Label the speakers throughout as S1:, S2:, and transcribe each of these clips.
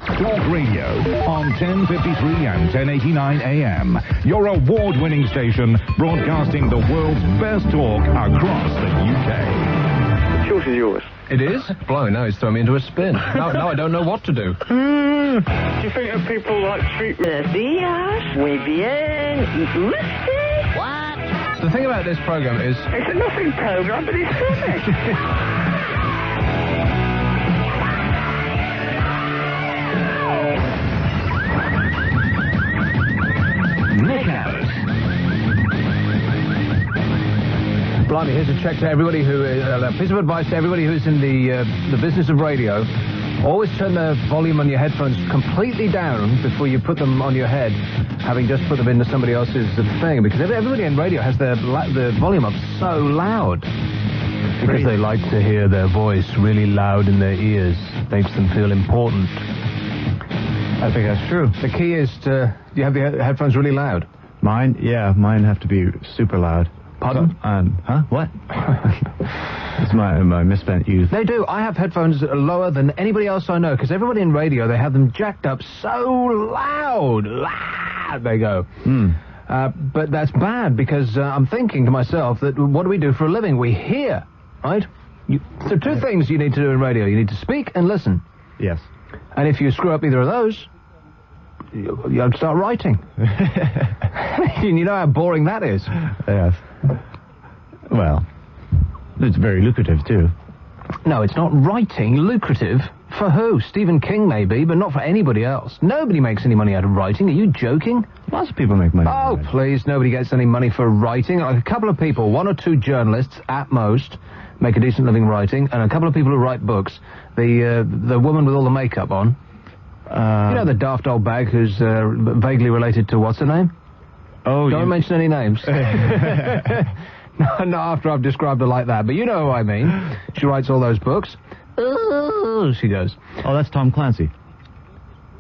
S1: Talk Radio on 1053 and 1089 AM. Your award-winning station broadcasting the world's best talk across the UK.
S2: The choice is yours.
S3: It is? Blow, now he's thrown me into a spin. Now I don't know what to do.
S2: Do you think that people like street...
S4: Buenos días, muy bien, ¿y usted?
S3: What? The thing about this program is...
S2: It's a nothing program, but it's funny.
S1: Nick out.
S3: Blimey, here's a check to everybody who... a piece of advice to everybody who's in the business of radio. Always turn the volume on your headphones completely down before you put them on your head, having just put them into somebody else's thing, because everybody in radio has the volume up so loud. Because they like to hear their voice really loud in their ears. Makes them feel important. I think that's true. The key is to... Do you have the headphones really loud?
S5: Mine? Yeah, mine have to be super loud.
S3: Pardon?
S5: Huh? What? It's my misspent youth.
S3: They do. I have headphones lower than anybody else I know, because everybody in radio, they have them jacked up so loud. Loud they go. But that's bad, because I'm thinking to myself that what do we do for a living? We hear, right? So two things you need to do in radio. You need to speak and listen.
S5: Yes.
S3: And if you screw up either of those, you have to start writing. You know how boring that is.
S5: Yes. Well, it's very lucrative, too.
S3: No, it's not writing lucrative. For who? Stephen King, maybe, but not for anybody else. Nobody makes any money out of writing. Are you joking?
S5: Lots of people make money.
S3: Oh, please, nobody gets any money for writing. Like a couple of people, one or two journalists, at most, make a decent living writing, and a couple of people who write books. The woman with all the makeup on. You know the daft old bag who's vaguely related to what's her name?
S5: Oh,
S3: Don't mention any names. No, not after I've described her like that, but you know who I mean. She writes all those books. Ooh, she goes.
S5: Oh, that's Tom Clancy.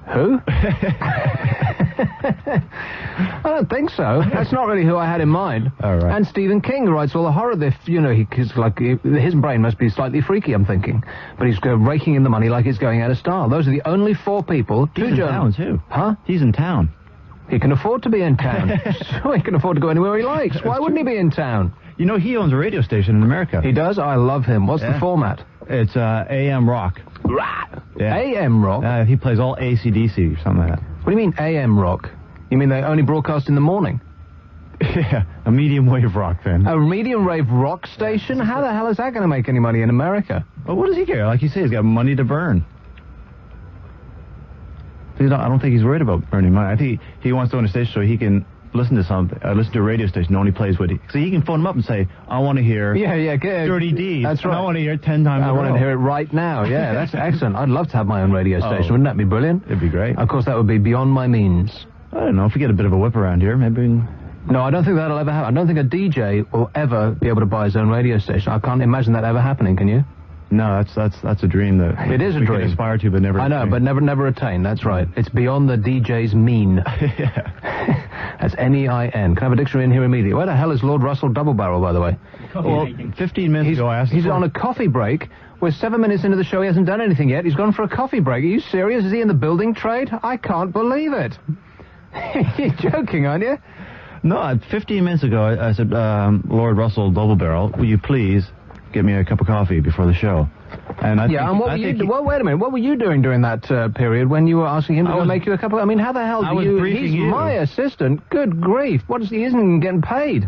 S3: Who? I don't think so. That's not really who I had in mind.
S5: All right.
S3: And Stephen King writes all the horror. His brain must be slightly freaky, I'm thinking. But he's raking in the money like it's going out of style. Those are the only four people.
S5: He's in town, too.
S3: Huh?
S5: He's in town.
S3: He can afford to be in town. So he can afford to go anywhere he likes. Why wouldn't he be in town?
S5: You know, he owns a radio station in America.
S3: He does? I love him. What's the format?
S5: It's AM rock. Yeah.
S3: AM rock?
S5: He plays all AC/DC or something like that.
S3: What do you mean AM rock? You mean they only broadcast in the morning?
S5: Yeah, a medium wave rock then.
S3: A medium wave rock station? How the hell is that going to make any money in America?
S5: Well, what does he care? Like you say, he's got money to burn. I don't think he's worried about burning money. I think he wants to own a station so he can listen to something. Listen to a radio station that only plays what he... So he can phone him up and say, I want to hear...
S3: Yeah, good.
S5: 30 Ds.
S3: That's right.
S5: I want to hear it 10 times.
S3: I want to hear it right now. Yeah, that's excellent. I'd love to have my own radio station. Wouldn't that be brilliant?
S5: It'd be great.
S3: Of course, that would be beyond my means.
S5: I don't know. If we get a bit of a whip around here, maybe...
S3: No, I don't think that'll ever happen. I don't think a DJ will ever be able to buy his own radio station. I can't imagine that ever happening, can you?
S5: No, that's a dream that
S3: it is a
S5: we
S3: dream.
S5: Can aspire to, but never.
S3: I know,
S5: attain.
S3: but never attain. That's right. It's beyond the DJ's mean.
S5: Yeah.
S3: That's MEIN. Can I have a dictionary in here immediately? Where the hell is Lord Russell Double Barrel, by the way?
S5: Well, 15 minutes ago I asked.
S3: He's on a coffee break. We're 7 minutes into the show. He hasn't done anything yet. He's gone for a coffee break. Are you serious? Is he in the building trade? I can't believe it. You're joking, aren't you?
S5: No, 15 minutes ago I said, Lord Russell Double Barrel, will you please get me a cup of coffee before the show? And what were you? Well, wait a minute. What were you doing during that period when you were asking him to make you a cup of? I mean, how the hell do you? He's my assistant. Good grief! He isn't even getting paid.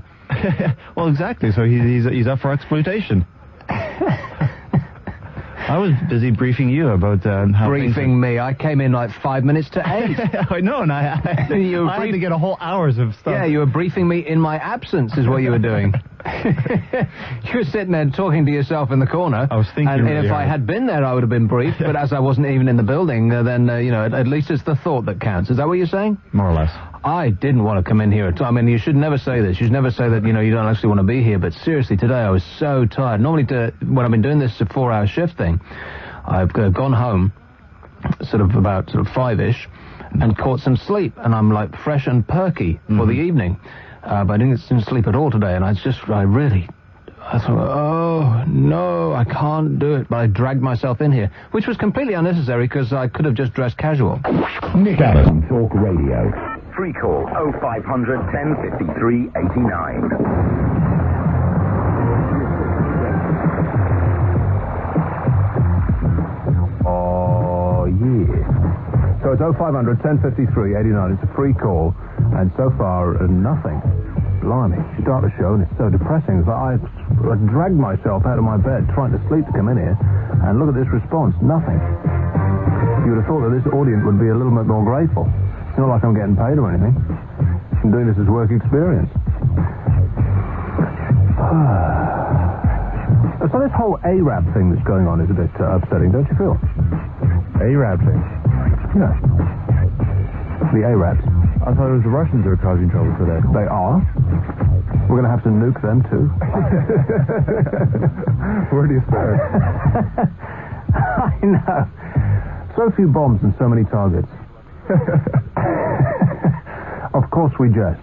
S5: Well, exactly. So he's up for exploitation. I was busy briefing you about how
S3: briefing me. I came in like 5 minutes to 8.
S5: I know, and I had to get a whole hours of stuff.
S3: Yeah, you were briefing me in my absence, is what you were doing. You were sitting there talking to yourself in the corner.
S5: I was thinking.
S3: And if I had been there, I would have been briefed. But as I wasn't even in the building, then at least it's the thought that counts. Is that what you're saying?
S5: More or less.
S3: I didn't want to come in here. I mean, you should never say this. You should never say that, you don't actually want to be here. But seriously, today I was so tired. Normally, when I've been doing this 4-hour shift thing, I've gone home about 5-ish and caught some sleep. And I'm like fresh and perky for the evening. But I didn't sleep at all today. And I thought, oh, no, I can't do it. But I dragged myself in here, which was completely unnecessary because I could have just dressed casual.
S1: Nick Abbott on Talk Radio.
S6: Free call 0500 1053 89.
S3: Oh, yeah. So it's 0500 1053 89. It's a free call, and so far, nothing. Blimey, you start the show and it's so depressing. It's like I dragged myself out of my bed trying to sleep to come in here, and look at this response. Nothing. You would have thought that this audience would be a little bit more grateful. It's not like I'm getting paid or anything. I'm doing this as work experience. So this whole Arab thing that's going on is a bit upsetting, don't you feel?
S5: Arab thing?
S3: Yeah. The Arabs.
S5: I thought it was the Russians that were causing trouble today.
S3: They are. We're going to have to nuke them, too.
S5: Where do you start?
S3: I know. So few bombs and so many targets. Of course we jest.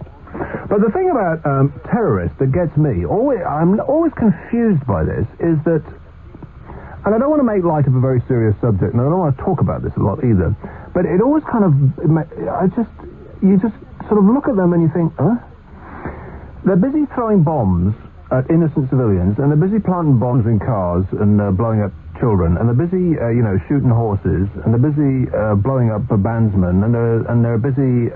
S3: But the thing about terrorists that gets me, I'm always confused by this, is that, and I don't want to make light of a very serious subject, and I don't want to talk about this a lot either, but it always kind of, you just sort of look at them and you think, huh? They're busy throwing bombs at innocent civilians, and they're busy planting bombs in cars and blowing up children, and they're busy, shooting horses, and they're busy blowing up bandsmen, and they're busy,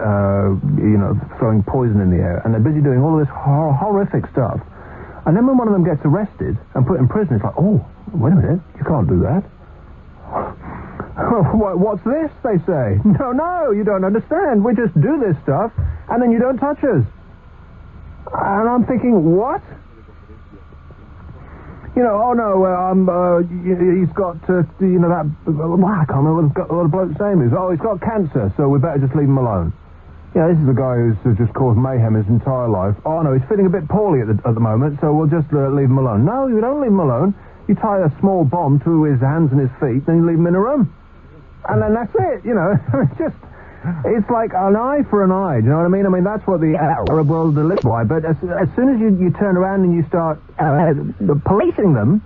S3: throwing poison in the air, and they're busy doing all of this horrific stuff. And then when one of them gets arrested and put in prison, it's like, oh, wait a minute, you can't do that. What's this, they say? No, you don't understand. We just do this stuff, and then you don't touch us. And I'm thinking, what? He's got, that, I can't remember what the bloke's name is. Oh, he's got cancer, so we better just leave him alone. Yeah, this is the guy who's just caused mayhem his entire life. Oh, no, he's feeling a bit poorly at the moment, so we'll just leave him alone. No, you don't leave him alone. You tie a small bomb to his hands and his feet, then you leave him in a room. And then that's it, it's like an eye for an eye, do you know what I mean? I mean, that's what the Arab world lives by, but as soon as you turn around and you start policing them,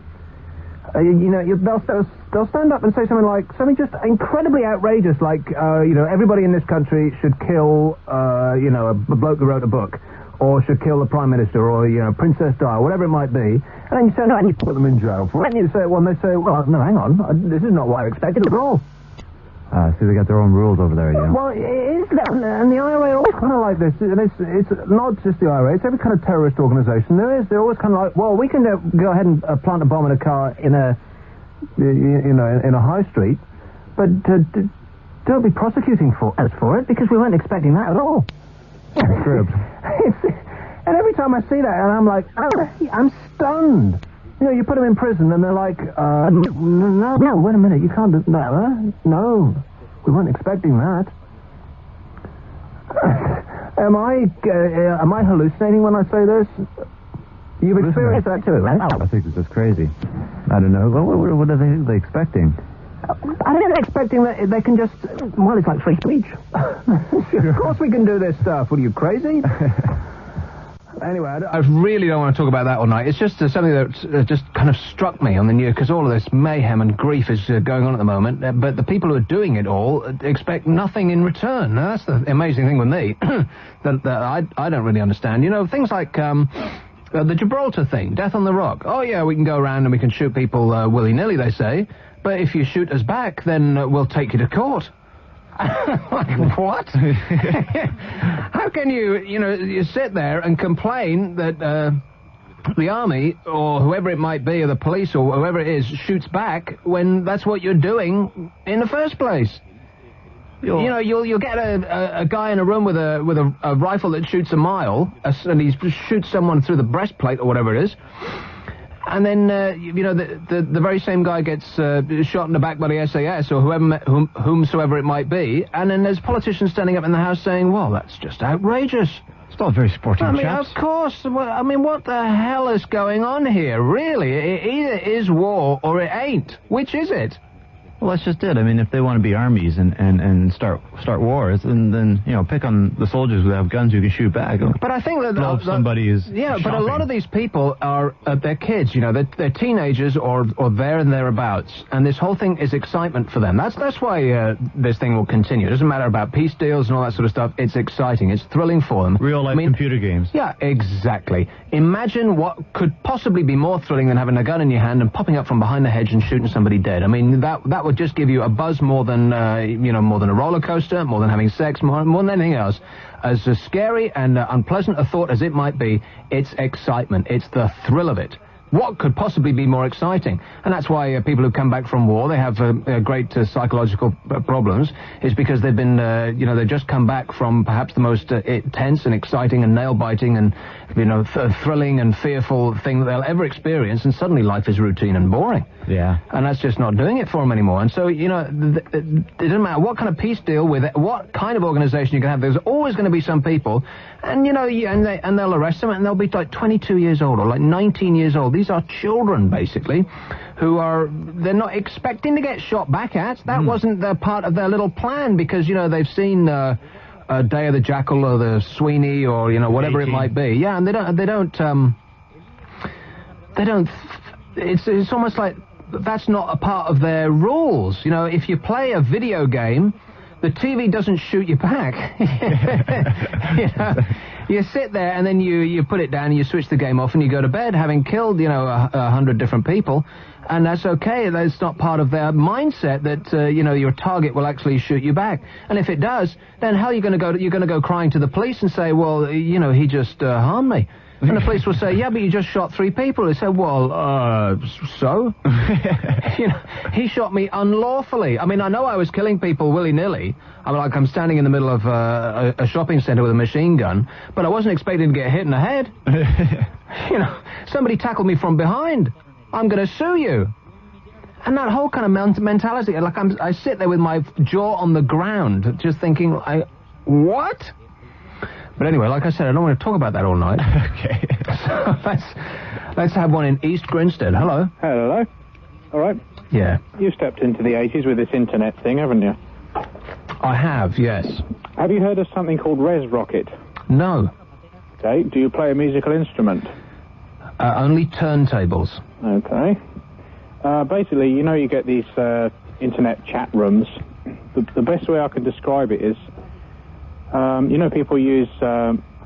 S3: they'll stand up and say something just incredibly outrageous, like, everybody in this country should kill, a bloke who wrote a book, or should kill the Prime Minister, or, Princess Di, or whatever it might be, and then you turn around and you put them in jail for it, and they say, well, no, hang on, this is not what I expected at all.
S5: See, they got their own rules over there, yeah.
S3: Well, it is that, and the IRA are always kind of like this, and it's not just the IRA, it's every kind of terrorist organization there is. They're always kind of like, well, we can go ahead and plant a bomb in a car in a high street, but don't be prosecuting us for it, because we weren't expecting that at all.
S5: True.
S3: And every time I see that, and I'm like, I'm stunned. You put them in prison, and they're like, no, wait a minute, you can't do that, huh? No, we weren't expecting that. Am I hallucinating when I say this? You've experienced that too, right?
S5: I think it's just crazy. I don't know. What are they expecting?
S3: I think they're expecting that they can just, well, it's like free speech. Of course we can do this stuff. What are you, crazy? Anyway, I really don't want to talk about that all night. It's just something that just kind of struck me on the news, because all of this mayhem and grief is going on at the moment, but the people who are doing it all expect nothing in return. Now, that's the amazing thing with me, that I don't really understand. Things like the Gibraltar thing, Death on the Rock. Oh, yeah, we can go around and we can shoot people willy-nilly, they say, but if you shoot us back, then we'll take you to court. Like, what? How can you sit there and complain that the army, or whoever it might be, or the police, or whoever it is, shoots back when that's what you're doing in the first place? You'll get a guy in a room with a rifle that shoots a mile, and he shoots someone through the breastplate or whatever it is. And then, the very same guy gets shot in the back by the SAS or whomsoever it might be, and then there's politicians standing up in the House saying, well, that's just outrageous.
S5: It's all very sporting chaps.
S3: Of course. Well, what the hell is going on here? Really? It either is war or it ain't. Which is it?
S5: Well, that's just it. I mean, if they want to be armies and start wars, then pick on the soldiers who have guns who can shoot back.
S3: But I think that
S5: somebody is shopping.
S3: But a lot of these people are they're kids. They're teenagers or there and thereabouts, and this whole thing is excitement for them. That's why this thing will continue. It doesn't matter about peace deals and all that sort of stuff. It's exciting. It's thrilling for them.
S5: Real life computer games.
S3: Yeah, exactly. Imagine what could possibly be more thrilling than having a gun in your hand and popping up from behind the hedge and shooting somebody dead. I mean, that would just give you a buzz more than more than a roller coaster, more than having sex, more than anything else. As scary and unpleasant a thought as it might be, it's excitement. It's the thrill of it. What could possibly be more exciting? And that's why people who come back from war, they have great psychological problems, is because they've been, they've just come back from perhaps the most tense and exciting and nail-biting and, thrilling and fearful thing that they'll ever experience, and suddenly life is routine and boring.
S5: Yeah.
S3: And that's just not doing it for them anymore. And so, it doesn't matter what kind of peace deal with it, what kind of organization you can have, there's always going to be some people, and, and they'll arrest them, and they'll be like 22 years old or like 19 years old. These are children, basically, they're not expecting to get shot back at. That wasn't the part of their little plan, because, they've seen Day of the Jackal or the Sweeney or, whatever it might be. Yeah, and they don't, it's almost like that's not a part of their rules. If you play a video game, the TV doesn't shoot you back. You sit there and then you put it down and you switch the game off and you go to bed having killed, 100 different people. And that's okay. That's not part of their mindset that, your target will actually shoot you back. And if it does, then hell, you're going to go crying to the police and say, well, he just harmed me. And the police will say, yeah, but you just shot 3 people. They say, well, so? He shot me unlawfully. I mean, I know I was killing people willy-nilly. I'm standing in the middle of a shopping center with a machine gun, but I wasn't expecting to get hit in the head. Somebody tackled me from behind. I'm going to sue you. And that whole kind of mentality, I sit there with my jaw on the ground, just thinking, what? But anyway, like I said, I don't want to talk about that all night.
S5: Okay.
S3: So let's have one in East Grinstead. Hello.
S7: Hello. All right.
S3: Yeah.
S7: You stepped into the 80s with this internet thing, haven't you?
S3: I have, yes.
S7: Have you heard of something called Res Rocket?
S3: No.
S7: Okay. Do you play a musical instrument?
S3: Only turntables.
S7: Okay. Basically, you get these internet chat rooms. The best way I can describe it is, people use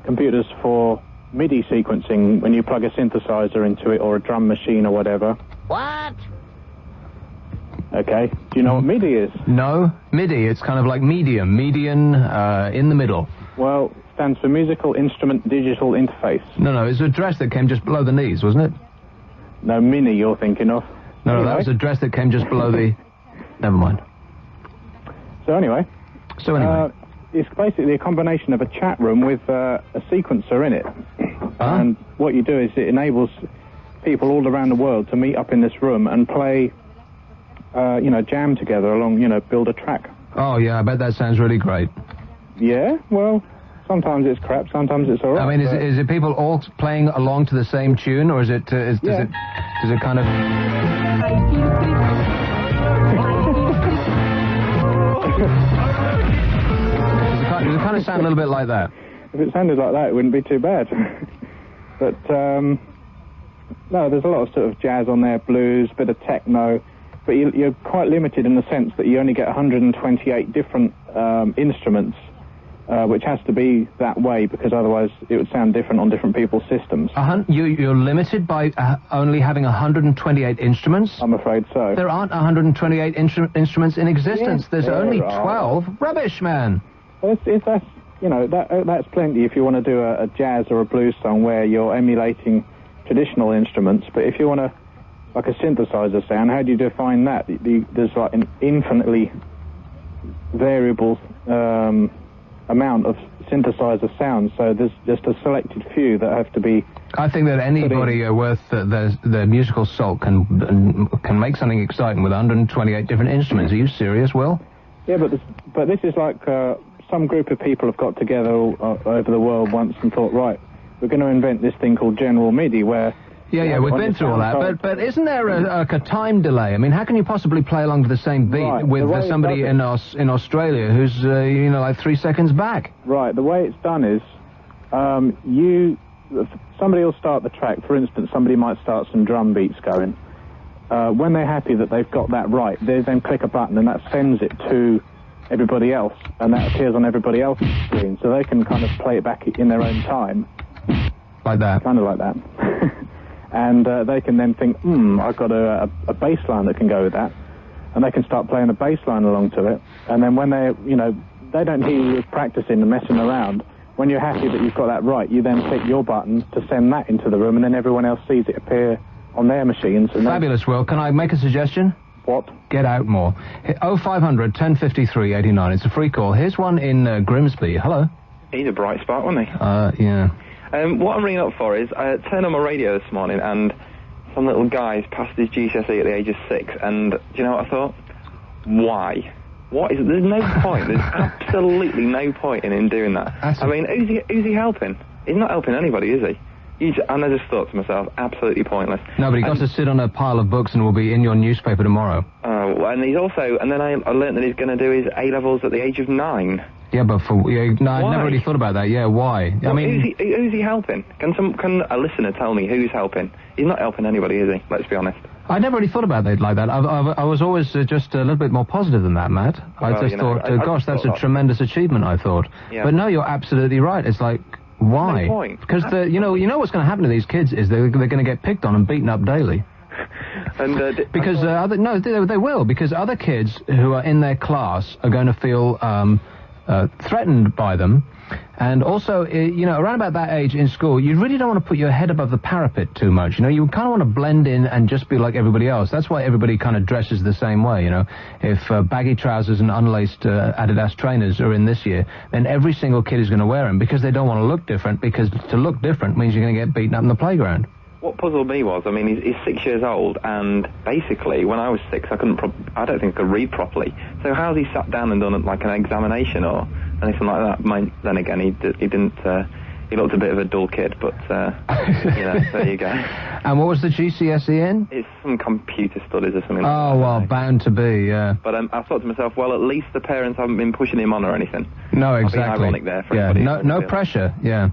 S7: computers for MIDI sequencing when you plug a synthesizer into it or a drum machine or whatever.
S4: What?
S7: Okay. Do you know what MIDI is?
S3: No. MIDI, it's kind of like median, in the middle.
S7: Well, it stands for Musical Instrument Digital Interface.
S3: No, it's a dress that came just below the knees, wasn't it?
S7: No, Mini you're thinking of.
S3: No, that was a dress that came just below the... Never mind.
S7: So anyway... it's basically a combination of a chat room with a sequencer in it. And what you do is it enables people all around the world to meet up in this room and play, jam together along, build a track.
S3: Oh, yeah, I bet that sounds really great.
S7: Yeah, well, sometimes it's crap, sometimes it's all right.
S3: I mean, is it people all playing along to the same tune, or is it, does it kind of... Does it kind of sound a little bit like that?
S7: If it sounded like that, it wouldn't be too bad. But, no, there's a lot of sort of jazz on there, blues, bit of techno, but you're quite limited in the sense that you only get 128 different instruments, which has to be that way because otherwise it would sound different on different people's systems.
S3: You're limited by only having 128 instruments?
S7: I'm afraid so.
S3: There aren't 128 instruments in existence.
S7: Yes,
S3: there's only 12. Rubbish, man.
S7: Well, that's plenty if you want to do a jazz or a blues song where you're emulating traditional instruments. But if you want to, like a synthesizer sound, how do you define that? There's like an infinitely variable amount of synthesizer sounds, so there's just a selected few that have to be...
S3: I think that anybody worth their musical salt can make something exciting with 128 different instruments. Are you serious, Will?
S7: Yeah, but this is like some group of people have got together over the world once and thought, right, we're going to invent this thing called General MIDI, where
S3: Yeah, we've been through all that. But isn't there a time delay? I mean, how can you possibly play along to the same beat with somebody in Australia who's, like 3 seconds back?
S7: Right, the way it's done is, somebody will start the track. For instance, somebody might start some drum beats going. When they're happy that they've got that right, they then click a button and that sends it to everybody else, and that appears on everybody else's screen, so they can kind of play it back in their own time.
S3: Like that?
S7: Kind of like that. And they can then think, I've got a bass line that can go with that, and they can start playing a bass line along to it, and then when they don't hear you practicing and messing around. When you're happy that you've got that right, you then click your button to send that into the room, and then everyone else sees it appear on their machines. And
S3: fabulous, Will. Can I make a suggestion?
S7: What?
S3: Get out more. 0500 1053 89. It's a free call. Here's one in Grimsby. Hello.
S8: He's a bright spark, wasn't he?
S3: Yeah.
S8: What I'm ringing up for is, I turned on my radio this morning, and some little guy's passed his GCSE at the age of 6, and do you know what I thought? Why? There's no point. There's absolutely no point in him doing that. I mean, who's he helping? He's not helping anybody, is he? And I just thought to myself, absolutely pointless.
S3: No, but he got to sit on a pile of books and will be in your newspaper tomorrow.
S8: And he's also, and then I learnt that he's going to do his A-levels at the age of 9.
S3: Yeah, but I never really thought about that. Yeah, why?
S8: Well, I mean, who's he helping? Can a listener tell me who's helping? He's not helping anybody, is he? Let's be honest.
S3: I never really thought about it like that. I was always just a little bit more positive than that, Matt. I just thought, gosh, that's a tremendous achievement, I thought. Yeah. But no, you're absolutely right. It's like, why?
S8: No point.
S3: Because you know what's going to happen to these kids is they're going to get picked on and beaten up daily.
S8: And
S3: because they will, because other kids who are in their class are going to feel threatened by them. And also, around about that age in school, you really don't want to put your head above the parapet too much. You kind of want to blend in and just be like everybody else. That's why everybody kind of dresses the same way, If baggy trousers and unlaced Adidas trainers are in this year, then every single kid is going to wear them because they don't want to look different, because to look different means you're going to get beaten up in the playground.
S8: What puzzled me was, he's 6 years old, and basically, when I was 6, I don't think I could read properly. So how's he sat down and done like an examination or anything like that? Then again, he didn't. He looked a bit of a dull kid, but there you go.
S3: And what was the GCSE in?
S8: It's some computer studies or something.
S3: Oh, well, bound to be, yeah.
S8: But I thought to myself, well, at least the parents haven't been pushing him on or anything.
S3: No, exactly.
S8: I'll be ironic there for everybody.
S3: No pressure, yeah.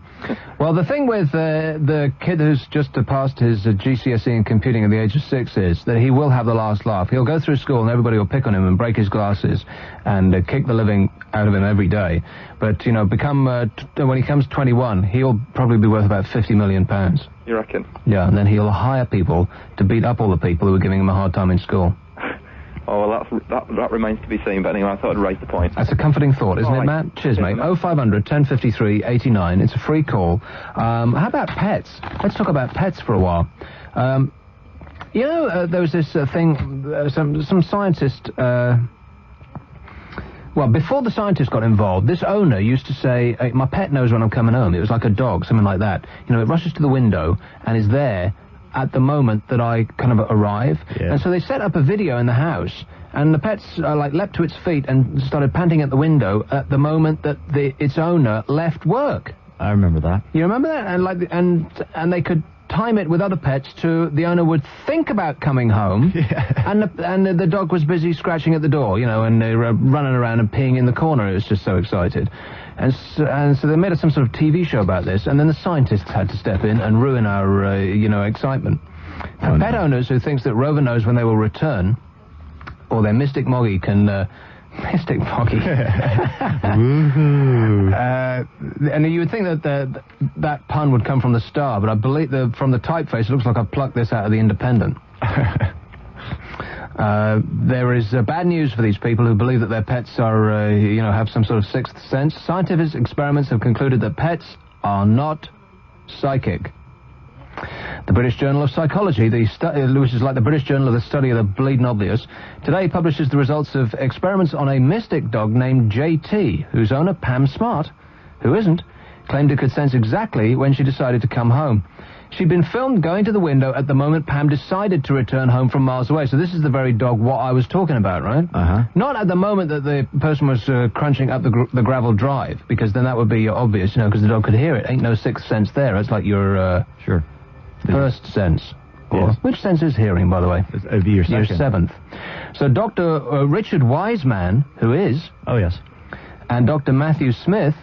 S3: Well, the thing with the kid who's just passed his GCSE in computing at the age of 6 is that he will have the last laugh. He'll go through school and everybody will pick on him and break his glasses and kick the living out of him every day. But, when he comes 21, he'll probably be worth about £50 million.
S8: You reckon?
S3: Yeah, and then he'll hire people to beat up all the people who are giving him a hard time in school.
S8: Oh, well, that remains to be seen, but anyway, I thought I'd raise the point.
S3: That's a comforting thought, isn't it, Matt? Cheers, mate. 0500 1053 89. It's a free call. How about pets? Let's talk about pets for a while. There was this thing, some scientist... Well, before the scientists got involved, this owner used to say, my pet knows when I'm coming home. It was like a dog, something like that. It rushes to the window and is there at the moment that I kind of arrive. Yeah. And so they set up a video in the house, and the pets leapt to its feet and started panting at the window at the moment that its owner left work.
S5: I remember that.
S3: You remember that? And they could time it with other pets to the owner would think about coming home, and the dog was busy scratching at the door, and they were running around and peeing in the corner. It was just so excited. And so they made some sort of TV show about this, and then the scientists had to step in and ruin our, excitement. For pet owners who thinks that Rover knows when they will return, or their Mystic Moggy can... Mystic Moggy. And you would think that that pun would come from the Star, but I believe from the typeface, it looks like I plucked this out of the Independent. There is bad news for these people who believe that their pets are, have some sort of sixth sense. Scientific experiments have concluded that pets are not psychic. The British Journal of Psychology, which is like the British Journal of the Study of the Bleeding Obvious, today publishes the results of experiments on a mystic dog named JT, whose owner, Pam Smart, who isn't, claimed it could sense exactly when she decided to come home. She'd been filmed going to the window at the moment Pam decided to return home from miles away. So this is the very dog what I was talking about, right?
S5: Uh-huh.
S3: Not at the moment that the person was crunching up the gravel drive, because then that would be obvious, because the dog could hear it. Ain't no sixth sense there. It's like you're...
S5: Sure.
S3: First sense.
S5: Yes.
S3: Which sense is hearing, by the way?
S5: It'd be your second.
S3: Your seventh. So Dr. Richard Wiseman, who is...
S5: Oh, yes.
S3: And Dr. Matthew Smith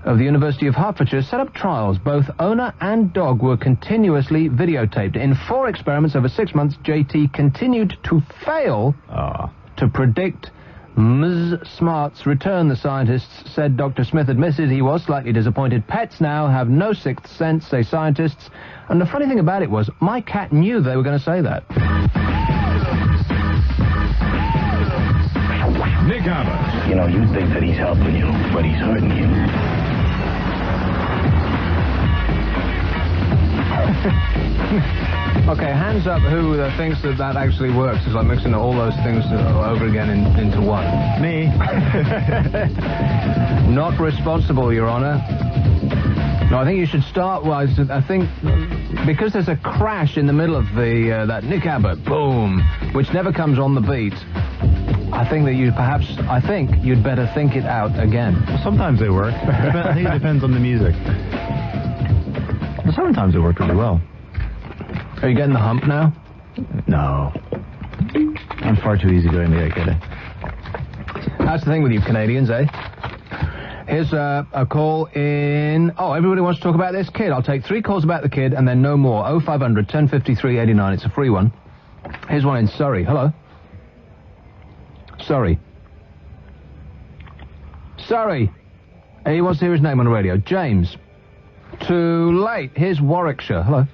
S3: of the University of Hertfordshire set up trials. Both owner and dog were continuously videotaped. In 4 experiments over 6 months, JT continued to fail to predict Ms. Smart's return, the scientists said. Dr. Smith admitted he was slightly disappointed. Pets now have no sixth sense, say scientists. And the funny thing about it was, my cat knew they were going to say that.
S1: Nick Abbott.
S6: You know, you think that he's helping you, but he's hurting you.
S3: Okay, hands up who thinks that actually works. It's like mixing all those things over again into one.
S5: Me.
S3: Not responsible, Your Honor. No, I think you should start. Well, I think because there's a crash in the middle of the that Nick Abbott boom, which never comes on the beat. I think that I think you'd better think it out again.
S5: Well, sometimes they work. I think it depends on the music. Well, sometimes they work pretty well.
S3: Are you getting the hump now?
S5: No. I'm far too easygoing to get it.
S3: That's the thing with you Canadians, eh? Here's a call in... Oh, everybody wants to talk about this kid. I'll take 3 calls about the kid and then no more. 0500 1053 89. It's a free one. Here's one in Surrey. Hello? Surrey. He wants to hear his name on the radio. James. Too late. Here's Warwickshire. Hello?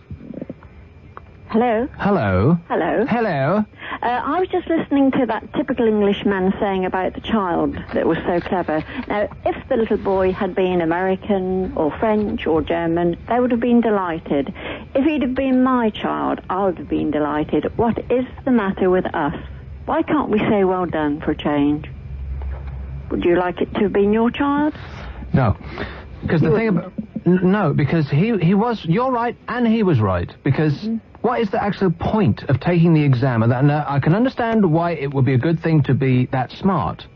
S9: Hello.
S3: Hello.
S9: Hello.
S3: Hello.
S9: I was just listening to that typical Englishman saying about the child that was so clever. Now, if the little boy had been American or French or German, they would have been delighted. If he'd have been my child, I would have been delighted. What is the matter with us? Why can't we say well done for a change? Would you like it to have been your child?
S3: No. Because the thing about... No, because he was... You're right, and he was right. Because... What is the actual point of taking the exam? And I can understand why it would be a good thing to be that smart.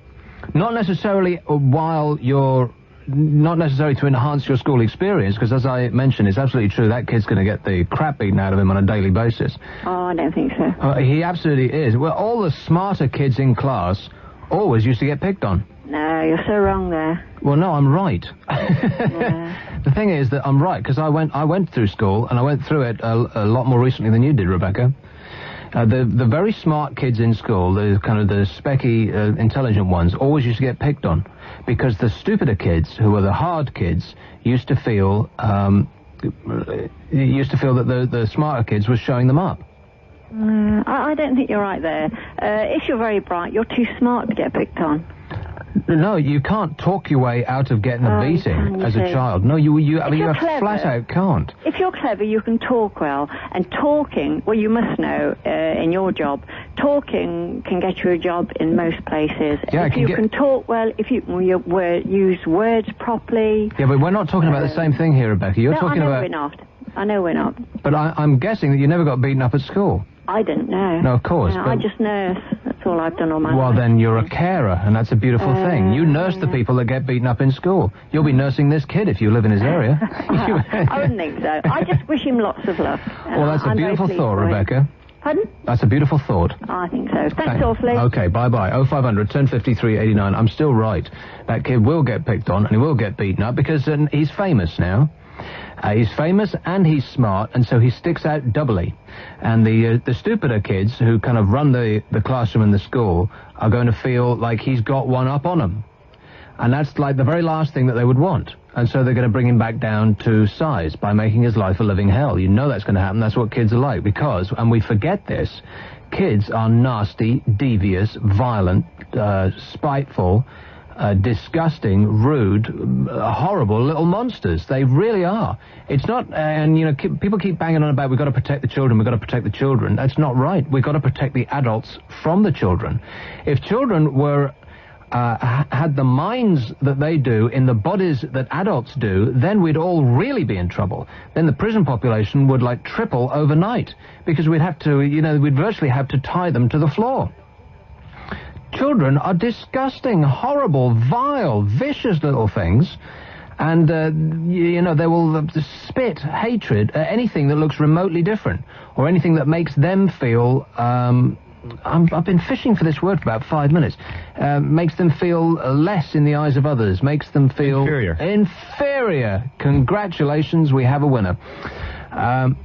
S3: Not necessarily while you're... Not necessarily to enhance your school experience, because as I mentioned, it's absolutely true, that kid's going to get the crap beaten out of him on a daily basis.
S9: Oh, I don't think so.
S3: He absolutely is. Well, all the smarter kids in class always used to get picked on.
S9: No, you're so wrong there.
S3: Well, no, I'm right.
S9: Yeah.
S3: The thing is that I'm right, because I went through school, and I went through it a lot more recently than you did, Rebecca. The very smart kids in school, the kind of the specky, intelligent ones, always used to get picked on, because the stupider kids, who were the hard kids, used to feel that the smarter kids were showing them up.
S9: I don't think you're right there. If you're very bright, you're too smart to get picked on.
S3: No, you can't talk your way out of getting a beating as a child. No, you flat out can't.
S9: If you're clever, you can talk well. And talking, well, you must know in your job, talking can get you a job in most places.
S3: Yeah,
S9: if you can talk well, if you can use words properly.
S3: Yeah, but we're not talking about the same thing here, Rebecca. You're talking about...
S9: I know we're not.
S3: But I'm guessing that you never got beaten up at school.
S9: I didn't know.
S3: No, of course.
S9: No, I just nurse. That's all I've done all my life.
S3: Well, then you're a carer, and that's a beautiful thing. You nurse the people that get beaten up in school. You'll be nursing this kid if you live in his area.
S9: I wouldn't think so. I just wish him lots of luck.
S3: Well, that's a beautiful thought, Rebecca.
S9: Pardon?
S3: That's a beautiful thought.
S9: I think so. Thanks awfully.
S3: Okay, bye-bye. 0500 1053 89. I'm still right. That kid will get picked on, and he will get beaten up, because he's famous now. He's famous and he's smart, and so he sticks out doubly. And the stupider kids who kind of run the classroom and the school are going to feel like he's got one up on them. And that's like the very last thing that they would want. And so they're going to bring him back down to size by making his life a living hell. You know that's going to happen. That's what kids are like. Because, and we forget this, kids are nasty, devious, violent, spiteful, disgusting, rude, horrible little monsters. They really are. It's not, and you know, people keep banging on about we've got to protect the children, we've got to protect the children. That's not right. We've got to protect the adults from the children. If children were had the minds that they do in the bodies that adults do, then we'd all really be in trouble. Then the prison population would like triple overnight, because we'd have to, you know, we'd virtually have to tie them to the floor. Children are disgusting, horrible, vile, vicious little things, And, they will spit hatred at anything that looks remotely different, or anything that makes them feel, I've been fishing for this word for about 5 minutes, makes them feel less in the eyes of others, makes them feel... Inferior. Congratulations, we have a winner.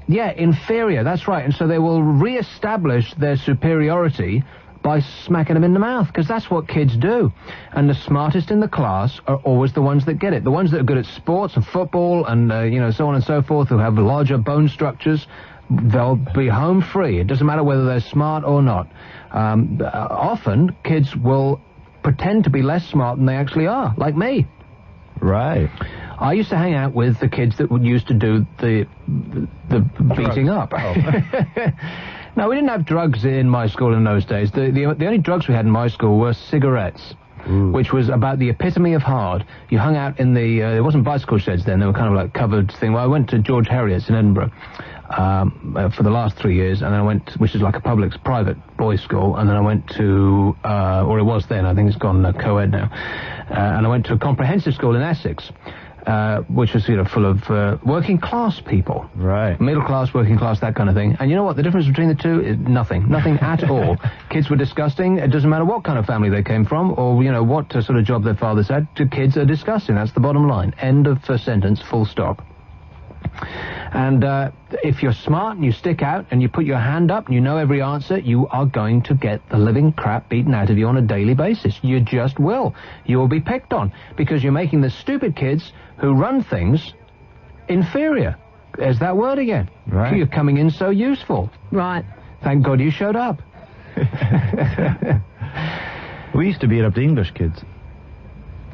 S3: Inferior, that's right. And so they will re-establish their superiority by smacking them in the mouth, because that's what kids do. And the smartest in the class are always the ones that get it. The ones that are good at sports and football and, so on and so forth, who have larger bone structures, they'll be home free. It doesn't matter whether they're smart or not. Often, kids will pretend to be less smart than they actually are, like me.
S5: Right.
S3: I used to hang out with the kids that used to do the beating up. Oh. No, we didn't have drugs in my school in those days. The only drugs we had in my school were cigarettes, which was about the epitome of hard. You hung out in there wasn't bicycle sheds then, they were kind of like covered thing. Well, I went to George Heriot's in Edinburgh for the last 3 years, and then I went, which is like a private boys' school, and then I went to, or it was then, I think it's gone co-ed now, and I went to a comprehensive school in Essex. Which was full of working class people,
S5: right?
S3: Middle class, working class, that kind of thing. And you know what? The difference between the two is nothing at all. Kids were disgusting. It doesn't matter what kind of family they came from, or what sort of job their fathers had. The kids are disgusting. That's the bottom line. End of sentence. Full stop. And if you're smart and you stick out and you put your hand up and you know every answer, you are going to get the living crap beaten out of you on a daily basis. You just will. You will be picked on because you're making the stupid kids who run things inferior. There's that word again.
S5: Right.
S3: You're coming in so useful.
S9: Right.
S3: Thank God you showed up.
S5: We used to beat up the English kids.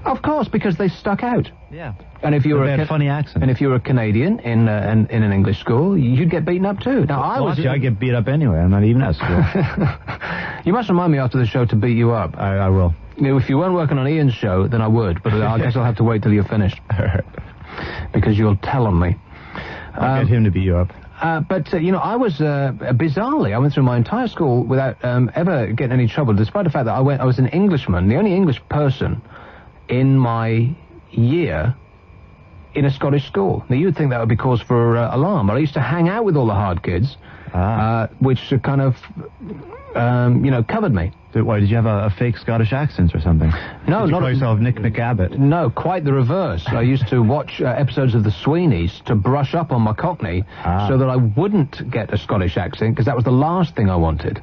S3: Of course, because they stuck out.
S5: Yeah.
S3: And if you were
S5: a funny accent.
S3: And if you were a Canadian in an English school, you'd get beaten up too. Now
S5: I get beat up anyway. I'm not even at school.
S3: You must remind me after the show to beat you up.
S5: I will.
S3: If you weren't working on Ian's show, then I would. But I guess I'll have to wait till you're finished. Because you'll tell on me.
S5: I'll get him to beat you up.
S3: But I was bizarrely, I went through my entire school without ever getting any trouble, despite the fact that I was an Englishman, the only English person in my year in a Scottish school. Now, you'd think that would be cause for alarm, but I used to hang out with all the hard kids, which kind of, covered me.
S5: Why, did you have a fake Scottish accent or something?
S3: No,
S5: did you
S3: not...
S5: call yourself Nick McAbbot?
S3: No, quite the reverse. I used to watch episodes of The Sweeneys to brush up on my Cockney so that I wouldn't get a Scottish accent, because that was the last thing I wanted.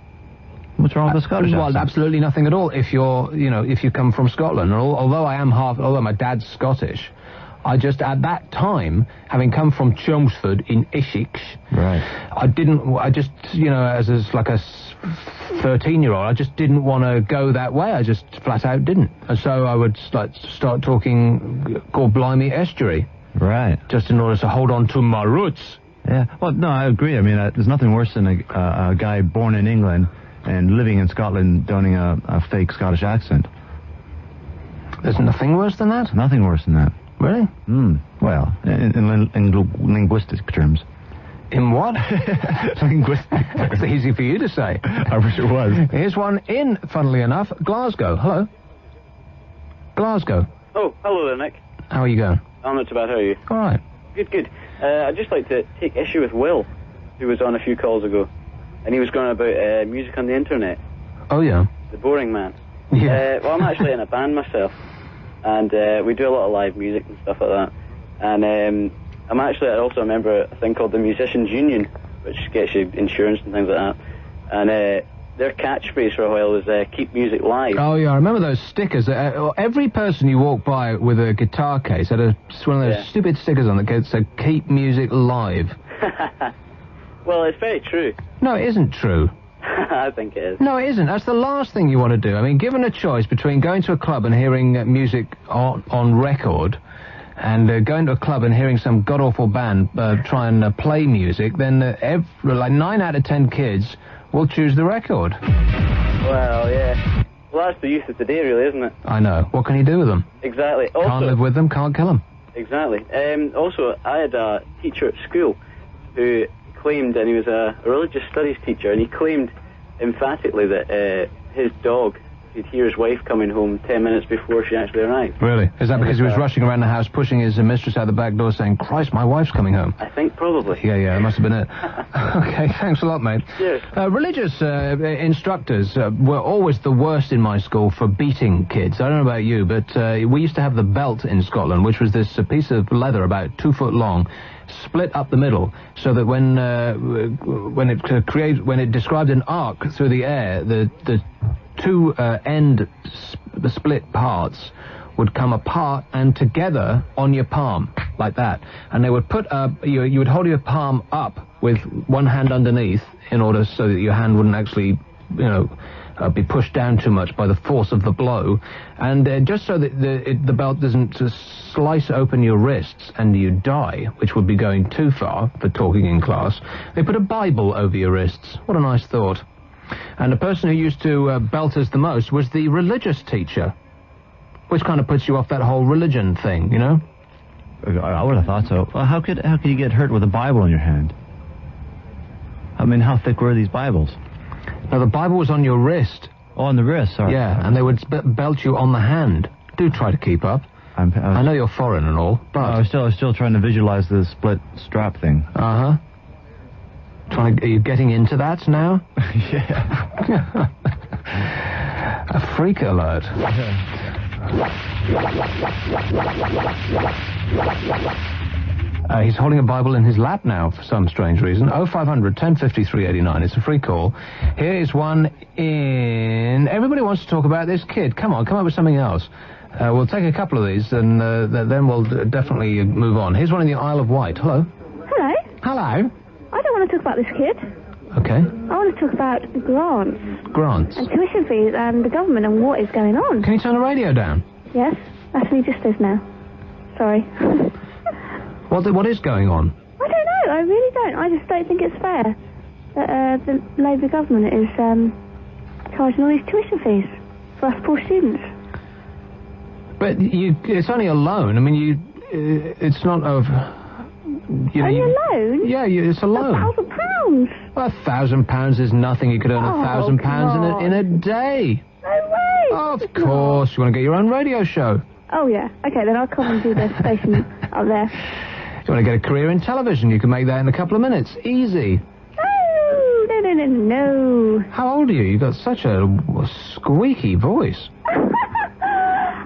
S5: What's wrong with the Scottish accent?
S3: Well, absolutely nothing at all if if you come from Scotland. And although my dad's Scottish, I just, at that time, having come from Chelmsford in Essex,
S5: right, as
S3: like a 13-year-old, I just didn't want to go that way. I just flat out didn't. And so I would start talking called Blimey Estuary.
S5: Right.
S3: Just in order to hold on to my roots.
S5: Yeah. Well, no, I agree. I mean, there's nothing worse than a guy born in England and living in Scotland donning a fake Scottish accent.
S3: There's nothing worse than that?
S5: Nothing worse than that.
S3: Really?
S5: Well, in linguistic terms.
S3: In what?
S5: Linguistic.
S3: It's easy for you to say.
S5: I wish it was.
S3: Here's one in, funnily enough, Glasgow. Hello. Glasgow.
S10: Oh, hello there, Nick.
S3: How are you going?
S10: I'm not too bad. How are you?
S3: All right.
S10: Good. I'd just like to take issue with Will, who was on a few calls ago, and he was going about music on the internet.
S3: Oh, yeah.
S10: The boring man.
S3: Yeah.
S10: Well, I'm actually in a band myself, and we do a lot of live music and stuff like that. And I'm actually also a member of a thing called the Musicians Union, which gets you insurance and things like that. And their catchphrase for a while was "Keep music live."
S3: Oh yeah, I remember those stickers. Every person you walk by with a guitar case had one of those stupid stickers on that said "Keep music live."
S10: Well, it's very true.
S3: No, it isn't true.
S10: I think it is.
S3: No, it isn't. That's the last thing you want to do. I mean, given a choice between going to a club and hearing music on record, and going to a club and hearing some god-awful band try and play music, then 9 out of 10 kids will choose the record.
S10: Well, yeah. Well, that's the youth of today, really, isn't it?
S3: I know. What can you do with them?
S10: Exactly. Also,
S3: can't live with them, can't kill them.
S10: Exactly. Also, I had a teacher at school who claimed, and he was a religious studies teacher, and he claimed emphatically that his dog he'd hear his wife coming home 10 minutes before she actually arrived.
S3: Really? Is that because he was rushing around the house, pushing his mistress out the back door, saying, "Christ, my wife's coming home"?
S10: I think probably.
S3: Yeah, that must have been it. Okay, thanks a lot, mate.
S10: Cheers.
S3: Religious instructors were always the worst in my school for beating kids. I don't know about you, but we used to have the belt in Scotland, which was this piece of leather about 2 foot long, split up the middle, so that when it described an arc through the air, the two the split parts would come apart and together on your palm, like that. And they would put you would hold your palm up with one hand underneath in order so that your hand wouldn't actually, be pushed down too much by the force of the blow, and just so that the belt doesn't slice open your wrists and you die, which would be going too far for talking in class, they put a Bible over your wrists. What a nice thought. And the person who used to belt us the most was the religious teacher, which kind of puts you off that whole religion thing, you know?
S5: I would have thought so. Well, how could you get hurt with a Bible in your hand? I mean, how thick were these Bibles?
S3: No, the Bible was on your wrist.
S5: Oh, on the wrist, sorry.
S3: Yeah, and they would belt you on the hand. Do try to keep up. I know you're foreign and all, but...
S5: I was still trying to visualize the split strap thing.
S3: Uh-huh. Are you getting into that now?
S5: Yeah.
S3: A freak alert. He's holding a Bible in his lap now for some strange reason. 0500 1050 389. It's a free call. Here is one in... Everybody wants to talk about this kid. Come on, come up with something else. We'll take a couple of these and then we'll definitely move on. Here's one in the Isle of Wight. Hello.
S11: Hello.
S3: Hello.
S11: I don't want to talk about this kid.
S3: Okay.
S11: I want to talk about grants.
S3: Grants?
S11: And tuition fees and the government and what is going on.
S3: Can you turn the radio down?
S11: Yes. Actually, just is now. Sorry.
S3: What is going on?
S11: I don't know. I really don't. I just don't think it's fair that the Labour government is charging all these tuition fees for us poor students.
S3: But it's only a loan. I mean, it's not of...
S11: Only a loan?
S3: Yeah, it's a loan.
S11: £1,000.
S3: Well, £1,000 is nothing. You could earn £1,000 in a day.
S11: No way.
S3: Of course. You want to get your own radio show?
S11: Oh, yeah. Okay, then I'll come and do the station up there.
S3: You want to get a career in television? You can make that in a couple of minutes. Easy.
S11: No.
S3: How old are you? You've got such a squeaky voice.
S11: I'm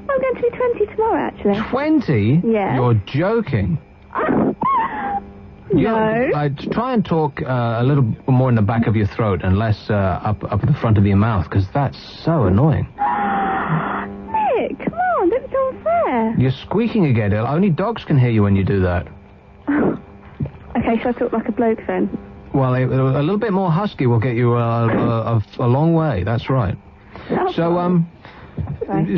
S11: going to be 20 tomorrow, actually.
S3: 20?
S11: Yeah.
S3: You're joking.
S11: No.
S3: Try and talk a little more in the back of your throat and less up at the front of your mouth, because that's so annoying.
S11: Nick, come on, don't be so unfair.
S3: You're squeaking again. Only dogs can hear you when you do that.
S11: Okay, so I talk like a bloke then?
S3: Well, a little bit more husky will get you a long way. That's right. So,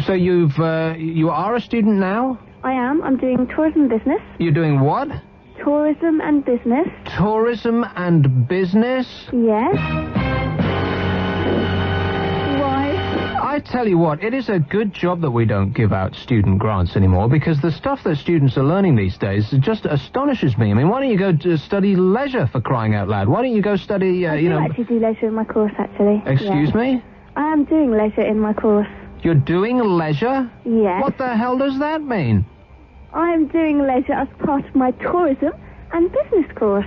S3: so you are a student now?
S11: I am. I'm doing tourism and business.
S3: You're doing what?
S11: Tourism and business.
S3: Tourism and business?
S11: Yes. Why?
S3: I tell you what, it is a good job that we don't give out student grants anymore, because the stuff that students are learning these days just astonishes me. I mean, why don't you go to study leisure, for crying out loud? Why don't you go study,
S11: I actually do leisure in my course, actually.
S3: Excuse me?
S11: I am doing leisure in my course.
S3: You're doing leisure?
S11: Yes.
S3: What the hell does that mean?
S11: I am doing leisure as part of my tourism and business course.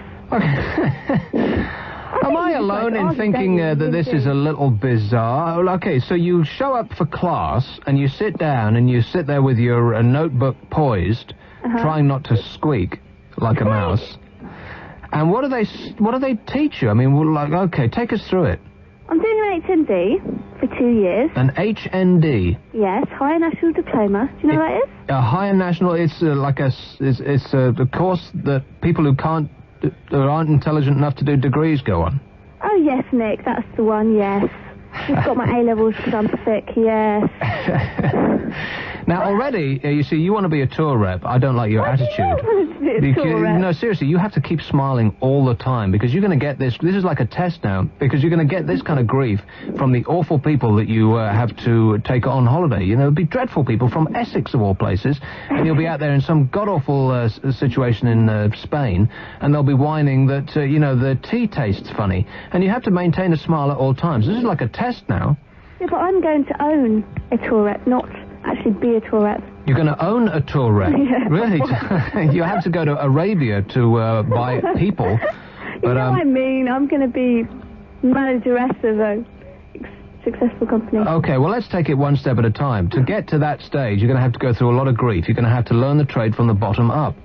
S3: Am I alone in thinking that this is a little bizarre? Okay, so you show up for class and you sit down and you sit there with your notebook poised, trying not to squeak like a mouse. And what do they teach you? I mean, okay, take us through it.
S11: I'm doing an HND for 2 years.
S3: An HND?
S11: Yes, Higher National Diploma. Do you know what that is?
S3: A Higher National, it's it's a course that people who aren't intelligent enough to do degrees go on.
S11: Oh, yes, Nick, that's the one, yes. I've got my A-levels because I'm sick, yes.
S3: Now, already, you see, you want to be a tour rep. I don't like your attitude.
S11: I don't want to be a tour rep.
S3: No, seriously, you have to keep smiling all the time, because you're going to get this is like a test now, because you're going to get this kind of grief from the awful people that you have to take on holiday. You know, it'll be dreadful people from Essex, of all places, and you'll be out there in some god-awful situation in Spain, and they'll be whining that, the tea tastes funny, and you have to maintain a smile at all times. This is like a test now.
S11: Yeah, but I'm going to own a tourette, not actually be a tourette.
S3: You're going to own a tourette?
S11: Yeah.
S3: Really? You have to go to Arabia to buy people. But,
S11: you know what I mean? I'm going to be manageress of a successful company.
S3: Okay, well, let's take it one step at a time. To get to that stage, you're going to have to go through a lot of grief. You're going to have to learn the trade from the bottom up.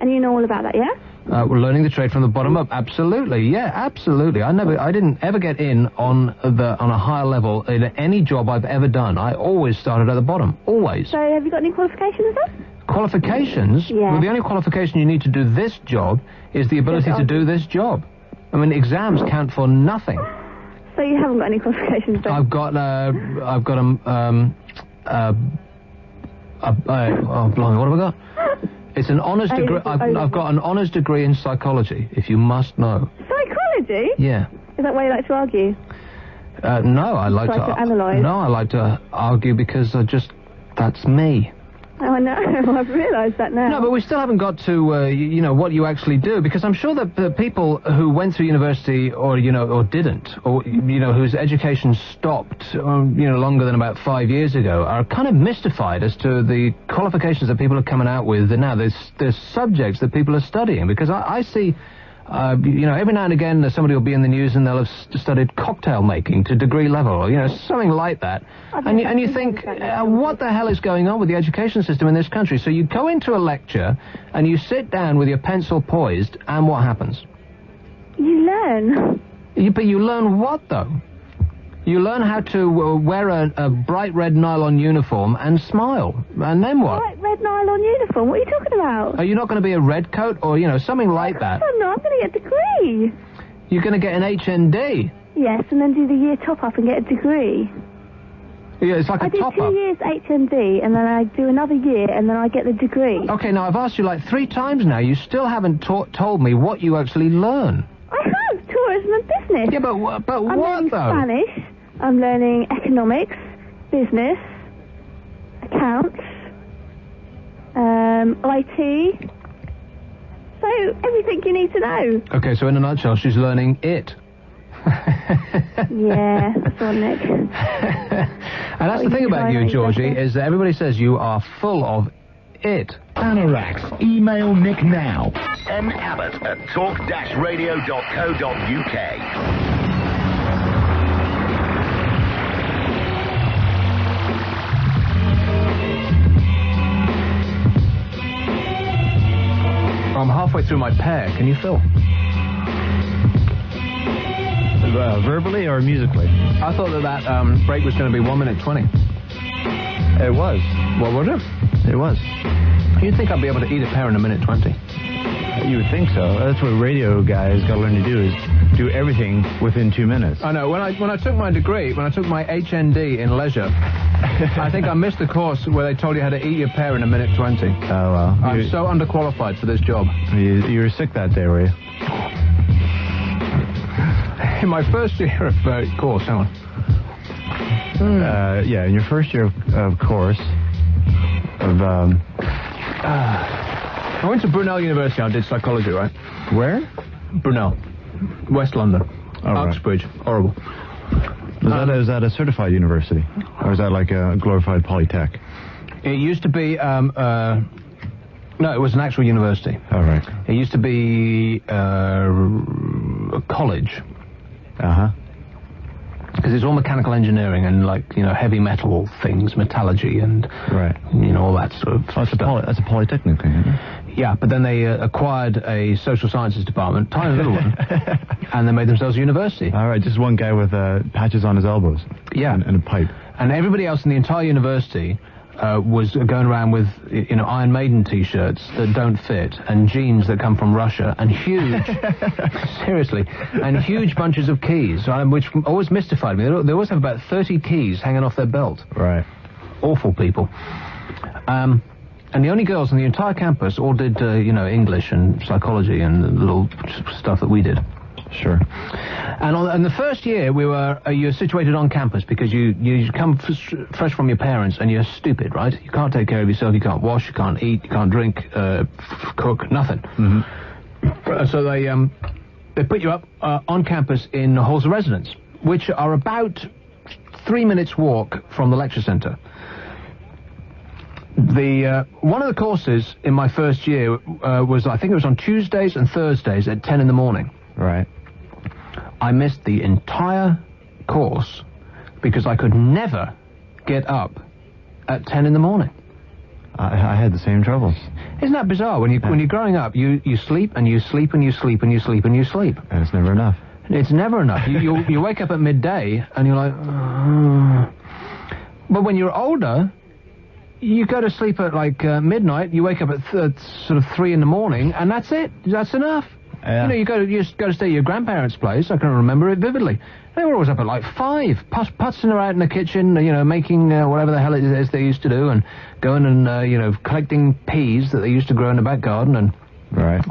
S11: And you know all about that, yeah?
S3: We're learning the trade from the bottom up. Absolutely, yeah, absolutely. I didn't ever get in on a higher level in any job I've ever done. I always started at the bottom, always.
S11: So have you got any qualifications then?
S3: Qualifications?
S11: Yeah.
S3: Well, the only qualification you need to do this job is the ability to do this job. I mean, exams count for nothing.
S11: So you haven't got any qualifications then?
S3: I've got oh, blimey, what have I got? It's an honours degree. I've got an honours degree in psychology, if you must know.
S11: Psychology?
S3: Yeah.
S11: Is that why you like to argue?
S3: No, I like to
S11: analyse.
S3: No, I like to argue because that's me.
S11: Oh, I know. I've realised that now.
S3: No, but we still haven't got to, what you actually do, because I'm sure that the people who went through university or didn't, or, whose education stopped, longer than about 5 years ago, are kind of mystified as to the qualifications that people are coming out with now. There's subjects that people are studying, because I see... every now and again somebody will be in the news and they'll have studied cocktail making to degree level, or, something like that. And you think, what the hell is going on with the education system in this country? So you go into a lecture and you sit down with your pencil poised, and what happens?
S11: You learn.
S3: But you learn what, though? You learn how to wear a bright red nylon uniform and smile. And then what?
S11: Bright red nylon uniform? What are you talking about?
S3: Are you not going to be a red coat or, something like that?
S11: I'm not. I'm going to get a degree.
S3: You're going to get an HND?
S11: Yes, and then do the year top-up and get a degree.
S3: Yeah, it's like a top-up.
S11: I do 2 years HND, and then I do another year, and then I get the degree.
S3: Okay, now I've asked you like 3 times now. You still haven't told me what you actually learn.
S11: I have. Tourism and business.
S3: Yeah, but what, though?
S11: I'm learning Spanish. I'm learning economics, business, accounts, IT. So, everything you need to know. Okay, so in a nutshell, she's learning it. Yeah, that's all, Nick. And that's the thing about you, Georgie, is that everybody says you are full of it.
S1: Anoraks. Email Nick now.
S6: Abbot at talk-radio.co.uk.
S3: I'm halfway through my pear. Can you fill?
S5: Verbally or musically?
S3: I thought that break was going to be 1 minute 20.
S5: It was.
S3: What was it?
S5: It was.
S3: You'd think I'd be able to eat a pear in 1 minute 20.
S5: You would think so. That's what radio guys got to learn to do, is do everything within 2 minutes. I know. When I took my degree, when I took my HND in leisure, I think I missed the course where they told you how to eat your pear in 1 minute 20. Oh, well. I'm so underqualified for this job. You were sick that day, were you? In my first year of course, hang on. Yeah, in your first year of course of... I went to Brunel University. I did psychology, right? Where? Brunel. West London. Uxbridge. Right. Horrible. Was that a certified university? Or was that like a glorified polytech? It used to be... no, it was an actual university. Oh, right. It used to be a college. Uh-huh. Because it's all mechanical engineering and, heavy metal things, metallurgy and, all that sort of stuff. That's a polytechnic thing, isn't it? Yeah, but then they acquired a social sciences department, tiny little one, and they made themselves a university. All right, just one guy with patches on his elbows. Yeah. And a pipe. And everybody else in the entire university was going around with, Iron Maiden T-shirts that don't fit, and jeans that come from Russia, and huge, seriously, and huge bunches of keys, which always mystified me. They always have about 30 keys hanging off their belt. Right. Awful people. And the only girls on the entire campus all did, English and psychology and the little stuff that we did. Sure. And in the first year, you were situated on campus because you come fresh from your parents and you're stupid, right? You can't take care of yourself, you can't wash, you can't eat, you can't drink, cook, nothing. Mm-hmm. So they put you up on campus in halls of residence, which are about
S3: 3 minutes walk from the lecture centre. One of the courses in my first year was, I think it was on Tuesdays and Thursdays at 10 in the morning.
S5: Right.
S3: I missed the entire course because I could never get up at 10 in the morning.
S5: I had the same trouble.
S3: Isn't that bizarre? When you're growing up, you sleep and you sleep and you sleep and you sleep and you sleep.
S5: And it's never enough.
S3: It's never enough. You wake up at midday and you're like... But when you're older, you go to sleep at like midnight, you wake up at sort of 3 in the morning, and that's it. That's enough.
S5: Yeah.
S3: You go to stay at your grandparents' place. I can remember it vividly. They were always up at like 5, putzing around in the kitchen, making whatever the hell it is they used to do, and going and, collecting peas that they used to grow in the back garden, and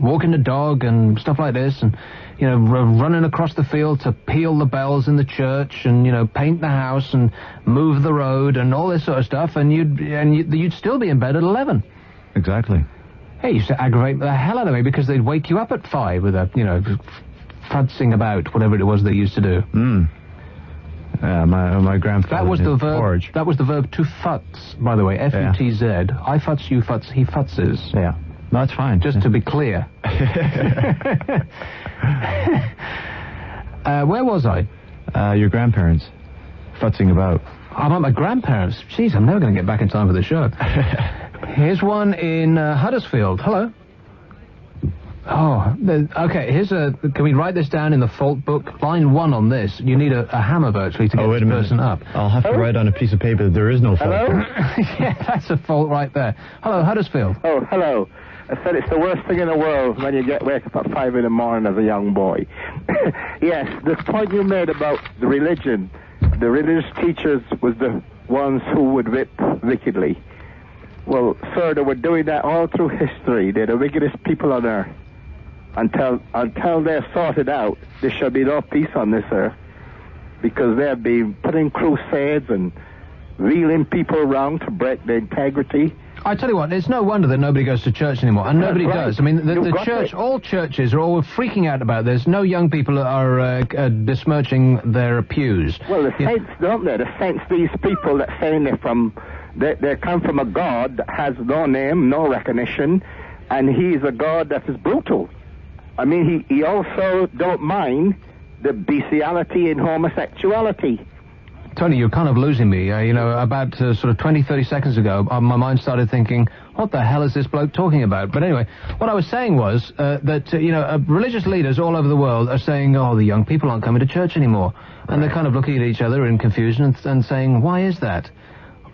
S3: walking the dog and stuff like this, and, running across the field to peel the bells in the church, and, paint the house and move the road and all this sort of stuff, and you'd still be in bed at 11.
S5: Exactly.
S3: Hey, it used to aggravate the hell out of me because they'd wake you up at 5 with a, futzing about, whatever it was they used to do.
S5: My grandfather.
S3: That was the verb.
S5: Forge.
S3: That was the verb to futz, by the way. F-U-T-Z. I futz, you futz, he futzes.
S5: Yeah. No, that's fine.
S3: Just to be clear. Where was I?
S5: Your grandparents. Futzing about.
S3: I'm at my grandparents. Jeez, I'm never going to get back in time for the show. Here's one in Huddersfield. Hello. Oh, okay, can we write this down in the fault book? Line 1 on this. You need a hammer virtually to get this person up.
S5: I'll have to write on a piece of paper that there is no fault.
S2: Hello?
S3: Yeah, that's a fault right there. Hello, Huddersfield.
S2: Oh, hello. I said it's the worst thing in the world when you wake up at 5 in the morning as a young boy. Yes, the point you made about the religion, the religious teachers was the ones who would whip wickedly. Well, sir, they were doing that all through history. They're the wickedest people on earth. Until they're sorted out, there shall be no peace on this earth. Because they have been putting crusades and wheeling people around to break their integrity.
S3: I tell you what, it's no wonder that nobody goes to church anymore, and nobody does. I mean, the church, all churches are all freaking out about this. No young people are besmirching their pews.
S2: Well, the saints, don't they? The saints, these people that say they come from a God that has no name, no recognition, and he's a God that is brutal. I mean, he also don't mind the bestiality in homosexuality.
S3: Tony, you're kind of losing me. About sort of 20, 30 seconds ago, my mind started thinking, what the hell is this bloke talking about? But anyway, what I was saying was that, religious leaders all over the world are saying, oh, the young people aren't coming to church anymore. And they're kind of looking at each other in confusion and saying, why is that?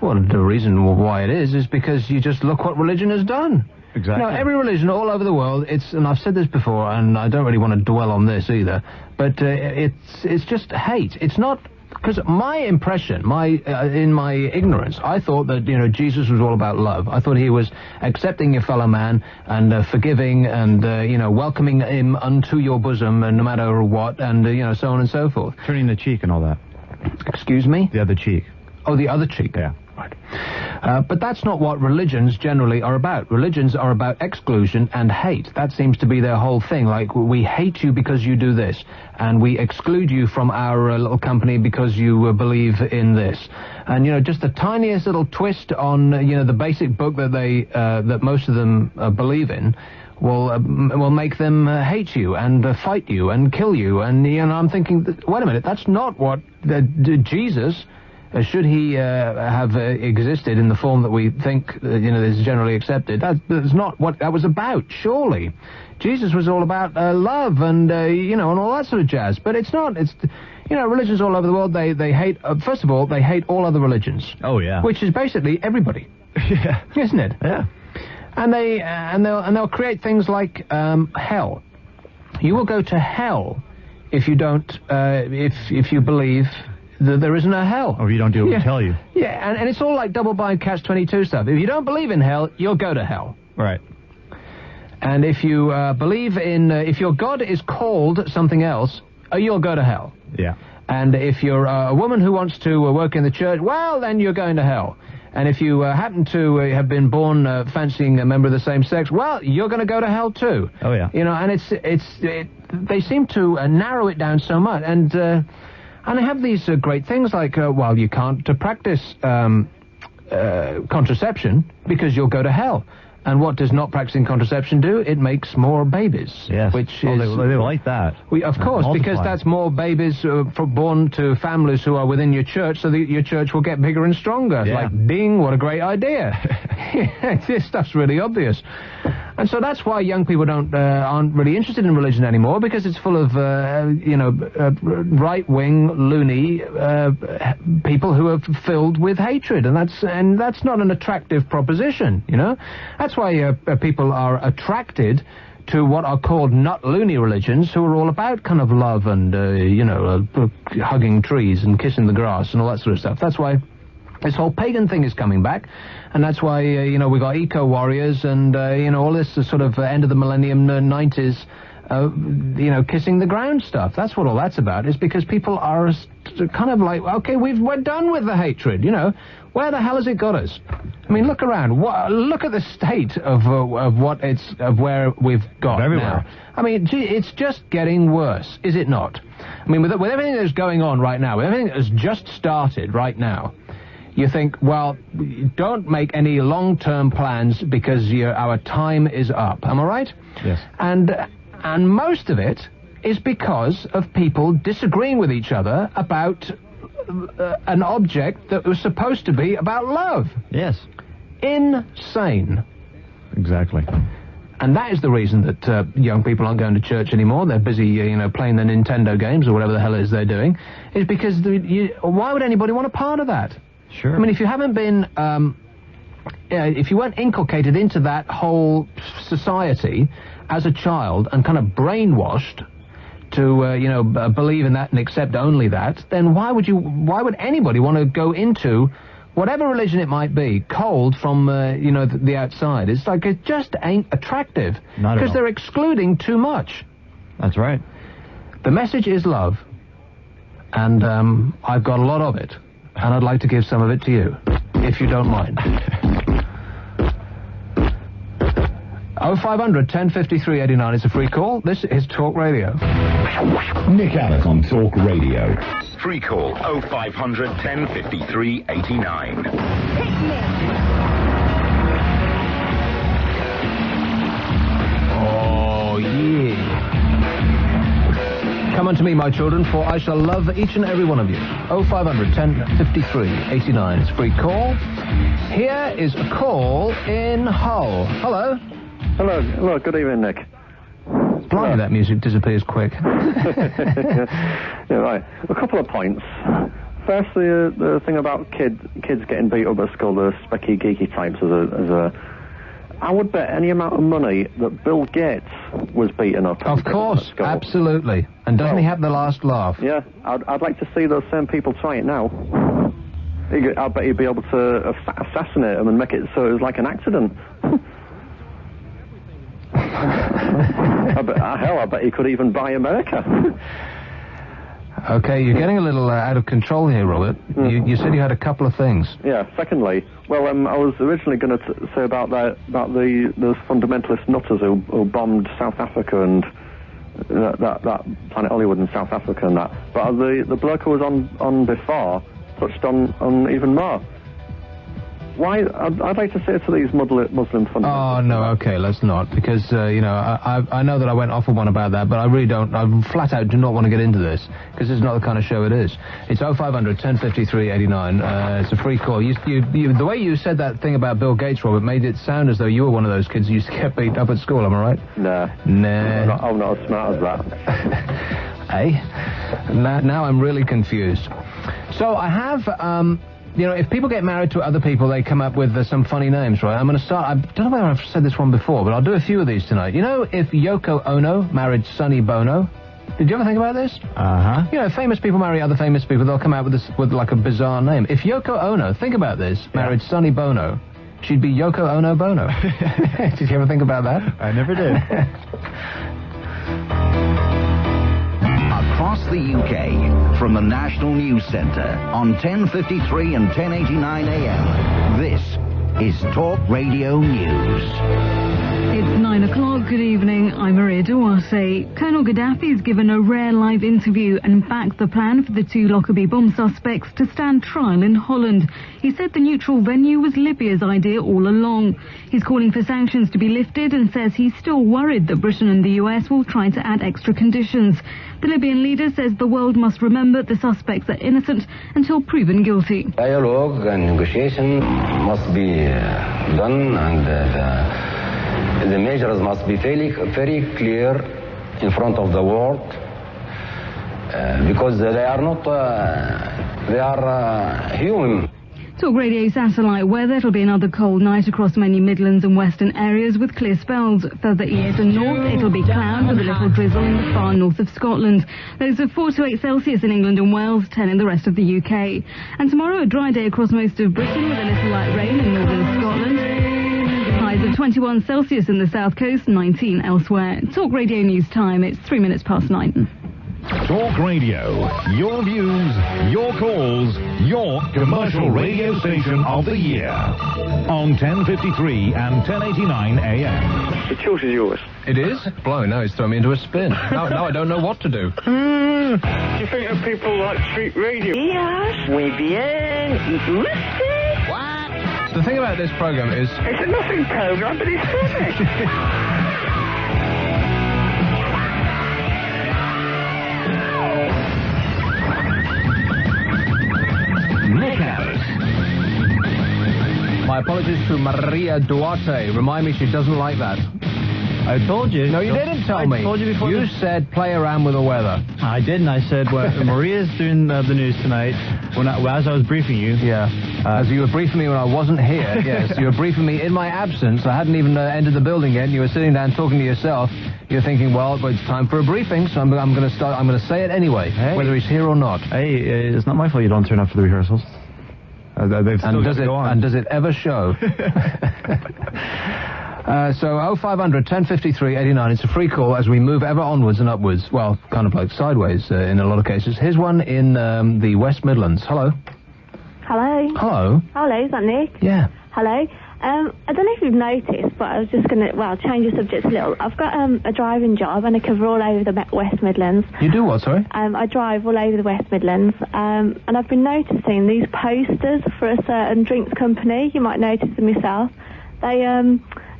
S3: Well, the reason why it is because you just look what religion has done.
S5: Exactly.
S3: Every religion all over the world, and I've said this before, and I don't really want to dwell on this either, but it's just hate. It's not, because my impression, in my ignorance, I thought that, Jesus was all about love. I thought he was accepting your fellow man and forgiving and, welcoming him unto your bosom and no matter what, and, so on and so forth.
S5: Turning the cheek and all that.
S3: Excuse me?
S5: The other cheek.
S3: Oh, the other cheek.
S5: Yeah.
S3: Right. But that's not what religions generally are about. Religions are about exclusion and hate. That seems to be their whole thing. Like, we hate you because you do this, and we exclude you from our little company because you believe in this. And, just the tiniest little twist on, the basic book that that most of them believe in will make them hate you and fight you and kill you. And, I'm thinking, wait a minute, that's not what Jesus... should he have existed in the form that we think, is generally accepted, that's not what that was about, surely. Jesus was all about love and, and all that sort of jazz. But it's not. It's, religions all over the world, they hate, first of all, they hate all other religions.
S5: Oh, yeah.
S3: Which is basically everybody.
S5: Yeah.
S3: Isn't it?
S5: Yeah.
S3: And they'll create things like hell. You will go to hell if you don't, if you believe... there isn't a hell.
S5: Or you don't do what we tell you.
S3: Yeah, and it's all like double-bind catch-22 stuff. If you don't believe in hell, you'll go to hell.
S5: Right.
S3: And if you believe in... if your God is called something else, you'll go to hell.
S5: Yeah.
S3: And if you're a woman who wants to work in the church, well, then you're going to hell. And if you happen to have been born fancying a member of the same sex, well, you're going to go to hell too.
S5: Oh, yeah.
S3: And they seem to narrow it down so much. And... And they have these great things like, well, you can't practice contraception because you'll go to hell. And what does not practicing contraception do? It makes more babies.
S5: Yes.
S3: Which
S5: is...
S3: they
S5: like that.
S3: Of course, because that's more babies born to families who are within your church, so that your church will get bigger and stronger. It's like, ding, what a great idea. This stuff's really obvious. And so that's why young people aren't really interested in religion anymore, because it's full of, right-wing, loony people who are filled with hatred, and that's not an attractive proposition, you know? That's why people are attracted to what are called not loony religions, who are all about kind of love and, hugging trees and kissing the grass and all that sort of stuff. That's why this whole pagan thing is coming back, and that's why, we got eco-warriors and, all this sort of end of the millennium 90s, kissing the ground stuff. That's what all that's about, is because people are kind of like, okay, we're done with the hatred, Where the hell has it got us? I mean, look around. Look at the state of where we've got everywhere. Now. I mean, gee, it's just getting worse, is it not? I mean, with everything that's going on right now, with everything that's just started right now, you think, well, don't make any long-term plans because our time is up. Am I right?
S5: Yes.
S3: And most of it is because of people disagreeing with each other about an object that was supposed to be about love.
S5: Yes.
S3: Insane.
S5: Exactly.
S3: And that is the reason that young people aren't going to church anymore. They're busy, playing their Nintendo games or whatever the hell it is they're doing. Is because why would anybody want a part of that?
S5: Sure.
S3: I mean, if you haven't been, if you weren't inculcated into that whole society as a child and kind of brainwashed to, believe in that and accept only that, then why would anybody want to go into whatever religion it might be, cold from, the outside? It's like, it just ain't attractive. Because they're excluding too much.
S5: That's right.
S3: The message is love. And, I've got a lot of it. And I'd like to give some of it to you, if you don't mind. 0500 1053 89 is a free call. This is Talk Radio.
S1: Nick Abbott on Talk Radio. Free call 0500 1053 89.
S3: Oh, yeah. Come unto me, my children, for I shall love each and every one of you. 0500 1053 89 is a free call. Here is a call in Hull. Hello.
S12: Hello, good evening, Nick.
S3: Blimey, that music disappears quick.
S12: Yeah, right. A couple of points. Firstly, the thing about kids getting beat up at school, the specky, geeky types, I would bet any amount of money that Bill Gates was beaten up.
S3: Of course, absolutely. And doesn't he have the last laugh?
S12: Yeah, I'd like to see those same people try it now. I bet he'd be able to assassinate them and make it so it was like an accident. I bet he could even buy America.
S3: Okay, you're getting a little out of control here, Robert. You said you had a couple of things.
S12: Yeah. Secondly, well, I was originally going to say about those fundamentalist nutters who bombed South Africa and that Planet Hollywood in South Africa and that. But the bloke who was on before touched on even more. Why? I'd like to say to these Muslim fundamentalists.
S3: Oh, no, okay, let's not, because, I know that I went off on one about that, but I really don't, I flat out do not want to get into this, because this is not the kind of show it is. It's 0500 1053 89, it's a free call. The way you said that thing about Bill Gates, Robert, made it sound as though you were one of those kids who used to get beat up at school, am I right?
S12: Nah. I'm not as smart as that.
S3: Hey? Now I'm really confused. So I have, if people get married to other people, they come up with some funny names, right? I'm going to start... I don't know whether I've said this one before, but I'll do a few of these tonight. If Yoko Ono married Sonny Bono... Did you ever think about this?
S5: Uh-huh.
S3: Famous people marry other famous people. They'll come out with like a bizarre name. If Yoko Ono, think about this, married Sonny Bono, she'd be Yoko Ono Bono. Did you ever think about that?
S5: I never did.
S13: Across the UK, from the National News Centre, on 1053 and 1089 AM, this is Talk Radio News.
S14: It's 9 o'clock. Good evening. I'm Maria Duarte. Colonel Gaddafi's given a rare live interview and backed the plan for the 2 Lockerbie bomb suspects to stand trial in Holland. He said the neutral venue was Libya's idea all along. He's calling for sanctions to be lifted and says he's still worried that Britain and the US will try to add extra conditions. The Libyan leader says the world must remember the suspects are innocent until proven guilty.
S15: Dialogue and negotiation must be done, and the measures must be very clear in front of the world, because they are not, they are human.
S14: Talk Radio satellite weather. It'll be another cold night across many Midlands and western areas with clear spells. Further east and north, it'll be cloud with a little drizzle in the far north of Scotland. Those are 4 to 8 Celsius in England and Wales, 10 in the rest of the UK. And tomorrow, a dry day across most of Britain with a little light rain in northern Scotland. Highs of 21 Celsius in the south coast, 19 elsewhere. Talk Radio News time. It's 3 minutes past 9.
S1: Talk Radio. Your views, your calls, your commercial radio station of the year. On 1053 and 1089 AM.
S16: The choice is yours.
S3: It is? Blowing, now it's thrown me into a spin. now I don't know what to do.
S16: Do you think that people like street radio?
S4: Yes, muy bien. What?
S3: The thing about this program is...
S16: It's a nothing program, but it's funny.
S1: Look out.
S3: My apologies to Maria Duarte. Remind me she doesn't like that.
S5: I told you.
S3: No, you didn't tell me.
S5: I told you before.
S3: You said play around with the weather.
S5: I didn't. I said, well, Maria's doing the news tonight. As I was briefing you.
S3: Yeah. As you were briefing me when I wasn't here. Yes, you were briefing me in my absence. I hadn't even entered the building yet. You were sitting down talking to yourself. You're thinking, well, it's time for a briefing, so I'm going to start. I'm going to say it anyway, whether he's here or not.
S5: Hey, it's not my fault you don't turn up for the rehearsals.
S3: And does it ever show? So 0500 1053 89. It's a free call as we move ever onwards and upwards. Well, kind of like sideways in a lot of cases. Here's one in the West Midlands. Hello.
S11: Hello.
S3: Hello.
S11: Hello, is that Nick?
S3: Yeah.
S11: Hello. I don't know if you've noticed, but I was just going to, change the subject a little. I've got a driving job and I cover all over the West Midlands.
S3: You do what, sorry?
S11: I drive all over the West Midlands, and I've been noticing these posters for a certain drinks company. You might notice them yourself.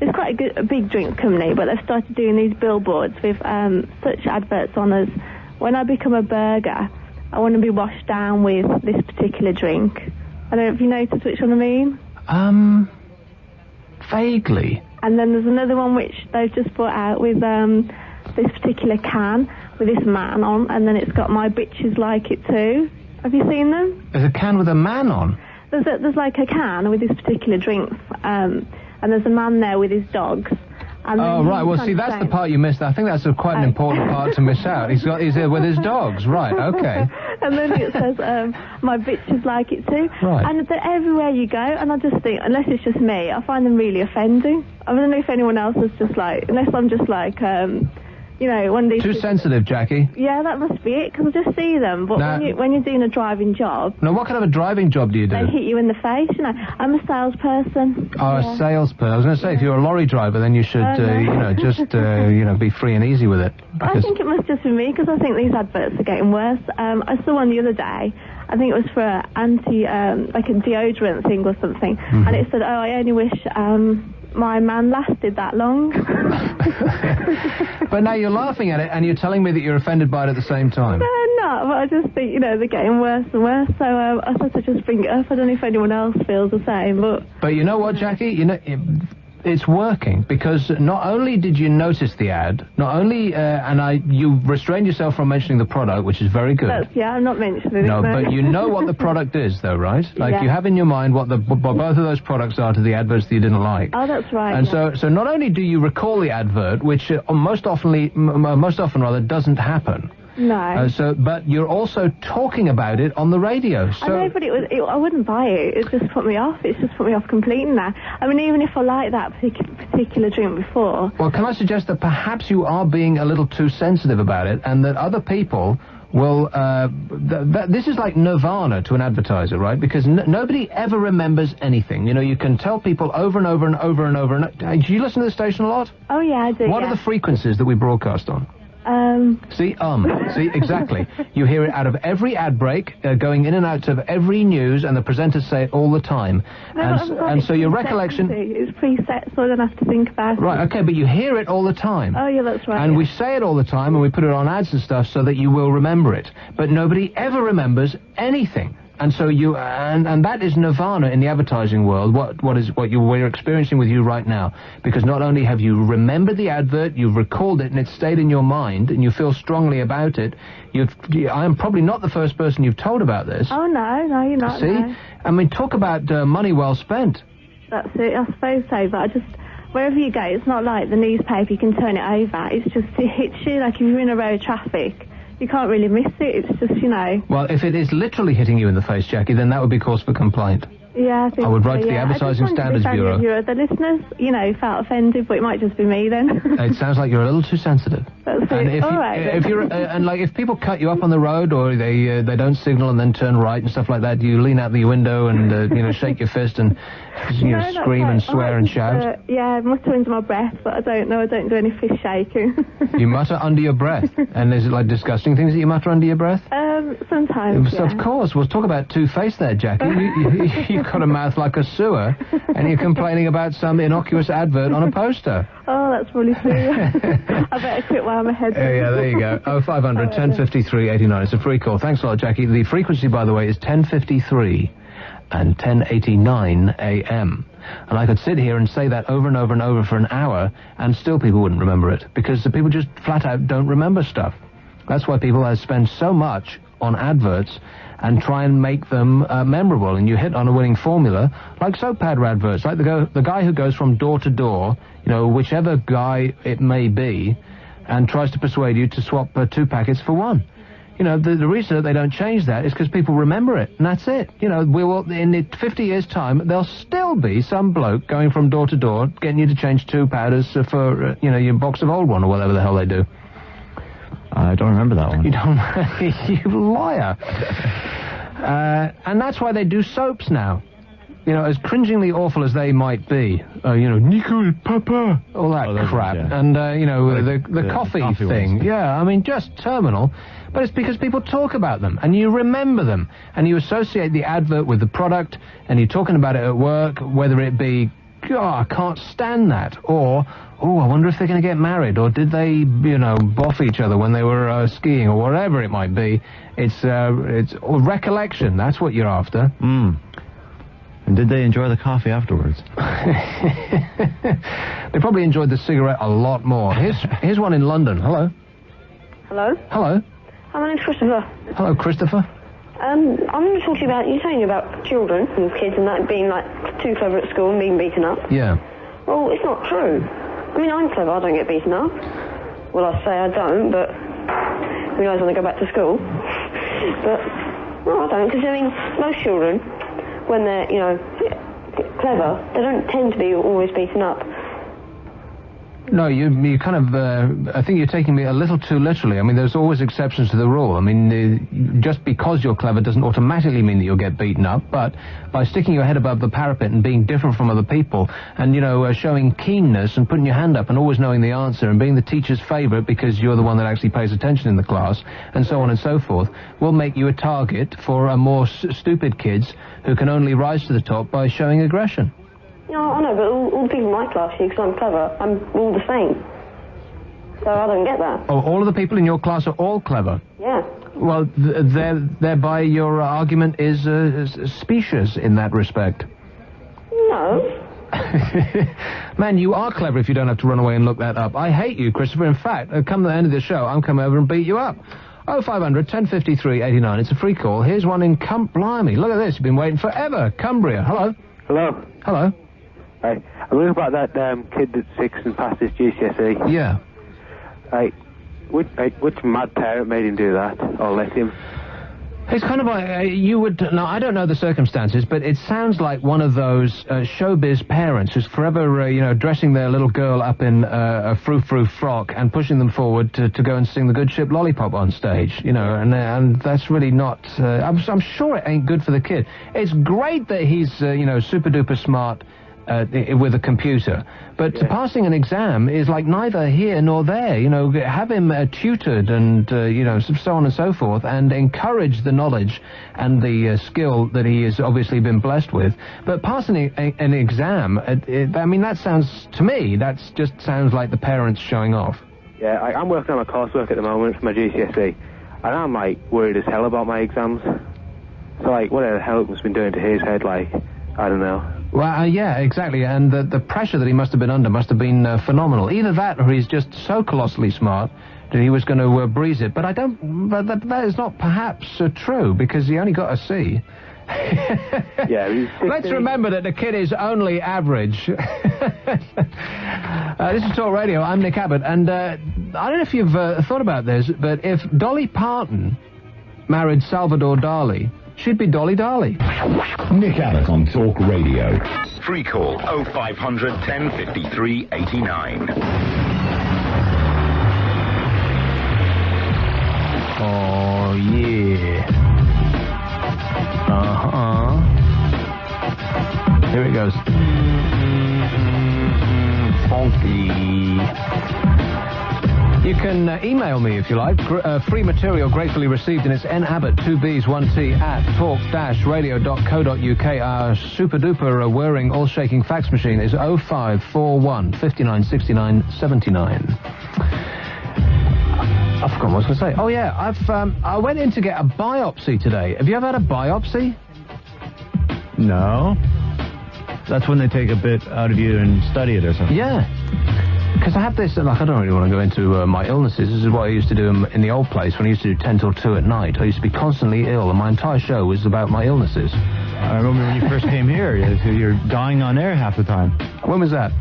S11: It's quite a big drinks company, but they've started doing these billboards with such adverts on as, when I become a burger, I want to be washed down with this particular drink. I don't know if you noticed which one I mean.
S3: Vaguely.
S11: And then there's another one which they've just brought out with this particular can with this man on, and then it's got my bitches like it too. Have you seen them?
S3: There's a can with a man on?
S11: There's like a can with this particular drink, and there's a man there with his dogs. And
S3: right. Well, see, that's the part you missed. I think that's quite an important part to miss out. He's there with his dogs. Right, okay.
S11: And then it says, my bitches like it too.
S3: Right.
S11: And they're everywhere you go, and I just think, unless it's just me, I find them really offending. I don't know if anyone else is just like, unless I'm just like, one of these...
S3: Too sensitive, Jackie.
S11: Yeah, that must be it, because I just see them. But when you're doing a driving job...
S3: Now, what kind of a driving job do you do?
S11: They hit you in the face, I'm a salesperson.
S3: Oh, yeah. A salesperson. I was going to say, if you're a lorry driver, then you should, be free and easy with it.
S11: I think it must just be me, because I think these adverts are getting worse. I saw one the other day. I think it was for like a deodorant thing or something. Mm-hmm. And it said, I only wish... my man lasted that long.
S3: But now you're laughing at it and you're telling me that you're offended by it at the same time.
S11: No, I'm not, but I just think, they're getting worse and worse, so I thought I'd just bring it up. I don't know if anyone else feels the same, but...
S3: But you know what, Jackie? It's working, because not only did you notice the ad, not only, you restrained yourself from mentioning the product, which is very good.
S11: I'm not mentioning it.
S3: No, but you know what the product is, though, right? Like, you have in your mind what both of those products are to the adverts that you didn't like.
S11: Oh, that's right.
S3: And so not only do you recall the advert, which most often doesn't happen.
S11: No.
S3: But you're also talking about it on the radio. So.
S11: I know, but I wouldn't buy it. It just put me off. It's just put me off completely now. I mean, even if I liked that particular drink before.
S3: Well, can I suggest that perhaps you are being a little too sensitive about it, and that other people Well, this is like nirvana to an advertiser, right? Because nobody ever remembers anything. You know, you can tell people over and over and over and over. Do you listen to the station a lot?
S11: Oh, yeah, I do.
S3: What are the frequencies that we broadcast on? See, exactly. You hear it out of every ad break, going in and out of every news, and the presenters say it all the time. And so your recollection...
S11: It's preset, so I don't have to think about it.
S3: Right, okay, but you hear it all the time.
S11: Oh, yeah, that's right.
S3: And we say it all the time, and we put it on ads and stuff so that you will remember it. But nobody ever remembers anything. And so you, and that is nirvana in the advertising world, what we're experiencing with you right now. Because not only have you remembered the advert, you've recalled it and it's stayed in your mind and you feel strongly about it, I am probably not the first person you've told about this.
S11: Oh, no, you're not.
S3: See?
S11: No.
S3: I mean, talk about money well spent.
S11: That's it, I suppose so, but wherever you go, it's not like the newspaper, you can turn it over. It hits you, like if you're in a row of traffic. You can't really miss it, it's just, you know... Well,
S3: if it is literally hitting you in the face, Jackie, then that would be cause for complaint.
S11: Yeah, I think
S3: I would write
S11: so,
S3: to the Advertising Standards Bureau.
S11: The listeners, you know, felt offended, but it might just be me then.
S3: It sounds like you're a little too sensitive.
S11: That's it. All right.
S3: If people cut you up on the road or they don't signal and then turn right and stuff like that, do you lean out the window and shake your fist and scream and swear and shout?
S11: Yeah, mutter under my breath, but I don't do any fist shaking.
S3: You mutter under your breath, and is it like disgusting things that you mutter under your breath?
S11: Sometimes. Yeah.
S3: Of course. We'll talk about two-faced there, Jackie. You've got a mouth like a sewer, and you're complaining about some innocuous advert on a poster.
S11: Oh, that's really true. I better quit while I'm ahead.
S3: Yeah, there you go. 0500 1053 89. It's a free call. Thanks a lot, Jackie. The frequency, by the way, is 1053 and 1089 AM. And I could sit here and say that over and over and over for an hour, and still people wouldn't remember it, because the people just flat out don't remember stuff. That's why people spend so much on adverts and try and make them memorable, and you hit on a winning formula, like soap powder adverts, like the guy who goes from door to door, you know, whichever guy it may be, and tries to persuade you to swap 2 packets for 1. You know, the reason that they don't change that is because people remember it, and that's it. You know, in 50 years' time, there'll still be some bloke going from door to door getting you to change 2 powders for, your box of old one or whatever the hell they do.
S5: I don't remember that one.
S3: You don't? You liar. And that's why they do soaps now. You know, as cringingly awful as they might be. Nicole, Papa, all that crap. Yeah. And, the coffee thing. Ones. Yeah, I mean, just terminal. But it's because people talk about them, and you remember them, and you associate the advert with the product, and you're talking about it at work, whether it be, I can't stand that, or, I wonder if they're going to get married, or did they, boff each other when they were skiing, or whatever it might be. It's recollection, that's what you're after.
S5: And did they enjoy the coffee afterwards?
S3: They probably enjoyed the cigarette a lot more. Here's one in London. Hello.
S17: Hello.
S3: Hello.
S17: Hi, my name's Christopher.
S3: Hello, Christopher.
S17: I'm going to talk to you about, you're saying about children and kids and that being, like, too clever at school and being beaten up.
S3: Yeah.
S17: Well, it's not true. I mean, I'm clever, I don't get beaten up. Well, I say I don't, but who knows when I go back to school. But, well, I don't, because, I mean, most children, when they're, clever, they don't tend to be always beaten up.
S3: No, you kind of, I think you're taking me a little too literally. I mean, there's always exceptions to the rule. I mean, just because you're clever doesn't automatically mean that you'll get beaten up, but by sticking your head above the parapet and being different from other people and, showing keenness and putting your hand up and always knowing the answer and being the teacher's favourite because you're the one that actually pays attention in the class and so on and so forth will make you a target for more stupid kids who can only rise to the top by showing aggression.
S17: I know, but all the people in my class here, because I'm clever, I'm all the same. So I don't get that.
S3: Oh, all of the people in your class are all clever?
S17: Yeah.
S3: Well, thereby your argument is specious in that respect.
S17: No.
S3: Man, you are clever if you don't have to run away and look that up. I hate you, Christopher. In fact, come to the end of the show, I'm coming over and beat you up. 0500 1053 89. It's a free call. Here's one in Blimey. Look at this. You've been waiting forever. Cumbria. Hello.
S2: Hello.
S3: Hello.
S2: Hey, I'm looking about that kid that's 6 and passed his GCSE.
S3: Yeah.
S2: Which mad parent made him do that, or let him?
S3: It's kind of like, you would... Now, I don't know the circumstances, but it sounds like one of those showbiz parents who's forever, dressing their little girl up in a frou-frou frock and pushing them forward to go and sing the Good Ship Lollipop on stage, and that's really not... I'm sure it ain't good for the kid. It's great that he's, super-duper smart with a computer, but passing an exam is like neither here nor there. Have him tutored and so on and so forth, and encourage the knowledge and the skill that he has obviously been blessed with. But passing an exam, that sounds to me, just sounds like the parents showing off.
S2: Yeah, I'm working on my coursework at the moment for my GCSE, and I'm worried as hell about my exams. So what the hell it must have been doing to his head? I don't know.
S3: Well, yeah, exactly, and the pressure that he must have been under must have been phenomenal. Either that, or he's just so colossally smart that he was going to breeze it. But that is not perhaps true, because he only got a C.
S2: Yeah,
S3: let's remember that the kid is only average. This is Talk Radio. I'm Nick Abbott, and I don't know if you've thought about this, but if Dolly Parton married Salvador Dali, she'd be Dolly Dali.
S1: Nick Abbott on Talk Radio.
S13: Free call 0500 1053 89.
S3: Oh, yeah. Here it goes. Funky. You can email me if you like. Free material gratefully received, and it's nabbott 2bs1t at talk-radio.co.uk. Our super-duper whirring, all-shaking fax machine is 0541 59 69 79. I forgot what I was going to say. Oh, yeah, I went in to get a biopsy today. Have you ever had a biopsy?
S5: No. That's when they take a bit out of you and study it or something.
S3: Yeah. Because I have this, I don't really want to go into my illnesses. This is what I used to do in the old place when I used to do 10 till 2 at night. I used to be constantly ill, and my entire show was about my illnesses.
S5: I remember when you first came here, you're dying on air half the time.
S3: When was that?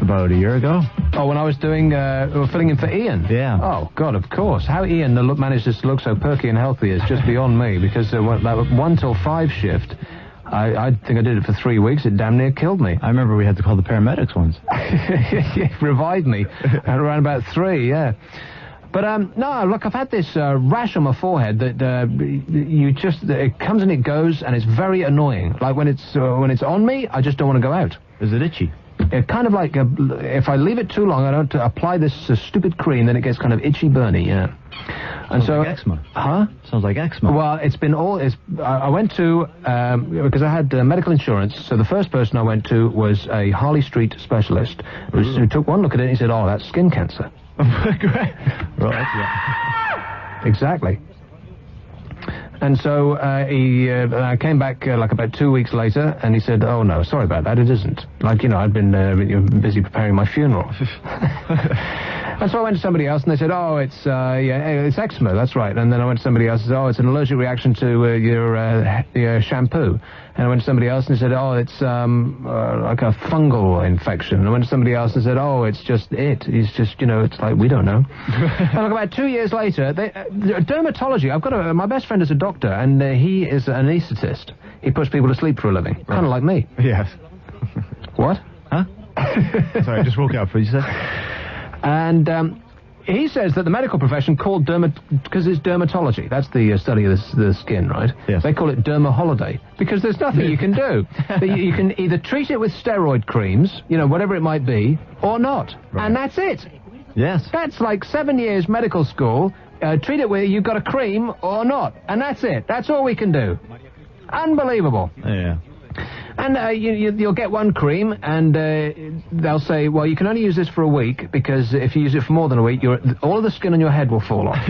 S5: About a year ago.
S3: Oh, when I was doing, filling in for Ian?
S5: Yeah.
S3: Oh, God, of course. How Ian manages to look so perky and healthy is just beyond me, because that 1 till 5 shift... I think I did it for 3 weeks. It damn near killed me.
S5: I remember we had to call the paramedics once.
S3: It revived me at around about 3, yeah. But, no, look, I've had this rash on my forehead that it comes and it goes, and it's very annoying. Like, when it's on me, I just don't want to go out.
S5: Is it itchy?
S3: It kind of like, if I leave it too long, I don't apply this stupid cream, then it gets kind of itchy, burny, yeah. And
S5: Sounds like eczema.
S3: Huh?
S5: Sounds like eczema.
S3: Well, I went to, because I had medical insurance, so the first person I went to was a Harley Street specialist who took one look at it and he said, oh, that's skin cancer.
S5: Right, yeah.
S3: Exactly. And so I came back about 2 weeks later, and he said, oh, no, sorry about that, it isn't. I'd been busy preparing my funeral. And so I went to somebody else, and they said, oh, it's eczema, that's right. And then I went to somebody else and said, oh, it's an allergic reaction to your shampoo. And I went to somebody else and they said, oh, it's like a fungal infection. And I went to somebody else and said, oh, it's just it. It's just, it's like, we don't know. And about 2 years later, dermatology, my best friend is a doctor, and he is an anaesthetist. He puts people to sleep for a living, kind of like me.
S5: Yes.
S3: What?
S5: Huh? Sorry, I just woke up. What did you say?
S3: And he says that the medical profession called because it's dermatology. That's the study of the skin, right?
S5: Yes.
S3: They call it derma holiday because there's nothing you can do. You can either treat it with steroid creams, whatever it might be, or not. Right. And that's it.
S5: Yes.
S3: That's like 7 years medical school. Treat it with you've got a cream or not. And that's it. That's all we can do. Unbelievable.
S5: Yeah.
S3: And you'll get one cream, and they'll say, well, you can only use this for a week, because if you use it for more than a week, all of the skin on your head will fall off.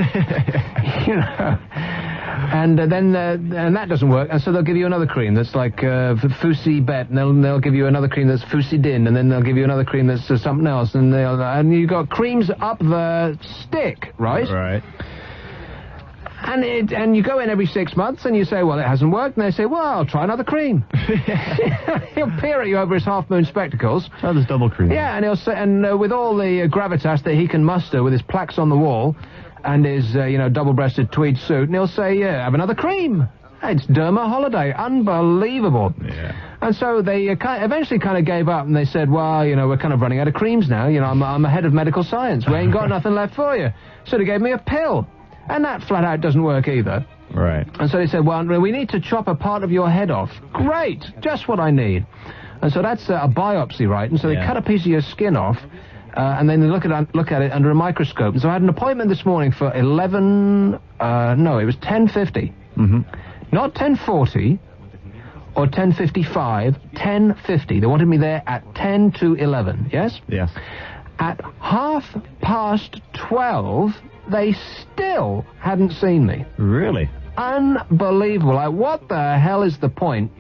S3: And then and that doesn't work, and so they'll give you another cream that's like Fusi Bet, and they'll give you another cream that's Fusi Din, and then they'll give you another cream that's something else, and you've got creams up the stick, right?
S5: Right.
S3: And you go in every 6 months and you say, well, it hasn't worked. And they say, well, I'll try another cream. He'll peer at you over his half-moon spectacles.
S5: Try this double cream.
S3: Yeah, and he'll say, and with all the gravitas that he can muster with his plaques on the wall and his, double-breasted tweed suit, and he'll say, yeah, have another cream. It's Derma Holiday. Unbelievable. Yeah. And so they eventually kind of gave up, and they said, well, we're kind of running out of creams now. I'm a head of medical science. We ain't got nothing left for you. So they gave me a pill. And that flat out doesn't work either.
S5: Right.
S3: And so they said, well, we need to chop a part of your head off. Great. Just what I need. And so that's a biopsy, right? And so they cut a piece of your skin off, and then they look at it under a microscope. And so I had an appointment this morning for 10:50. Mm-hmm. Not 10:40 or 10:55, 10:50. They wanted me there at 10 to 11, yes?
S5: Yes.
S3: At 12:30, they still hadn't seen me.
S5: Really?
S3: Unbelievable. Like, what the hell is the point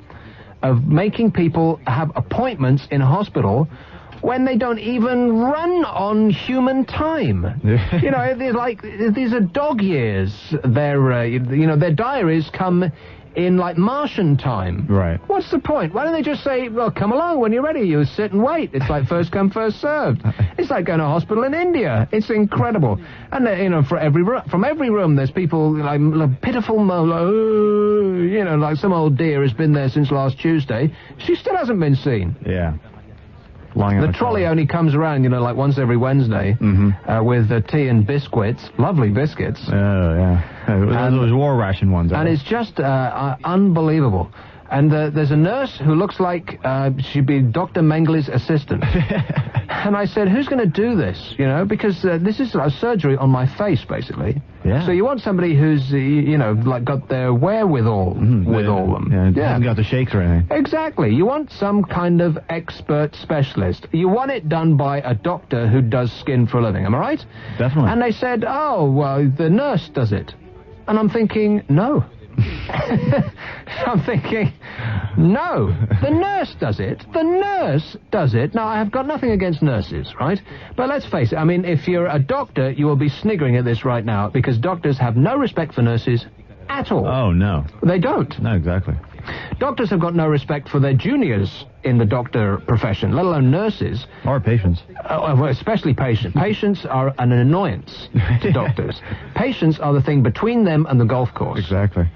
S3: of making people have appointments in hospital when they don't even run on human time? They're like, these are dog years. Their diaries come in, like, Martian time.
S5: Right.
S3: What's the point? Why don't they just say, well, come along when you're ready. You sit and wait. It's like first come, first served. It's like going to a hospital in India. It's incredible. And, from every room, there's people, like pitiful like some old dear has been there since last Tuesday. She still hasn't been seen.
S5: Yeah.
S3: The trolley only comes around, like once every Wednesday, with tea and biscuits, lovely biscuits.
S5: Oh, yeah. Those war ration ones.
S3: And it's just unbelievable. And there's a nurse who looks like she'd be Dr. Mengley's assistant. And I said, who's going to do this, because this is a surgery on my face, basically.
S5: Yeah.
S3: So you want somebody who's, got their wherewithal with all them.
S5: Yeah, hasn't got the shakes or anything.
S3: Exactly. You want some kind of expert specialist. You want it done by a doctor who does skin for a living, am I right?
S5: Definitely.
S3: And they said, oh, well, the nurse does it. And I'm thinking, no. I'm thinking, no, the nurse does it. The nurse does it. Now, I have got nothing against nurses, right? But let's face it, I mean, if you're a doctor, you will be sniggering at this right now, because doctors have no respect for nurses at all.
S5: Oh, no.
S3: They don't.
S5: No, exactly.
S3: Doctors have got no respect for their juniors in the doctor profession, let alone nurses.
S5: Or patients.
S3: Well, especially patients. Patients are an annoyance to doctors. Patients are the thing between them and the golf course.
S5: Exactly.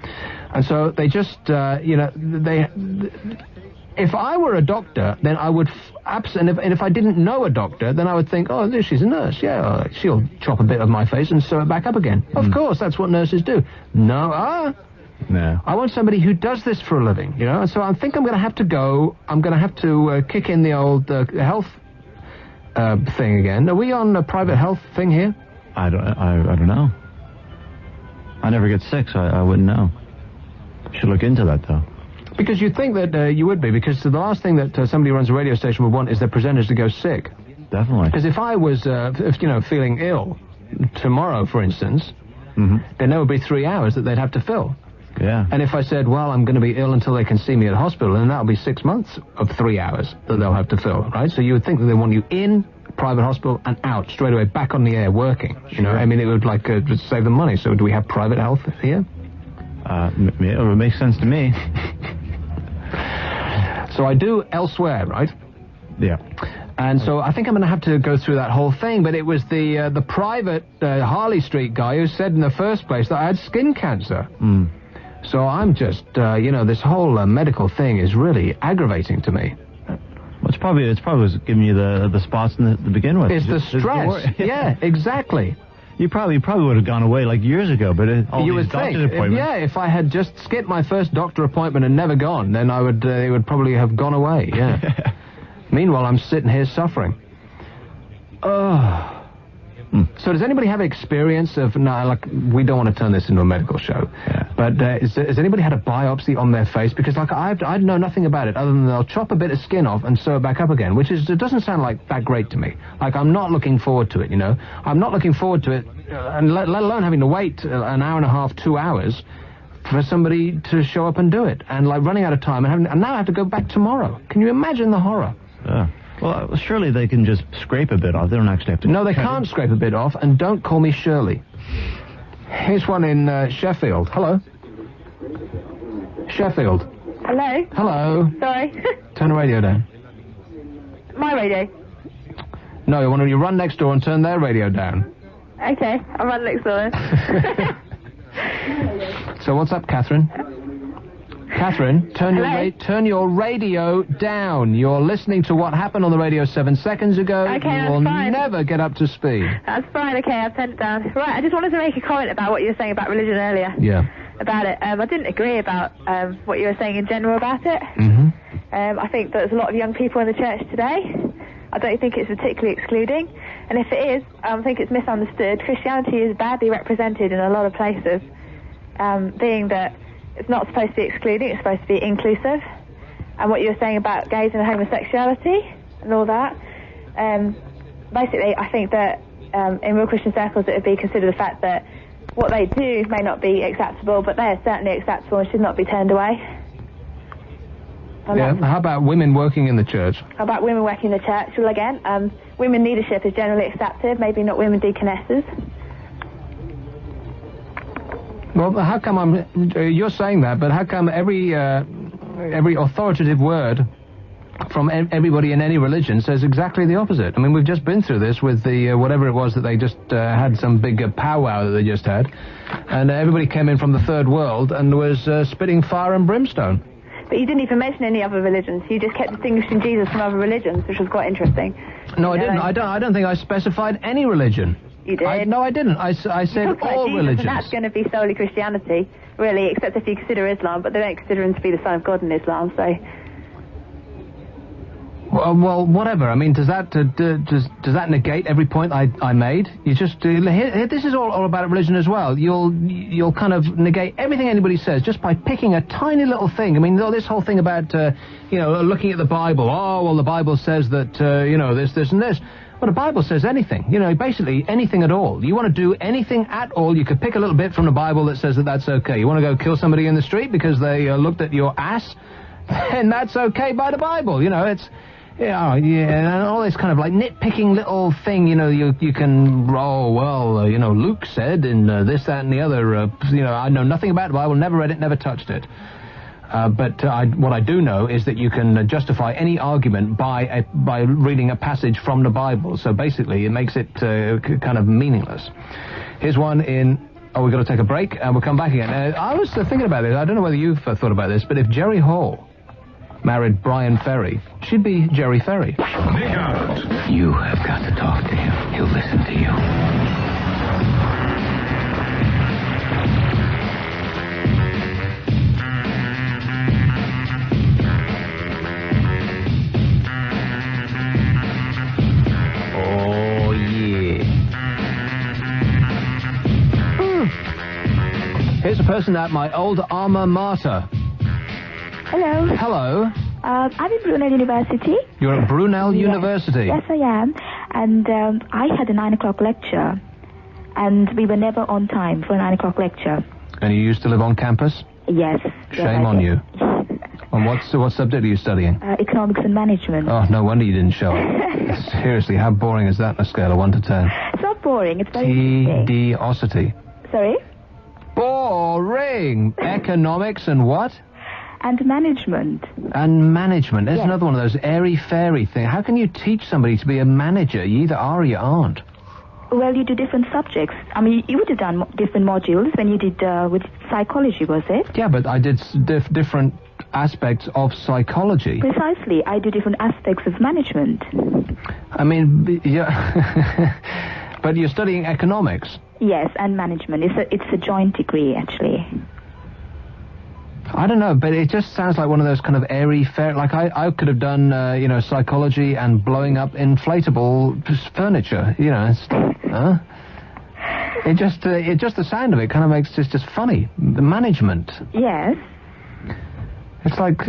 S3: And so they just, if I were a doctor, then I would, and if I didn't know a doctor, then I would think, oh, she's a nurse, yeah, she'll chop a bit of my face and sew it back up again. Of course, that's what nurses do. No. I want somebody who does this for a living, and so I think I'm going to have to go. I'm going to have to kick in the old health thing again. Are we on a private health thing here?
S5: I don't know. I never get sick, so I wouldn't know. Should look into that, though.
S3: Because you'd think that you would be, because the last thing that somebody who runs a radio station would want is their presenters to go sick.
S5: Definitely.
S3: Because if I was, feeling ill tomorrow, for instance, then there would be 3 hours that they'd have to fill.
S5: Yeah.
S3: And if I said, well, I'm going to be ill until they can see me at hospital, then that'll be 6 months of 3 hours that they'll have to fill, right? So you would think that they want you in private hospital and out straight away, back on the air working.
S5: Sure.
S3: I mean, it would just save them money. So do we have private health here?
S5: It would make sense to me.
S3: So I do elsewhere, right?
S5: Yeah.
S3: And so I think I'm going to have to go through that whole thing, but it was the private Harley Street guy who said in the first place that I had skin cancer. So I'm just, this whole medical thing is really aggravating to me.
S5: Well, it's probably was giving you the spots to begin with.
S3: It's the stress. Yeah, exactly.
S5: You probably would have gone away like years ago, but
S3: you would think, if I had just skipped my first doctor appointment and never gone, then I would it would probably have gone away. Yeah. Meanwhile, I'm sitting here suffering. So does anybody have experience of, we don't want to turn this into a medical show, but has anybody had a biopsy on their face? Because, I know nothing about it other than they'll chop a bit of skin off and sew it back up again, which it doesn't sound like that great to me. I'm not looking forward to it, I'm not looking forward to it, and let alone having to wait an hour and a half, 2 hours for somebody to show up and do it, and, running out of time, and now I have to go back tomorrow. Can you imagine the horror?
S5: Yeah. Well, surely they can just scrape a bit off. They don't actually have to...
S3: No, they can't scrape a bit off, and don't call me Shirley. Here's one in Sheffield. Hello. Sheffield.
S18: Hello?
S3: Hello.
S18: Sorry.
S3: Turn the radio down.
S18: My radio?
S3: No, you run next door and turn their radio down.
S18: Okay, I'll run next door then.
S3: So what's up, Catherine? Catherine, turn your radio down. You're listening to what happened on the radio 7 seconds ago.
S18: Okay,
S3: you will
S18: fine.
S3: never get up to speed.
S18: That's fine, okay, I've turned it down. Right, I just wanted to make a comment about what you were saying about religion earlier.
S3: Yeah.
S18: About it. I didn't agree about what you were saying in general about it.
S3: Mm-hmm.
S18: I think there's a lot of young people in the church today. I don't think it's particularly excluding. And if it is, I think it's misunderstood. Christianity is badly represented in a lot of places, being that it's not supposed to be excluding, it's supposed to be inclusive. And what you were saying about gays and homosexuality and all that, basically I think that in real Christian circles it would be considered the fact that what they do may not be acceptable, but they are certainly acceptable and should not be turned away.
S3: Yeah, how about women working in the church?
S18: How about women working in the church? Well, again, women leadership is generally accepted, maybe not women deaconesses.
S3: Well, how come you're saying that, but how come every authoritative word from everybody in any religion says exactly the opposite? I mean, we've just been through this with the, whatever it was that they just had some big powwow that they just had, and everybody came in from the third world and was spitting fire and brimstone.
S18: But you didn't even mention any other religions. You just kept distinguishing Jesus from other religions, which was quite interesting.
S3: No, I didn't. I don't think I specified any religion.
S18: You did?
S3: No, I didn't. I said all religions.
S18: And that's going to be solely Christianity, really, except if you consider Islam, but they don't consider him to be the Son of God in Islam, so...
S3: Well, whatever. I mean, does that negate every point I made? You just this is all about religion as well. You'll kind of negate everything anybody says just by picking a tiny little thing. I mean, this whole thing about looking at the Bible. Oh, well, the Bible says that this and this. Well, the Bible says anything. Basically anything at all. You want to do anything at all, you could pick a little bit from the Bible that says that that's okay. You want to go kill somebody in the street because they looked at your ass, then that's okay by the Bible. It's. Yeah, and all this kind of like nitpicking little thing, you can, Luke said in this, that, and the other, I know nothing about the Bible, never read it, never touched it. But what I do know is that you can justify any argument by reading a passage from the Bible. So basically, it makes it kind of meaningless. Here's one in... Oh, we've got to take a break, and we'll come back again. I was thinking about this. I don't know whether you've thought about this, but if Jerry Hall married Brian Ferry, she'd be Jerry Ferry.
S6: Nick Abbott. You have got to talk to him. He'll listen to you.
S3: Oh, yeah. Here's a person at my old alma mater.
S19: Hello.
S3: Hello.
S19: I'm in Brunel University.
S3: You're at Brunel University?
S19: Yes, I am. And I had a 9 o'clock lecture. And we were never on time for a 9 o'clock lecture.
S3: And you used to live on campus?
S19: Yes.
S3: Shame on you. And what subject are you studying?
S19: Economics and management.
S3: Oh, no wonder you didn't show up. Seriously, how boring is that on a scale of 1 to 10?
S19: It's not boring, it's very interesting.
S3: Tediosity.
S19: Sorry?
S3: Boring! Economics and what?
S19: And management.
S3: And management. There's another one of those airy-fairy things. How can you teach somebody to be a manager? You either are or you aren't.
S19: Well, you do different subjects. I mean, you would have done different modules when you did with psychology, was it?
S3: Yeah, but I did different aspects of psychology.
S19: Precisely. I do different aspects of management.
S3: I mean, yeah. But you're studying economics.
S19: Yes, and management. It's a joint degree, actually.
S3: I don't know, but it just sounds like one of those kind of airy-fairy... Like, I could have done, psychology and blowing up inflatable furniture, huh? It just the sound of it kind of makes it just funny. The management.
S19: Yes.
S3: It's like...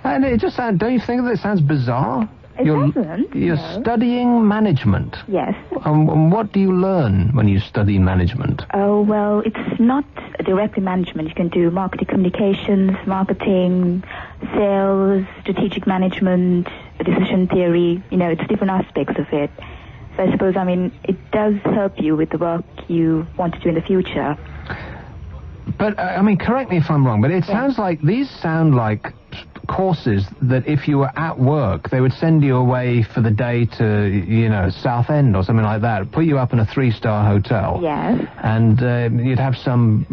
S3: and it just sounds... Don't you think that it sounds bizarre? You're studying management.
S19: Yes.
S3: And what do you learn when you study management?
S19: Oh, well, it's not directly management. You can do marketing communications, marketing, sales, strategic management, decision theory. It's different aspects of it. So I suppose, I mean, it does help you with the work you want to do in the future.
S3: But, I mean, correct me if I'm wrong, but it sounds like, these sound like courses that if you were at work, they would send you away for the day to, you know, Southend or something like that, put you up in a 3-star hotel.
S19: Yes.
S3: And you'd have some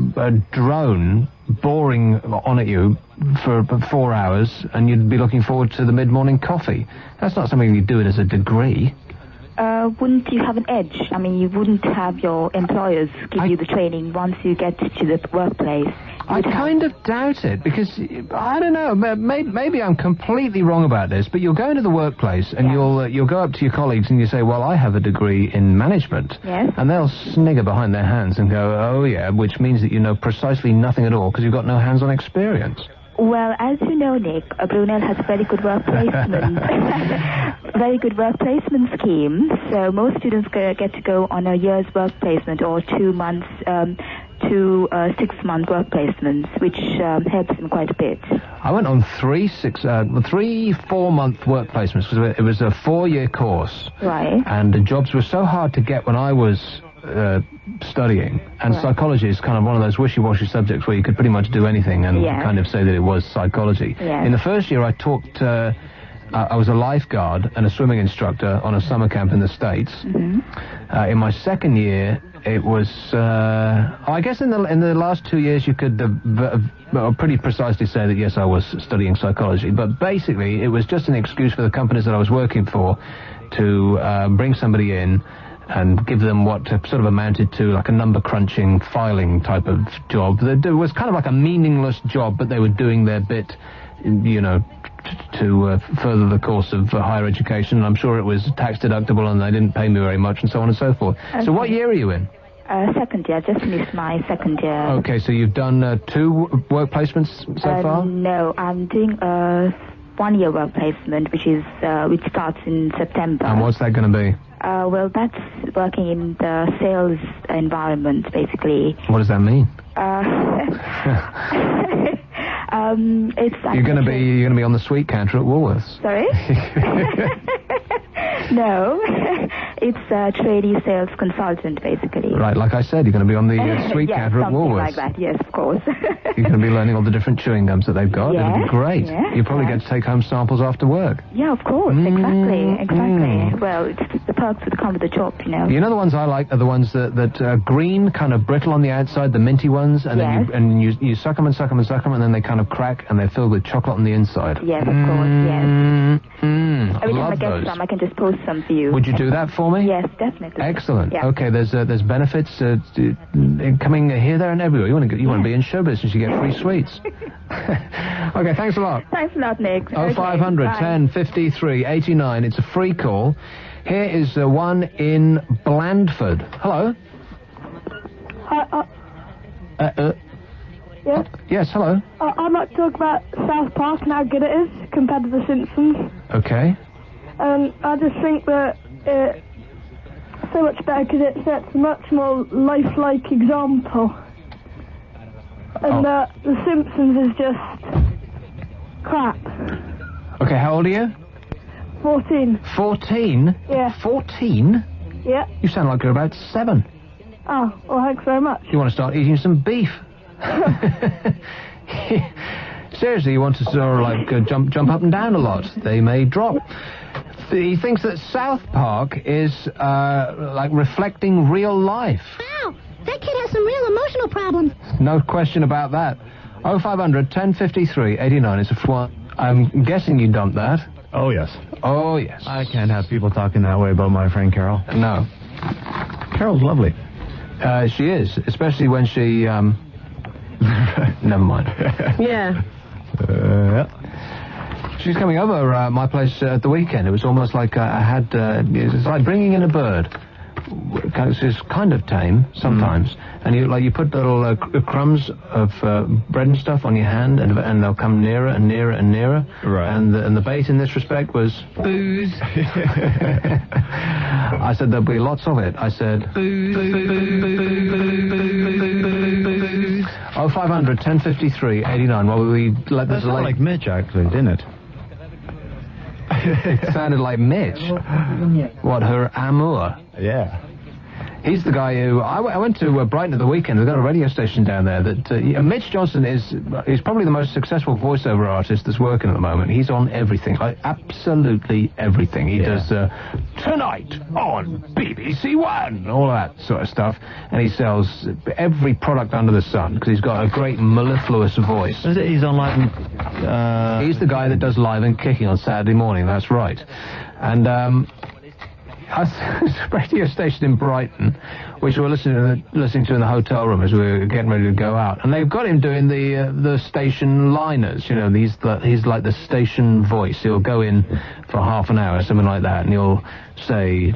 S3: drone boring on at you for 4 hours, and you'd be looking forward to the mid-morning coffee. That's not something you do it as a degree.
S19: Wouldn't you have an edge? I mean, you wouldn't have your employers give you the training once you get to the workplace.
S3: I kind of doubt it, because, I don't know, maybe I'm completely wrong about this, but you'll go into the workplace and you'll go up to your colleagues and you say, well, I have a degree in management.
S19: Yes.
S3: And they'll snigger behind their hands and go, oh, yeah, which means that you know precisely nothing at all because you've got no hands-on experience.
S19: Well, as you know, Nick, Brunel has a very good work placement, very good work placement scheme. So most students get to go on a year's work placement or 2 months to 6-month work placements, which helps them quite a bit.
S3: I went on 3 4-month work placements because it was a 4-year course.
S19: Right.
S3: And the jobs were so hard to get when I was studying, and psychology is kind of one of those wishy-washy subjects where you could pretty much do anything and kind of say that it was psychology.
S19: Yes.
S3: In the first year I taught, I was a lifeguard and a swimming instructor on a summer camp in the States.
S19: Mm-hmm.
S3: In my second year it was, I guess in the last 2 years you could pretty precisely say that yes, I was studying psychology, but basically it was just an excuse for the companies that I was working for to bring somebody in and give them what sort of amounted to like a number crunching filing type of job. It was kind of like a meaningless job, but they were doing their bit, you know, to further the course of higher education. I'm sure it was tax deductible and they didn't pay me very much and so on and so forth. Okay. So what year are you in?
S19: Second year. Just finished my second year.
S3: Okay, so you've done 2 work placements so far?
S19: No, I'm doing a 1-year work placement, which starts in September.
S3: And what's that going to be?
S19: Well, that's working in the sales environment, basically.
S3: What does that mean?
S19: It's
S3: you're going to be on the sweet counter at Woolworths.
S19: Sorry? No, it's a trainee sales consultant, basically.
S3: Right, like I said, you're going to be on the sweet counter at Woolworths.
S19: Like that, yes, of course.
S3: You're going to be learning all the different chewing gums that they've got.
S19: Yes,
S3: it'll be great.
S19: Yes,
S3: you probably get to take home samples after work.
S19: Yeah, of course, exactly. Well, it's the perks that come with the job, you know.
S3: You know the ones I like are the ones that are green, kind of brittle on the outside, the minty ones, and then you suck them and suck them and suck them, and then they kind of crack and they're filled with chocolate on the inside.
S19: Yes, of course, yes.
S3: Every
S19: time I get some, I can just post some for you.
S3: Would you do that for me?
S19: Yes, definitely.
S3: Excellent.
S19: Yeah.
S3: Okay, there's benefits coming here, there, and everywhere. You want to be in show business, you get free sweets. Okay, thanks a lot.
S19: Thanks a lot, Nick.
S3: 0500 10 53 89. It's a free call. Here is one in Blandford. Hello.
S20: Yes?
S3: Yes, hello.
S20: I'd like to talk about South Park and how good it is compared to The Simpsons.
S3: Okay.
S20: I just think that it's so much better because it sets a much more lifelike example. And The Simpsons is just crap.
S3: Okay, how old are you?
S20: 14.
S3: 14?
S20: Yeah.
S3: 14?
S20: Yeah.
S3: You sound like you're about 7.
S20: Oh, well, thanks very much.
S3: You want to start eating some beef. Seriously, you want to sort of like jump up and down a lot. They may drop. He thinks that South Park is like reflecting real life.
S21: Wow, that kid has some real emotional problems.
S3: No question about that. 0500 1053 89 is a one. I'm guessing you dumped that.
S5: Oh, yes.
S3: Oh, yes.
S5: I can't have people talking that way about my friend Carol.
S3: No.
S5: Carol's lovely.
S3: She is, especially when she, never mind.
S21: Yeah.
S3: She's coming over my place at the weekend. It was almost like I had, it's like bringing in a bird. It's kind of tame sometimes, and you put little crumbs of bread and stuff on your hand, and they'll come nearer and nearer and nearer.
S5: Right.
S3: And the bait in this respect was booze. I said there'll be lots of it. I said booze. 0500 1053 89. Well, we let this
S5: like Mitch, actually, didn't it?
S3: It sounded like Mitch. What, her amour?
S5: Yeah.
S3: He's the guy who... I went to Brighton at the weekend. They've got a radio station down there that... Mitch Johnson is probably the most successful voiceover artist that's working at the moment. He's on everything, like absolutely everything. He does Tonight on BBC One, all that sort of stuff. And he sells every product under the sun because he's got a great mellifluous voice.
S5: Is it? He's on Live and...
S3: He's the guy that does Live and Kicking on Saturday morning, that's right. And... a radio station in Brighton, which we were listening to in the hotel room as we were getting ready to go out, and they've got him doing the station liners. He's like the station voice. He'll go in for half an hour, something like that, and he'll say,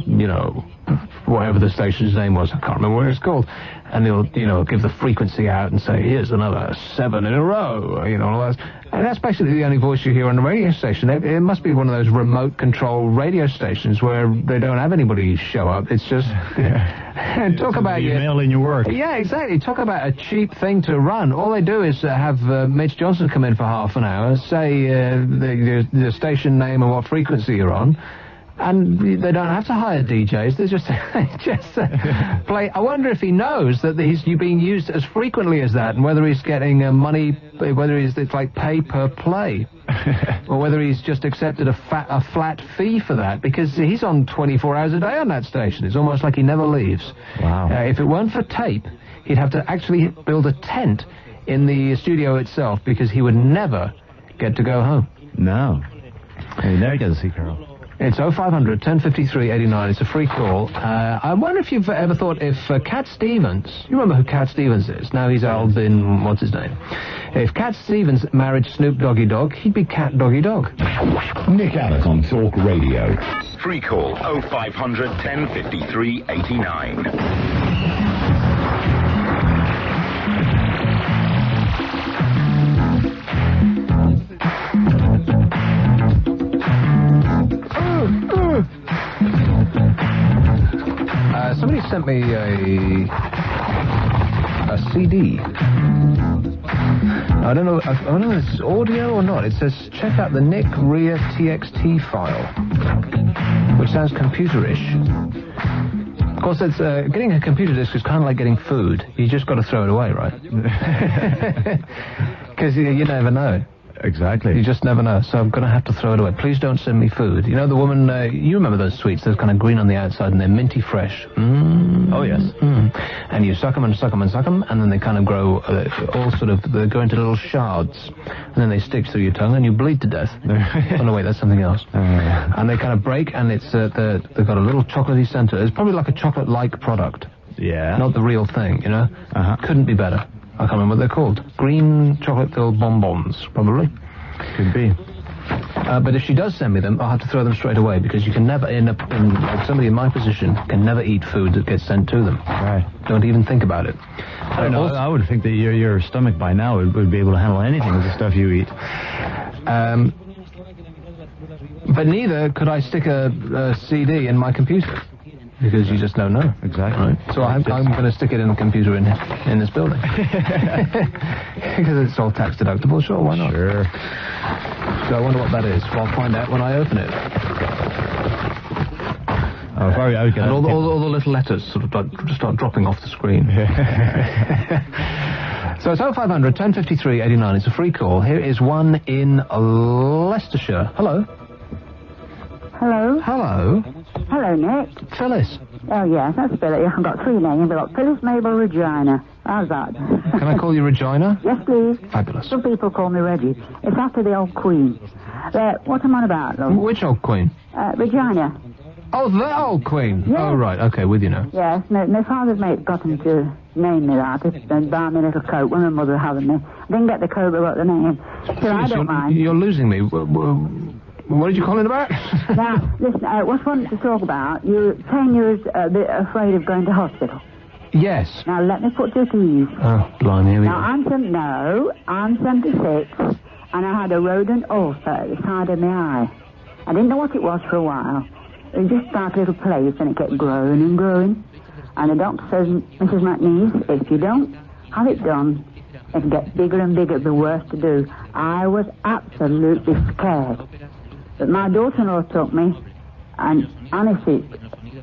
S3: whatever the station's name was, I can't remember what it's called, and he'll give the frequency out and say, here's another 7 in a row, all that. And that's basically the only voice you hear on the radio station. It must be one of those remote control radio stations where they don't have anybody show up. It's just... and talk about...
S5: You mail in your work.
S3: Yeah, exactly. Talk about a cheap thing to run. All they do is have Mitch Johnson come in for half an hour, say the station name and what frequency you're on, and they don't have to hire DJs. They just play. I wonder if he knows that he's being used as frequently as that, and whether he's getting money, whether it's like pay per play, or whether he's just accepted a flat fee for that, because he's on 24 hours a day on that station. It's almost like he never leaves.
S5: Wow.
S3: If it weren't for tape, he'd have to actually build a tent in the studio itself, because he would never get to go home.
S5: No. He never gets to see Carol.
S3: It's 0500 1053 89. It's a free call. I wonder if you've ever thought if Cat Stevens... You remember who Cat Stevens is? Now he's old in... What's his name? If Cat Stevens married Snoop Doggy Dogg, he'd be Cat Doggy Dogg.
S1: Nick Abbott on Talk Radio.
S13: Free call 0500 1053 89.
S3: Somebody sent me a CD. I don't know if it's audio or not. It says, check out the Nick Rea TXT file, which sounds computerish. Of course, it's, getting a computer disc is kind of like getting food. You just got to throw it away, right? Because you never know.
S5: Exactly.
S3: You just never know, so I'm going to have to throw it away. Please don't send me food. You know the woman, you remember those sweets, those kind of green on the outside and they're minty fresh.
S5: Oh, yes.
S3: And you suck them and suck them and suck them, and then they kind of grow, all sort of, they go into little shards. And then they stick through your tongue and you bleed to death. Oh, no, wait, that's something else. And they kind of break, and it's, they've got a little chocolatey center. It's probably like a chocolate-like product.
S5: Yeah.
S3: Not the real thing, Couldn't be better. I can't remember what they're called. Green chocolate-filled bonbons, probably.
S5: Could be.
S3: But if she does send me them, I'll have to throw them straight away, because you can never, like somebody in my position, can never eat food that gets sent to them.
S5: Right.
S3: Don't even think about it.
S5: I would think that your stomach by now would be able to handle anything with the stuff you eat.
S3: But neither could I stick a CD in my computer. Because you just don't know.
S5: Exactly.
S3: Right? So I'm going to stick it in the computer in this building. Because it's all tax deductible. Sure, why not?
S5: Sure.
S3: So I wonder what that is. Well, I'll find out when I open it.
S5: Oh, sorry, okay.
S3: And all the little letters sort of just start dropping off the screen. So it's 0500 1053 89. It's a free call. Here is one in Leicestershire. Hello.
S7: Hello.
S3: Hello.
S7: Hello, Nick.
S3: Phyllis.
S7: Oh, yes, that's Phyllis. I've got three names. I've got Phyllis, Mabel, Regina. How's that?
S3: Can I call you Regina?
S7: Yes, please.
S3: Fabulous.
S7: Some people call me Reggie. It's after the old Queen. What am I on about, love?
S3: Which old Queen?
S7: Regina.
S3: Oh, the old Queen?
S7: Yes.
S3: Oh, right. Okay, with you now.
S7: Yes. My father's mate got him to name me that and buy me a little coat when my mother had me. I didn't get the coat, but I got the name. So I don't mind.
S3: You're losing me. What did you call it about?
S7: Now, listen, what's one to talk about? You're saying you're a bit afraid of going to hospital.
S3: Yes.
S7: Now, let me put you at ease.
S3: Oh, blimey, here we go.
S7: I'm 76, and I had a rodent ulcer at the side of my eye. I didn't know what it was for a while. It was just like a little place, and it kept growing and growing. And the doctor says, Mrs. McNeese, if you don't have it done, it'll get bigger and bigger, it'll be worse to do. I was absolutely scared. But my daughter-in-law took me, and honestly,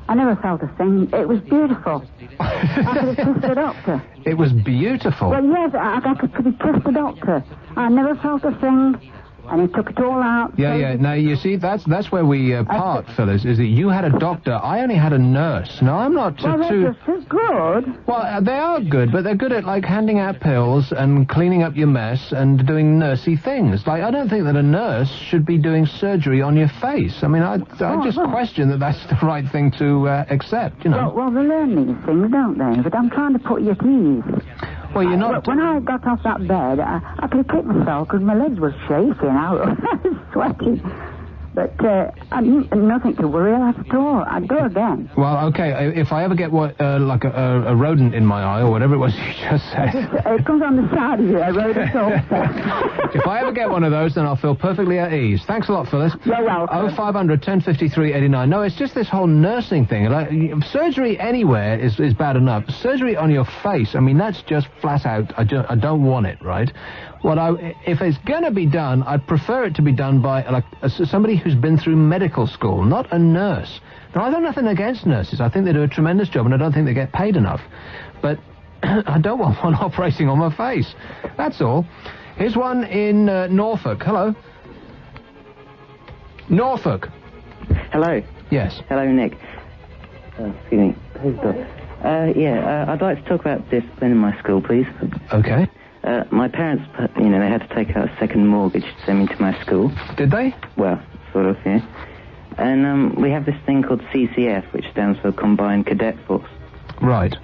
S7: I never felt a thing. It was beautiful. I could have kissed the doctor.
S3: It was beautiful?
S7: Well, yes, I could have kissed the doctor. I never felt a thing. And he took it all out.
S3: Yeah. Now, you see, that's where we part, Phyllis, is that you had a doctor. I only had a nurse. Now, I'm not
S7: well, they're just good.
S3: Well, they are good, but they're good at, like, handing out pills and cleaning up your mess and doing nursey things. Like, I don't think that a nurse should be doing surgery on your face. I mean, I just question that that's the right thing to accept, you know.
S7: Well, they learn these things, don't they? But I'm trying to put you at ease.
S3: Well, you're not...
S7: When I got off that bed, I could have kicked myself because my legs were shaking. I was sweating. But nothing to worry about at all. I'd go again.
S3: Well, okay, if I ever get like a rodent in my eye or whatever it was you just said...
S7: It comes on the side of you, a rodent also.
S3: If I ever get one of those, then I'll feel perfectly at ease. Thanks a lot, Phyllis.
S7: You're welcome.
S3: 0500 1053 89. No, it's just this whole nursing thing. Like, surgery anywhere is bad enough. Surgery on your face, I mean, that's just flat out, I don't want it, right? If it's going to be done, I'd prefer it to be done by somebody who's been through medical school, not a nurse. Now, I have nothing against nurses. I think they do a tremendous job, and I don't think they get paid enough. But I don't want one operating on my face. That's all. Here's one in Norfolk. Hello. Norfolk.
S8: Hello.
S3: Yes.
S8: Hello, Nick. Excuse me. I'd like to talk about discipline in my school, please.
S3: Okay.
S8: My parents, they had to take out a second mortgage to send me to my school.
S3: Did they?
S8: Well, sort of, yeah. And we have this thing called CCF, which stands for Combined Cadet Force.
S3: Right.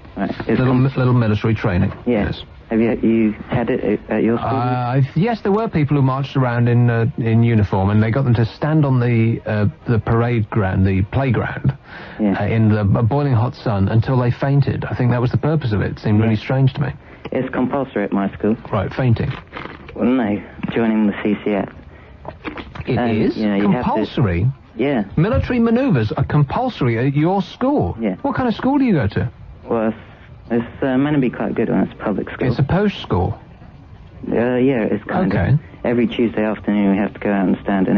S3: Little military training.
S8: Yeah. Yes. Have you had it at your school?
S3: Yes, there were people who marched around in uniform, and they got them to stand on the parade ground, the playground, in the boiling hot sun until they fainted. I think that was the purpose of it. It seemed really strange to me.
S8: It's compulsory at my school.
S3: Right, fainting.
S8: Well, no, joining the CCF.
S3: It is? Compulsory?
S8: Yeah.
S3: Military manoeuvres are compulsory at your school?
S8: Yeah.
S3: What kind of school do you go to?
S8: Well, it's meant to be quite good when it's a public school.
S3: It's a post school?
S8: Yeah, it's kind of. Every Tuesday afternoon we have to go out and stand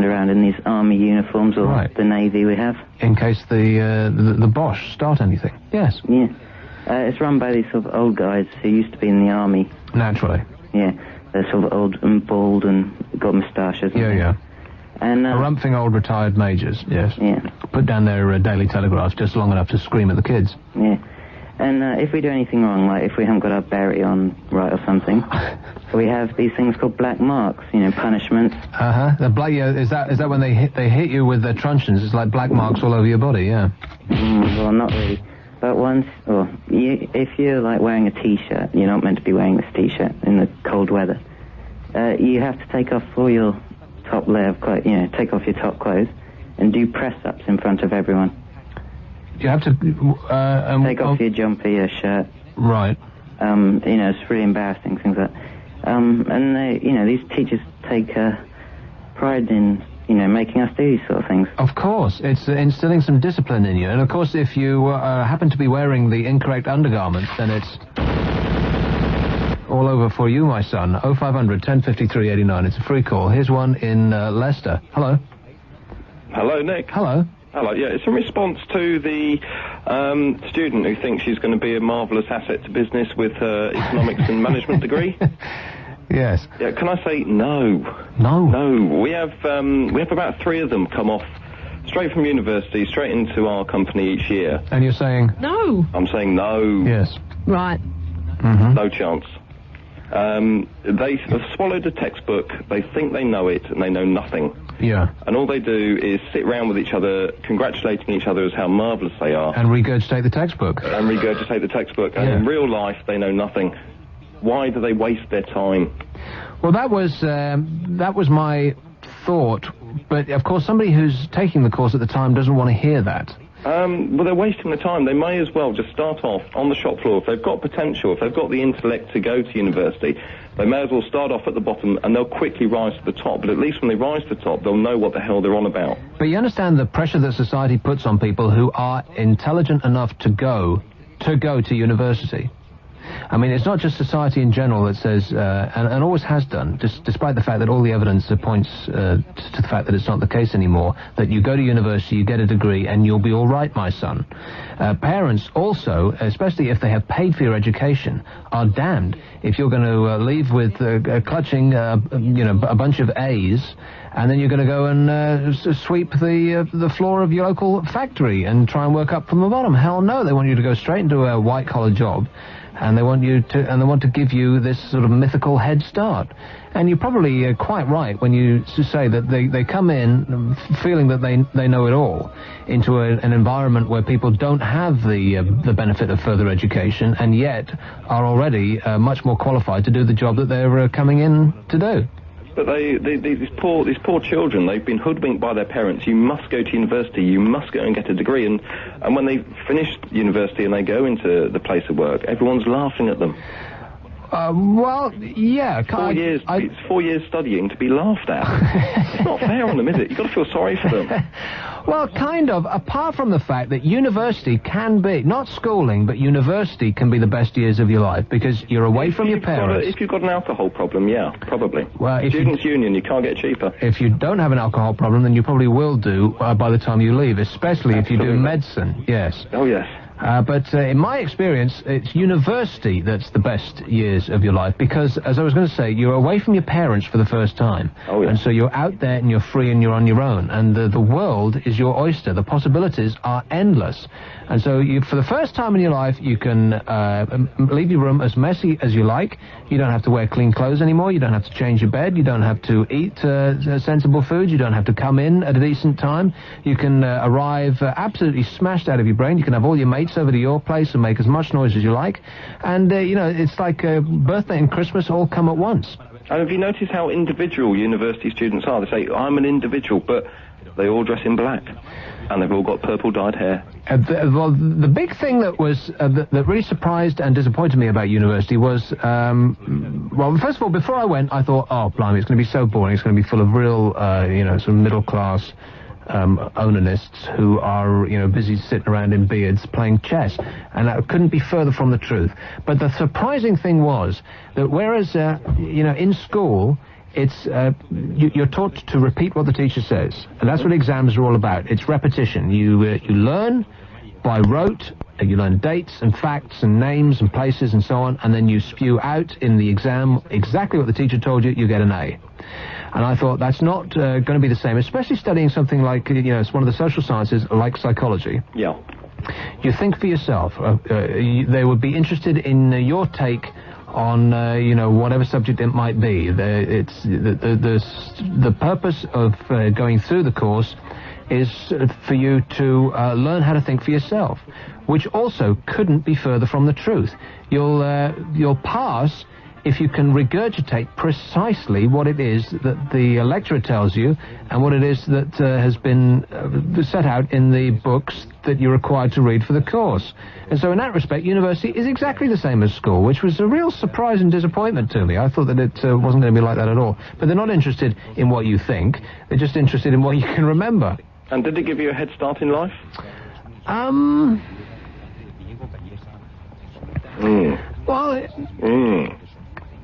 S8: around in these army uniforms or the Navy we have.
S3: In case the Bosch start anything? Yes.
S8: Yeah. It's run by these sort of old guys who used to be in the army.
S3: Naturally.
S8: Yeah. They're sort of old and bald and got moustaches.
S3: Yeah. And harumphing old retired majors, yes.
S8: Yeah.
S3: Put down their daily telegraphs just long enough to scream at the kids.
S8: Yeah. And if we do anything wrong, like if we haven't got our beret on right or something, we have these things called black marks, punishments.
S3: Is that when they hit you with their truncheons? It's like black marks all over your body, yeah.
S8: Well, not really. But if you're like wearing a T-shirt, you're not meant to be wearing this T-shirt in the cold weather. You have to take off all your top layer of clothes, take off your top clothes and do press-ups in front of everyone.
S3: You have to...
S8: take off your jumper, your shirt.
S3: Right.
S8: It's really embarrassing, things like that. And they, these teachers take pride in... making us do these sort of things.
S3: Of course. It's instilling some discipline in you. And, of course, if you happen to be wearing the incorrect undergarments, then it's all over for you, my son. 0500 1053 89. It's a free call. Here's one in Leicester. Hello.
S22: Hello, Nick.
S3: Hello.
S22: Hello, yeah. It's in response to the student who thinks she's going to be a marvellous asset to business with her economics and management degree.
S3: Yes.
S22: Yeah, can I say no?
S3: No.
S22: No. We have about 3 of them come off straight from university, straight into our company each year.
S3: And you're saying?
S21: No.
S22: I'm saying no.
S3: Yes.
S21: Right.
S3: Mm-hmm.
S22: No chance. They have swallowed a textbook, they think they know it, and they know nothing.
S3: Yeah.
S22: And all they do is sit around with each other, congratulating each other as how marvellous they are.
S3: And regurgitate the textbook.
S22: And
S3: Yeah.
S22: in real life, they know nothing. Why do they waste their time?
S3: Well, that was my thought, but of course somebody who's taking the course at the time doesn't want to hear that.
S22: Well, they're wasting the time. They may as well just start off on the shop floor. If they've got potential, if they've got the intellect to go to university, they may as well start off at the bottom and they'll quickly rise to the top. But at least when they rise to the top, they'll know what the hell they're on about.
S3: But you understand the pressure that society puts on people who are intelligent enough to go to university. I mean, it's not just society in general that says, and always has done, despite the fact that all the evidence points to the fact that it's not the case anymore, that you go to university, you get a degree, and you'll be all right, my son. Parents also, especially if they have paid for your education, are damned if you're going to leave with clutching, a bunch of A's, and then you're going to go and sweep the floor of your local factory and try and work up from the bottom. Hell no, they want you to go straight into a white-collar job, and they want to give you this sort of mythical head start. And you're probably quite right when you say that they come in feeling that they know it all into an environment where people don't have the benefit of further education, and yet are already much more qualified to do the job that they're coming in to do.
S22: But these poor children, they've been hoodwinked by their parents. You must go to university. You must go and get a degree. And when they finish university and they go into the place of work, everyone's laughing at them.
S3: Well, yeah.
S22: 4 years. It's 4 years studying to be laughed at. It's not fair on them, is it? You've got to feel sorry for them.
S3: Well, kind of, apart from the fact that university can be, not schooling, but university can be the best years of your life, because you're away from your parents.
S22: If you've got an alcohol problem, yeah, probably.
S3: Well,
S22: Students' Union, you can't get cheaper.
S3: If you don't have an alcohol problem, then you probably will do by the time you leave, especially if you do medicine, yes.
S22: Oh, yes.
S3: But in my experience, it's university that's the best years of your life, because, as I was going to say, you're away from your parents for the first time.
S22: Oh, yeah.
S3: And so you're out there and you're free and you're on your own. And the world is your oyster. The possibilities are endless. And so for the first time in your life, you can leave your room as messy as you like. You don't have to wear clean clothes anymore. You don't have to change your bed. You don't have to eat sensible food. You don't have to come in at a decent time. You can arrive absolutely smashed out of your brain. You can have all your mates over to your place and make as much noise as you like. And, it's like birthday and Christmas all come at once.
S22: And have you noticed how individual university students are? They say, I'm an individual, but they all dress in black. And they've all got purple dyed hair.
S3: The big thing that was that really surprised and disappointed me about university was, first of all, before I went, I thought, oh, blimey, it's going to be so boring. It's going to be full of real, sort of middle-class onanists who are, busy sitting around in beards playing chess. And that couldn't be further from the truth. But the surprising thing was that whereas, in school, it's you're taught to repeat what the teacher says, and that's what exams are all about. It's repetition. You learn by rote. You learn dates and facts and names and places and so on, and then you spew out in the exam exactly what the teacher told you. You get an A. And I thought that's not going to be the same, especially studying something like it's one of the social sciences like psychology.
S22: Yeah.
S3: You think for yourself. They would be interested in your take on whatever subject it might be. It's the purpose of going through the course is for you to learn how to think for yourself, which also couldn't be further from the truth. You'll pass if you can regurgitate precisely what it is that the lecturer tells you and what it is that has been set out in the books that you're required to read for the course. And so in that respect, university is exactly the same as school, which was a real surprise and disappointment to me. I thought that it wasn't going to be like that at all. But they're not interested in what you think. They're just interested in what you can remember.
S22: And did it give you a head start in life?
S3: Well...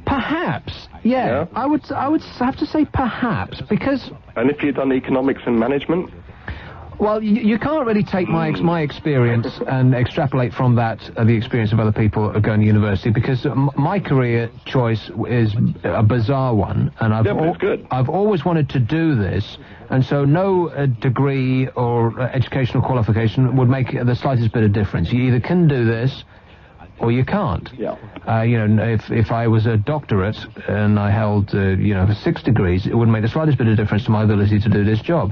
S3: Perhaps, yeah. I would have to say perhaps, because...
S22: And if you'd done economics and management?
S3: Well, you can't really take my experience and extrapolate from that the experience of other people going to university, because my career choice is a bizarre one, and I've always wanted to do this, and so no degree or educational qualification would make the slightest bit of difference. You either can do this or you can't.
S22: Yeah.
S3: If I was a doctorate and I held, 6 degrees, it wouldn't make the slightest bit of difference to my ability to do this job.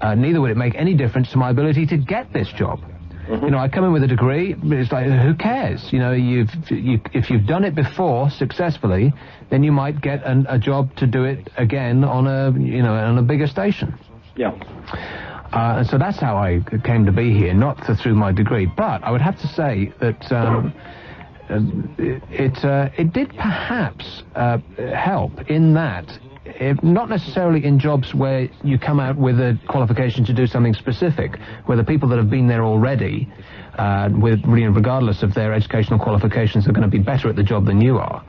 S3: Neither would it make any difference to my ability to get this job. Mm-hmm. I come in with a degree, it's like, who cares? If you've done it before successfully, then you might get a job to do it again on a bigger station.
S22: Yeah.
S3: And so that's how I came to be here, not through my degree. But I would have to say that it did perhaps help in that, not necessarily in jobs where you come out with a qualification to do something specific, where the people that have been there already, regardless of their educational qualifications, are going to be better at the job than you are.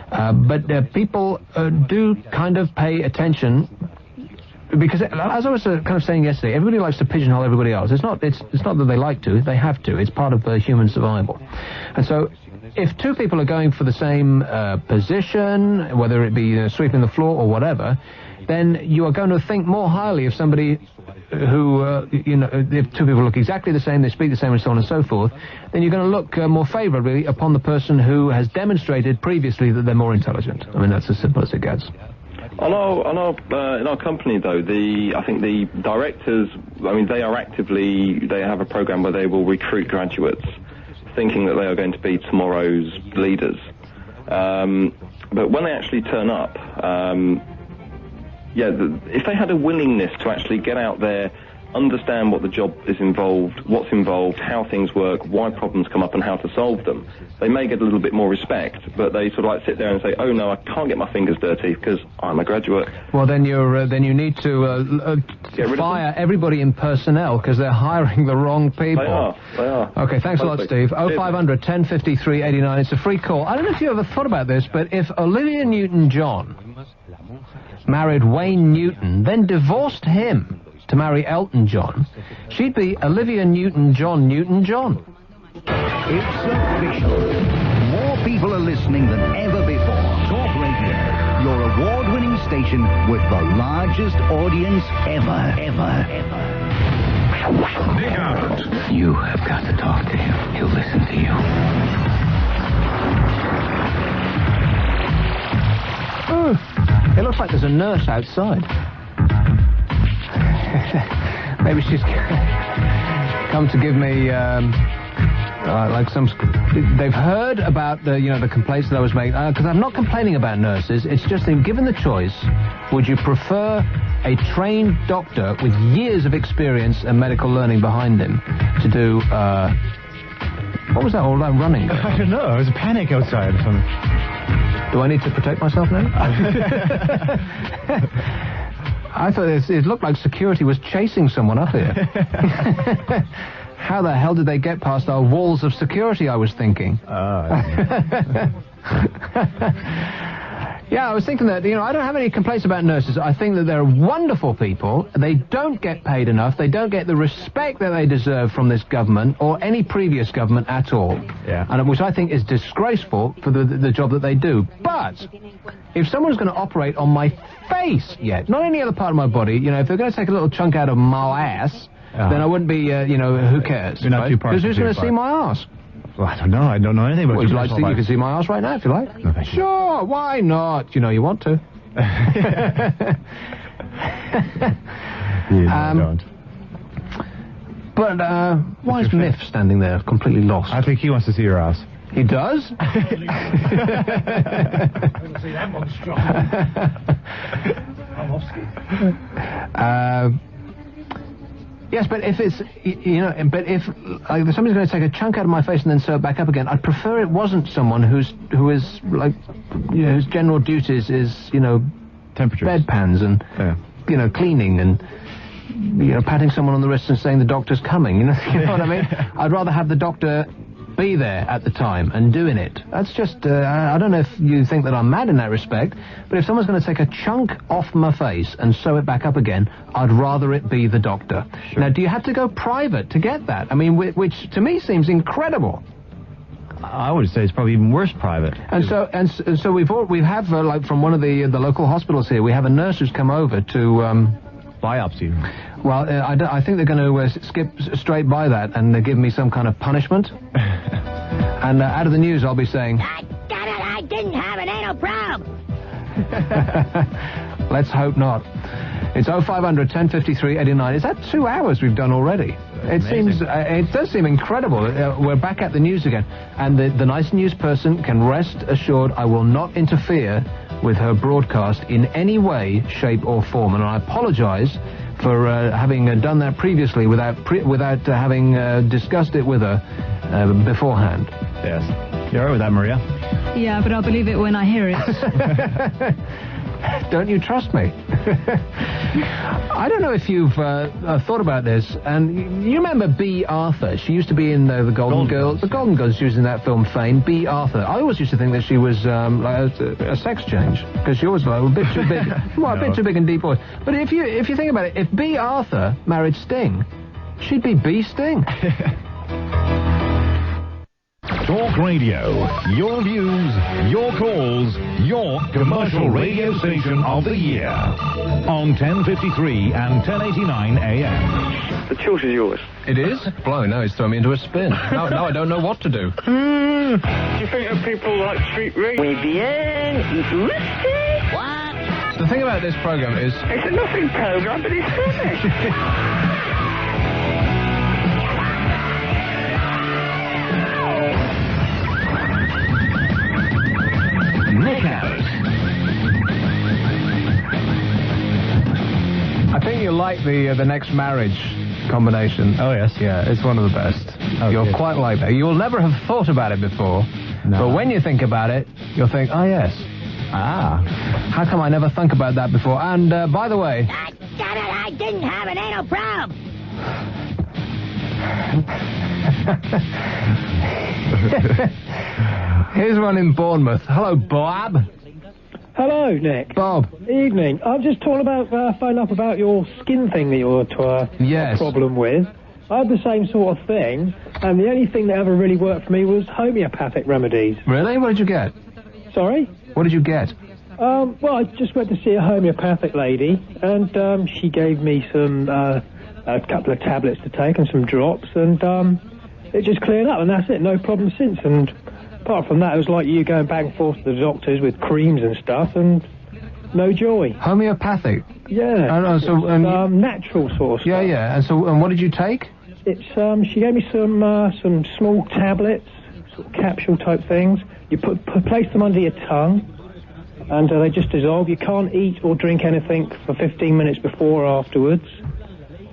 S3: But people do kind of pay attention, because as I was kind of saying yesterday, everybody likes to pigeonhole everybody else. It's not that they like to; they have to. It's part of human survival. And so, if two people are going for the same position, whether it be sweeping the floor or whatever, then you are going to think more highly of somebody who, if two people look exactly the same, they speak the same, and so on and so forth, then you're going to look more favourably upon the person who has demonstrated previously that they're more intelligent. I mean, that's as simple as it gets.
S22: In our company, though, I think the directors, I mean, they have a program where they will recruit graduates, thinking that they are going to be tomorrow's leaders. But when they actually turn up, if they had a willingness to actually get out there, understand what the job is involved, what's involved, how things work, why problems come up, and how to solve them, they may get a little bit more respect. But they sort of like sit there and say, "Oh no, I can't get my fingers dirty because I'm a graduate."
S3: Well, then you need to fire everybody in personnel because they're hiring the wrong people.
S22: They are.
S3: Okay, thanks a lot, Steve. 0500 1053 89. It's a free call. I don't know if you ever thought about this, but if Olivia Newton-John married Wayne Newton, then divorced him to marry Elton John, she'd be Olivia Newton-John Newton-John.
S13: It's official. More people are listening than ever before. Talk Radio, your award-winning station with the largest audience ever.
S1: Nick Abbott.
S6: You have got to talk to him. He'll listen to you.
S3: It looks like there's a nurse outside. Maybe she's come to give me they've heard about the complaints that I was making, because I'm not complaining about nurses. It's just that given the choice, would you prefer a trained doctor with years of experience and medical learning behind him to do what was that all that running?
S5: I don't know. There was a panic outside or something.
S3: Do I need to protect myself now? I thought it looked like security was chasing someone up here. How the hell did they get past our walls of security, I was thinking. Yeah, I was thinking that, I don't have any complaints about nurses. I think that they're wonderful people. They don't get paid enough. They don't get the respect that they deserve from this government or any previous government at all.
S5: Yeah.
S3: And which I think is disgraceful for the job that they do. But if someone's going to operate on my face yet, not any other part of my body, if they're going to take a little chunk out of my ass, then I wouldn't be, who cares?
S5: You're not too partial.
S3: Because who's going to see my ass?
S5: Well, I don't know. I don't know anything about
S3: you. Like to see, you can see my ass right now if you like.
S5: No, thank you.
S3: Sure, why not? You want to.
S5: I don't.
S3: But why is Miff standing there completely lost?
S5: I think he wants to see your ass.
S3: He does?
S9: See that one strong.
S3: Yes, but if it's, if somebody's going to take a chunk out of my face and then sew it back up again, I'd prefer it wasn't someone who is whose general duties is,
S5: temperatures,
S3: bedpans and, cleaning and, patting someone on the wrist and saying the doctor's coming. You know what I mean? I'd rather have the doctor be there at the time and doing it. That's just, I don't know if you think that I'm mad in that respect, but if someone's going to take a chunk off my face and sew it back up again, I'd rather it be the doctor. Sure. Now, do you have to go private to get that? I mean, which to me seems incredible.
S5: I would say it's probably even worse private.
S3: And so we have from one of the local hospitals here, we have a nurse who's come over to
S5: biopsy.
S3: Well, I think they're going to skip straight by that and they're giving me some kind of punishment. And out of the news, I'll be saying,
S21: "Damn it, I didn't have an anal probe."
S3: Let's hope not. It's 0500 1053 89. Is that 2 hours we've done already? It does seem incredible. We're back at the news again. And the nice news person can rest assured I will not interfere with her broadcast in any way, shape or form. And I apologize for having done that previously without having discussed it with her beforehand.
S5: Yes. You all right with that, Maria?
S14: Yeah, but I'll believe it when I hear it.
S3: Don't you trust me? I don't know if you've thought about this, and you remember Bea Arthur? She used to be in the Golden Girls. The Golden Girls, she was in that film Fame. Bea Arthur. I always used to think that she was like a sex change, because she always was like a bit too big. Well, a bit too big and deep voice. But if you think about it, if Bea Arthur married Sting, she'd be Bea Sting.
S1: Talk Radio. Your views, your calls, your commercial radio station of the year. On 1053 and 1089 AM.
S16: The choice is yours.
S3: It is? Blow, now he's thrown me into a spin. Now I don't know what to do.
S16: Do you think that people like street radio?
S4: Muy bien. What?
S3: The thing about this program is...
S16: It's a nothing program, but it's finished.
S1: Nick Out.
S3: I think you like the next marriage combination.
S5: Oh, yes.
S3: Yeah, it's one of the best.
S5: Oh,
S3: You'll
S5: good.
S3: quite like that. You'll never have thought about it before, but when you think about it, you'll think, oh, yes. Ah, how come I never thunk about that before? And, by the way...
S21: Damn it, I didn't have an anal probe.
S3: Here's one in Bournemouth. Hello, Bob.
S9: Hello, Nick.
S3: Bob.
S9: Evening. I'm just talking about, phone up about your skin thing that you're a problem with. I had the same sort of thing, and the only thing that ever really worked for me was homeopathic remedies.
S3: Really? What did you get?
S9: Sorry?
S3: What did you get?
S9: Well, I just went to see a homeopathic lady, and she gave me some, a couple of tablets to take and some drops, and it just cleared up, and that's it. No problem since. And apart from that, it was like you going back and forth to the doctors with creams and stuff, and no joy.
S3: Homeopathic?
S9: Yeah.
S3: I know, so...
S9: natural sort of stuff.
S3: Yeah. And so, and what did you take?
S9: It's, she gave me some small tablets, sort of capsule type things. You place them under your tongue, and they just dissolve. You can't eat or drink anything for 15 minutes before or afterwards.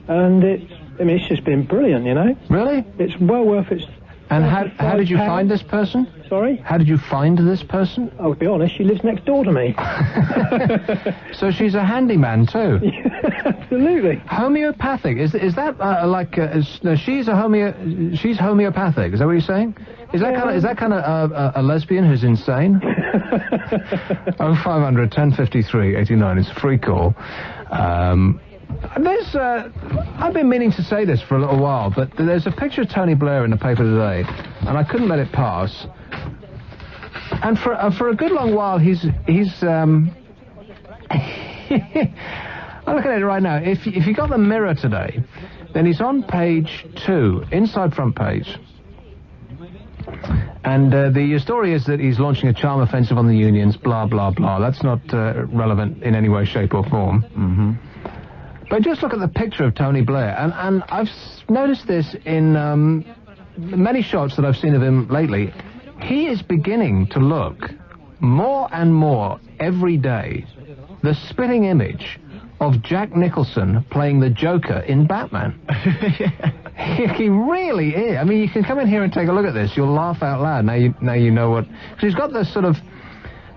S9: And it's just been brilliant, you know?
S3: Really?
S9: It's well worth it.
S3: And how did you find this person?
S9: Sorry?
S3: How did you find this person?
S9: I'll be honest, she lives next door to me.
S3: So she's a handyman too?
S9: Absolutely.
S3: Homeopathic, is that she's homeopathic, is that what you're saying? Is that kind of a lesbian who's insane? 0500 1053 89, it's a free call. I've been meaning to say this for a little while, but there's a picture of Tony Blair in the paper today, and I couldn't let it pass. And for a good long while, he's I'm looking at it right now. If you got the Mirror today, then he's on page 2, inside front page. And the story is that he's launching a charm offensive on the unions, blah, blah, blah. That's not relevant in any way, shape, or form. Mm-hmm. But just look at the picture of Tony Blair, and I've noticed this in many shots that I've seen of him lately. He is beginning to look more and more every day the spitting image of Jack Nicholson playing the Joker in Batman. He really is. I mean, you can come in here and take a look at this. You'll laugh out loud. Now you know what... Because he's got this sort of...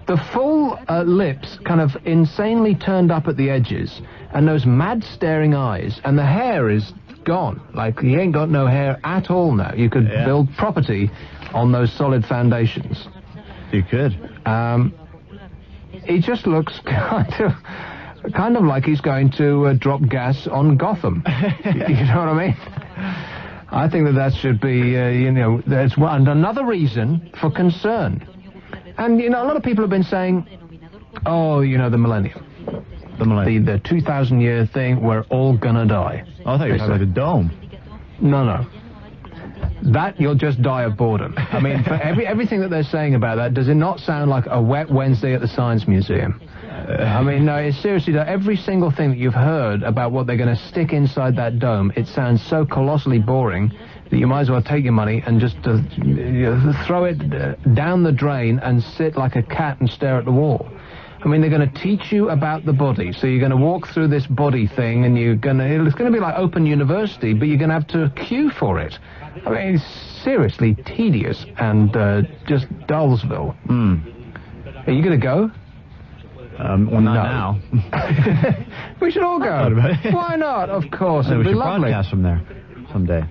S3: The full lips kind of insanely turned up at the edges, and those mad staring eyes, and the hair is gone. Like, he ain't got no hair at all now. You could build property on those solid foundations.
S5: You could.
S3: He just looks kind of like he's going to drop gas on Gotham. You know what I mean? I think that should be, that's another reason for concern. And, a lot of people have been saying, oh, the millennium. The millennium. The 2,000-year thing, we're all gonna die.
S5: Oh, I thought you were talking about the dome.
S3: No. That, you'll just die of boredom. I mean, for everything that they're saying about that, does it not sound like a wet Wednesday at the Science Museum? I mean, no, it seriously does. Every single thing that you've heard about what they're going to stick inside that dome, it sounds so colossally boring that you might as well take your money and just throw it down the drain and sit like a cat and stare at the wall. I I mean, they're going to teach you about the body. So you're going to walk through this body thing, and it's going to be like Open University, but you're going to have to queue for it. I mean, it's seriously tedious and just Dullsville. Are you going to go?
S5: Well, not now.
S3: We should all go. Why not? Of course.
S5: We
S3: It'd be
S5: should
S3: lovely.
S5: broadcast from there someday.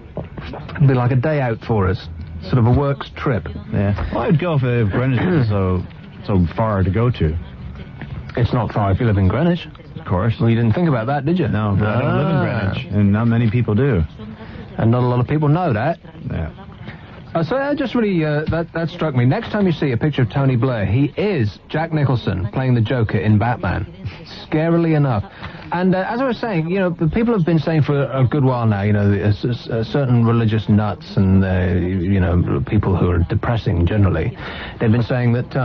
S3: It'd be like a day out for us. Sort of a works trip.
S5: Yeah. Well, I'd go if Greenwich was so far to go to.
S3: It's not far if you live in Greenwich.
S5: Of course.
S3: Well, you didn't think about that, did you?
S5: No, but I don't live in Greenwich, and not many people do.
S3: And not a lot of people know that.
S5: Yeah.
S3: So that just really, that struck me. Next time you see a picture of Tony Blair, he is Jack Nicholson playing the Joker in Batman. Scarily enough. And as I was saying, you know, the people have been saying for a good while now, you know, certain religious nuts and, you know, people who are depressing generally, they've been saying that,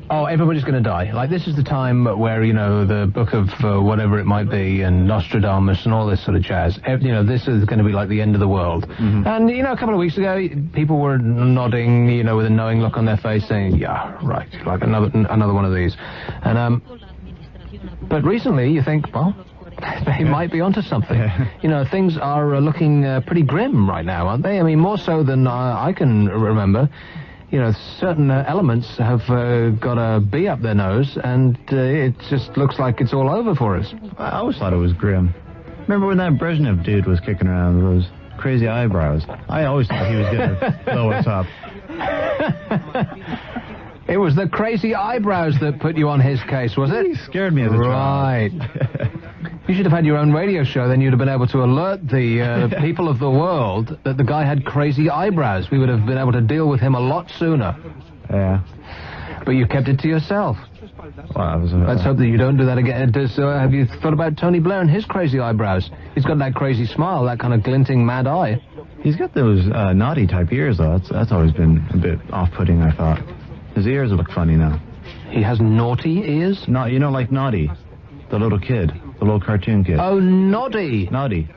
S3: oh, everybody's going to die. Like, this is the time where, you know, the book of whatever it might be and Nostradamus and all this sort of jazz, you know, this is going to be like the end of the world. And, you know, a couple of weeks ago, people were nodding, you know, with a knowing look on their face saying, yeah, right, like another one of these. And, but recently you think, well, they might be onto something. You know, things are looking pretty grim right now, aren't they? I mean, more so than I can remember. You know, certain elements have got a bee up their nose, and it just looks like it's all over for us.
S5: I always thought it was grim. Remember when that Brezhnev dude was kicking around with those crazy eyebrows? I always thought he was going to blow us up.
S3: It was the crazy eyebrows that put you on his case, was it?
S5: He scared me as a child.
S3: Right. You should have had your own radio show, then you'd have been able to alert the people of the world that the guy had crazy eyebrows. We would have been able to deal with him a lot sooner.
S5: Yeah.
S3: But you kept it to yourself.
S5: Well,
S3: let's hope that you don't do that again. Have you thought about Tony Blair and his crazy eyebrows? He's got that crazy smile, that kind of glinting mad eye.
S5: He's got those naughty type ears, though. That's always been a bit off-putting, I thought. His ears look funny now.
S3: He has naughty ears?
S5: No, you know, like Noddy, the little kid, the little cartoon kid.
S3: Oh, Noddy.
S5: Noddy.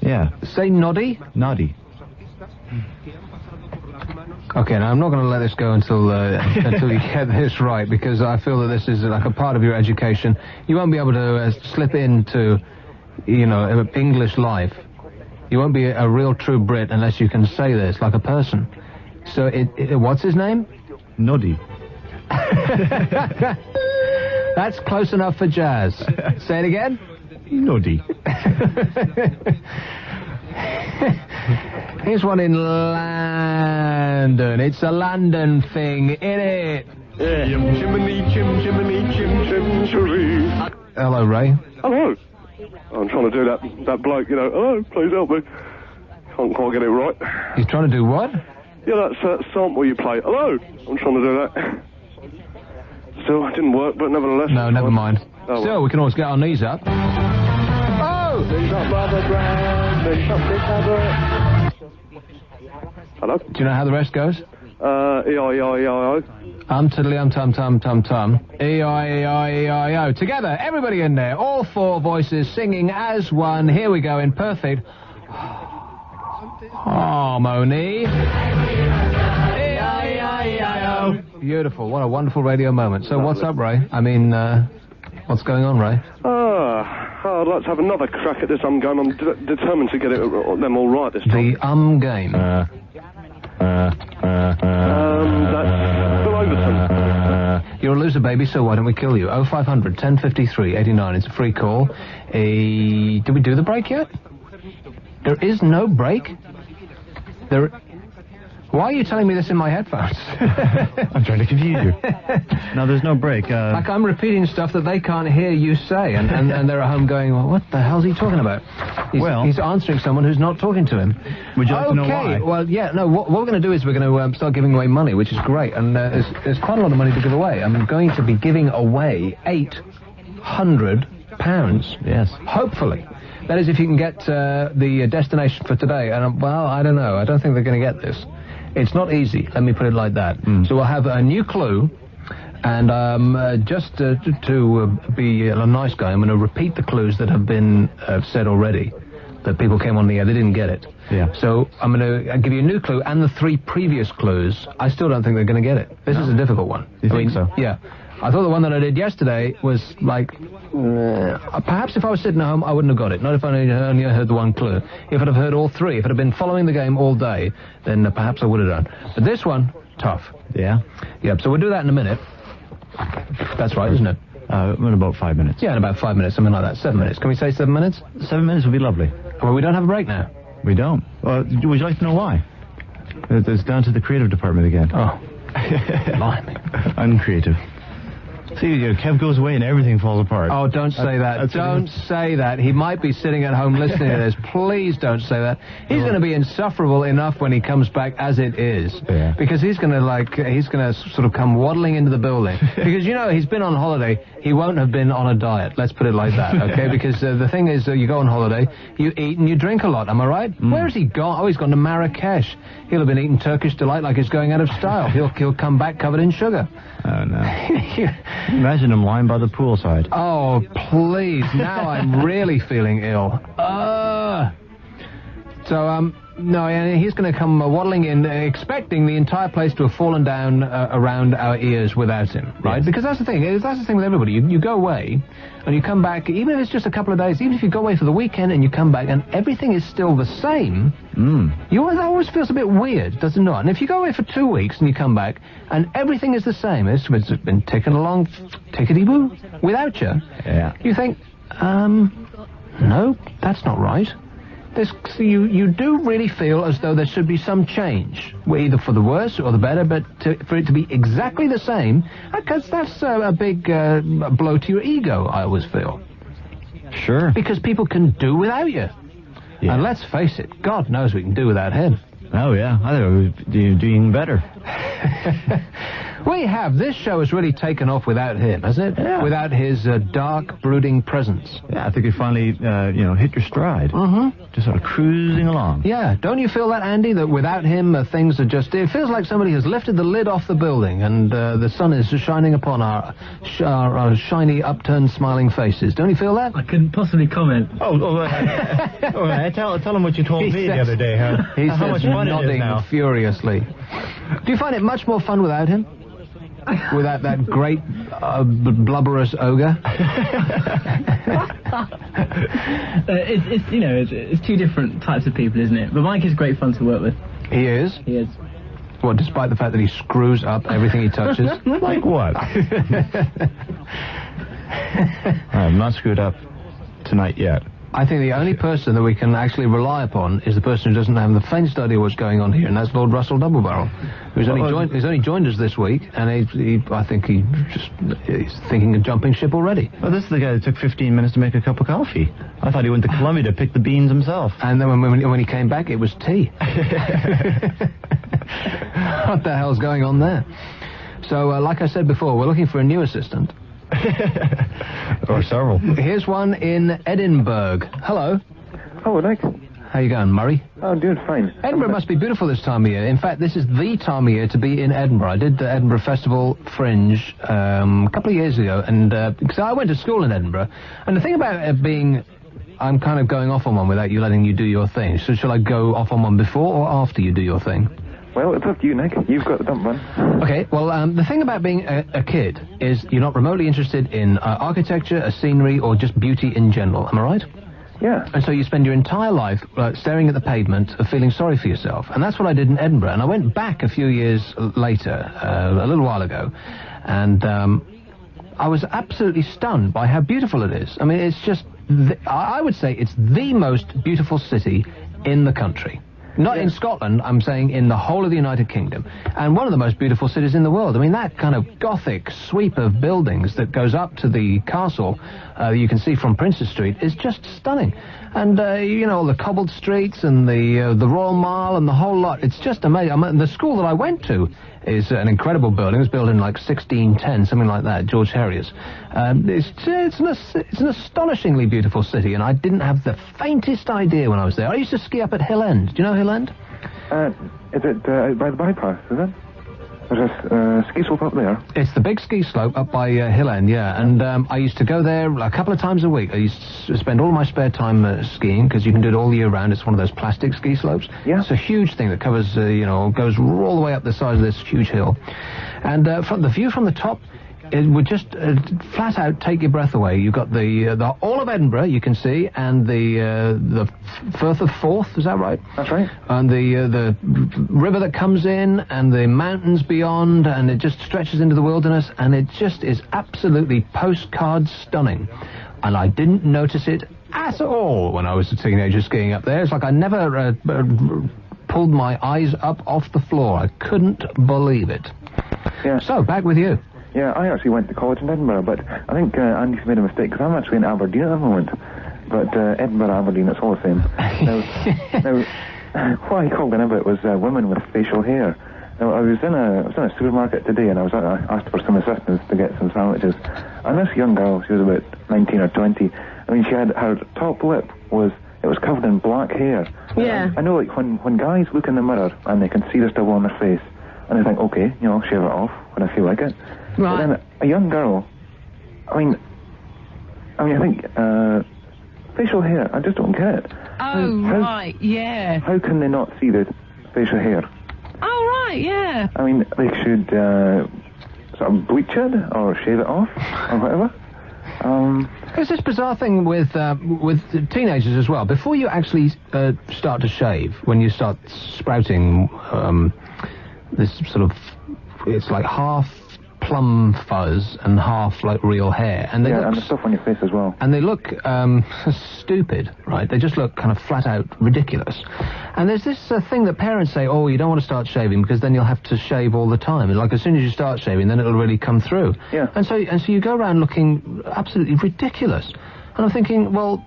S5: Yeah.
S3: Say Noddy?
S5: Noddy.
S3: Okay, now I'm not going to let this go until until you get this right, because I feel that this is like a part of your education. You won't be able to slip into, you know, English life. You won't be a real true Brit unless you can say this like a person. So, what's his name?
S5: Noddy.
S3: That's close enough for jazz. Say it again?
S5: Noddy.
S3: Here's one in London. It's a London thing, innit?
S16: Chim chimney, chim chimney, chim chim chiree.
S3: Hello, Ray.
S10: Hello. I'm trying to do that bloke, you know. Hello, please help me. Can't quite get it right.
S3: He's trying to do what?
S10: Yeah, that's that sample you play. Hello. I'm trying to do that. Still, it didn't work, but nevertheless.
S3: No, never mind.
S10: Oh, well.
S3: Still, we can always get our knees up. Oh!
S10: Hello?
S3: Do you know how the rest goes?
S10: E-I-E-I-E-I-O.
S3: Tiddly-tum-tum-tum-tum. E-I-E-I-E-I-O. Together, everybody in there, all four voices singing as one. Here we go in perfect harmony. E-I-E-I-E-I-O. Beautiful. What a wonderful radio moment. So what's up, Ray? I mean, what's going on, Ray?
S10: I'd like to have another crack at this game. I'm determined to get them all right this time.
S3: The game.
S10: That's Bill Overton.
S3: You're a loser, baby, so why don't we kill you? 0500 1053 89. It's a free call. Did we do the break yet? There is no break? Why are you telling me this in my headphones?
S5: I'm trying to confuse you. No, there's no break.
S3: Like I'm repeating stuff that they can't hear you say, and they're at home going, well, what the hell's he talking about? He's answering someone who's not talking to him.
S5: Would you like to know why?
S3: Well, yeah, no, what we're going to do is we're going to start giving away money, which is great, and there's quite a lot of money to give away. I'm going to be giving away £800.
S5: Yes.
S3: Hopefully. That is if you can get the destination for today, and well, I don't know. I don't think they're going to get this. It's not easy, let me put it like that. So we'll have a new clue, and just to be a nice guy, I'm going to repeat the clues that have been said already. that people came on the air, they didn't get it.
S5: Yeah.
S3: So I'm going to give you a new clue and the 3 previous clues. I still don't think they're going to get it. This is a difficult one.
S5: You think so?
S3: Yeah. I thought the one that I did yesterday was like, perhaps if I was sitting at home, I wouldn't have got it. Not if I only heard the one clue. If I'd have heard all 3, if I'd have been following the game all day, then perhaps I would have done. But this one, tough.
S5: Yeah?
S3: Yep, so we'll do that in a minute. That's right, isn't it?
S5: In about 5 minutes.
S3: Yeah, in about 5 minutes, something like that. 7 minutes. Can we say 7 minutes?
S5: 7 minutes would be lovely.
S3: Well, we don't have a break now.
S5: We don't. Would you like to know why? It's down to the creative department again.
S3: Oh. Blimey.
S5: Uncreative. See, Kev goes away and everything falls apart.
S3: Oh, don't say that. Don't say that. He might be sitting at home listening to this. Please don't say that. He's going to be insufferable enough when he comes back as it is.
S5: Yeah.
S3: Because he's going to sort of come waddling into the building. Because, he's been on holiday. He won't have been on a diet. Let's put it like that, okay? Because the thing is, you go on holiday, you eat and you drink a lot. Am I right? Where has he gone? Oh, he's gone to Marrakesh. He'll have been eating Turkish delight like it's going out of style. He'll come back covered in sugar.
S5: Oh, no. Imagine him lying by the poolside.
S3: Oh, please. Now I'm really feeling ill. No, and he's going to come waddling in, expecting the entire place to have fallen down around our ears without him, right? Yes. Because that's the thing with everybody. You go away, and you come back, even if it's just a couple of days, even if you go away for the weekend and you come back and everything is still the same, that always feels a bit weird, does it not? And if you go away for 2 weeks and you come back and everything is the same, it's been ticking along, tickety-boo, without you, you think, no, that's not right. You do really feel as though there should be some change, either for the worse or the better, but for it to be exactly the same, because that's a big blow to your ego, I always feel.
S5: Sure.
S3: Because people can do without you. Yeah. And let's face it, God knows we can do without him.
S5: Oh, yeah. I think we're doing better.
S3: We have. This show has really taken off without him, hasn't it? Yeah. Without his dark, brooding presence.
S5: Yeah, I think you finally, hit your stride.
S3: Mm-hmm.
S5: Just sort of cruising along.
S3: Yeah. Don't you feel that, Andy, that without him, things are just... It feels like somebody has lifted the lid off the building and the sun is shining upon our shiny, upturned, smiling faces. Don't you feel that?
S12: I couldn't possibly comment.
S5: Tell him what you told me the other day, huh?
S3: He's
S5: how much fun it is now.
S3: Furiously. Do you find it much more fun without him? Without that great blubberous ogre?
S12: It's two different types of people, isn't it? But Mike is great fun to work with.
S3: He is?
S12: He is.
S3: Well, despite the fact that he screws up everything he touches?
S5: Like what? I'm not screwed up tonight yet.
S3: I think the only person that we can actually rely upon is the person who doesn't have the faintest idea what's going on here, and that's Lord Russell Doublebarrel, who's only joined us this week, and I think he's thinking of jumping ship already.
S5: Well, this is the guy that took 15 minutes to make a cup of coffee. I thought he went to Columbia to pick the beans himself.
S3: And then when he came back, it was tea. What the hell's going on there? So, like I said before, we're looking for a new assistant.
S5: Or several.
S3: Here's one in Edinburgh. Hello.
S15: Oh, thanks.
S3: How you going, Murray?
S15: Oh, I'm doing fine.
S3: Edinburgh must be beautiful this time of year. In fact, this is the time of year to be in Edinburgh. I did the Edinburgh Festival Fringe a couple of years ago, and because I went to school in Edinburgh, and the thing about it being... I'm kind of going off on one without you letting you do your thing. So shall I go off on one before or after you do your thing?
S15: Well, it's up to you, Nick. You've got the dump one.
S3: Okay, well, the thing about being a kid is you're not remotely interested in architecture, scenery, or just beauty in general. Am I right?
S15: Yeah.
S3: And so you spend your entire life staring at the pavement, feeling sorry for yourself. And that's what I did in Edinburgh. And I went back a few years later, a little while ago, and I was absolutely stunned by how beautiful it is. I mean, it's just... I would say it's the most beautiful city in the country. Not in Scotland, I'm saying in the whole of the United Kingdom. And one of the most beautiful cities in the world. I mean, that kind of Gothic sweep of buildings that goes up to the castle you can see from Princess Street is just stunning. And, all the cobbled streets and the Royal Mile and the whole lot. It's just amazing. The school that I went to is an incredible building. It was built in like 1610, something like that, George Heriot's. It's an astonishingly beautiful city, and I didn't have the faintest idea when I was there. I used to ski up at Hill End. Do you know Hill End?
S15: Is it by the bypass, is it? There's a ski slope up there.
S3: It's the big ski slope up by Hill End, yeah. And I used to go there a couple of times a week. I used to spend all my spare time skiing, because you can do it all year round. It's one of those plastic ski slopes.
S15: Yeah.
S3: It's a huge thing that covers, goes all the way up the side of this huge hill. And from the view from the top, it would just flat out take your breath away. You've got the all of Edinburgh you can see, and the Firth of Forth, is that right?
S15: That's right.
S3: And the river that comes in, and the mountains beyond, and it just stretches into the wilderness, and it just is absolutely postcard stunning. And I didn't notice it at all when I was a teenager skiing up there. It's like I never pulled my eyes up off the floor. I couldn't believe it.
S15: Yeah.
S3: So, back with you.
S15: Yeah, I actually went to college in Edinburgh, but I think Andy's made a mistake, because I'm actually in Aberdeen at the moment. But Edinburgh, Aberdeen, it's all the same. Now, what I called an Abbot was women with facial hair. Now, I was in a supermarket today, and I was asked for some assistance to get some sandwiches. And this young girl, she was about 19 or 20. I mean, she had her top lip was covered in black hair.
S11: Yeah.
S15: I know, like, when guys look in the mirror and they can see the stubble on their face, and they think, okay, shave it off when I feel like it.
S11: Right.
S15: But then a young girl, I mean, I think facial hair, I just don't get it.
S11: Oh, right, yeah.
S15: How can they not see the facial hair?
S11: Oh, right, yeah.
S15: I mean, they should sort of bleach it or shave it off or whatever.
S3: There's this bizarre thing with teenagers as well. Before you actually start to shave, when you start sprouting this sort of, it's like half plum fuzz and half like real hair, and they
S15: and the stuff on your face as well.
S3: And they look stupid, right? They just look kind of flat out ridiculous. And there's this thing that parents say, oh, you don't want to start shaving because then you'll have to shave all the time. And like as soon as you start shaving, then it'll really come through.
S15: Yeah.
S3: And so you go around looking absolutely ridiculous. And I'm thinking, well,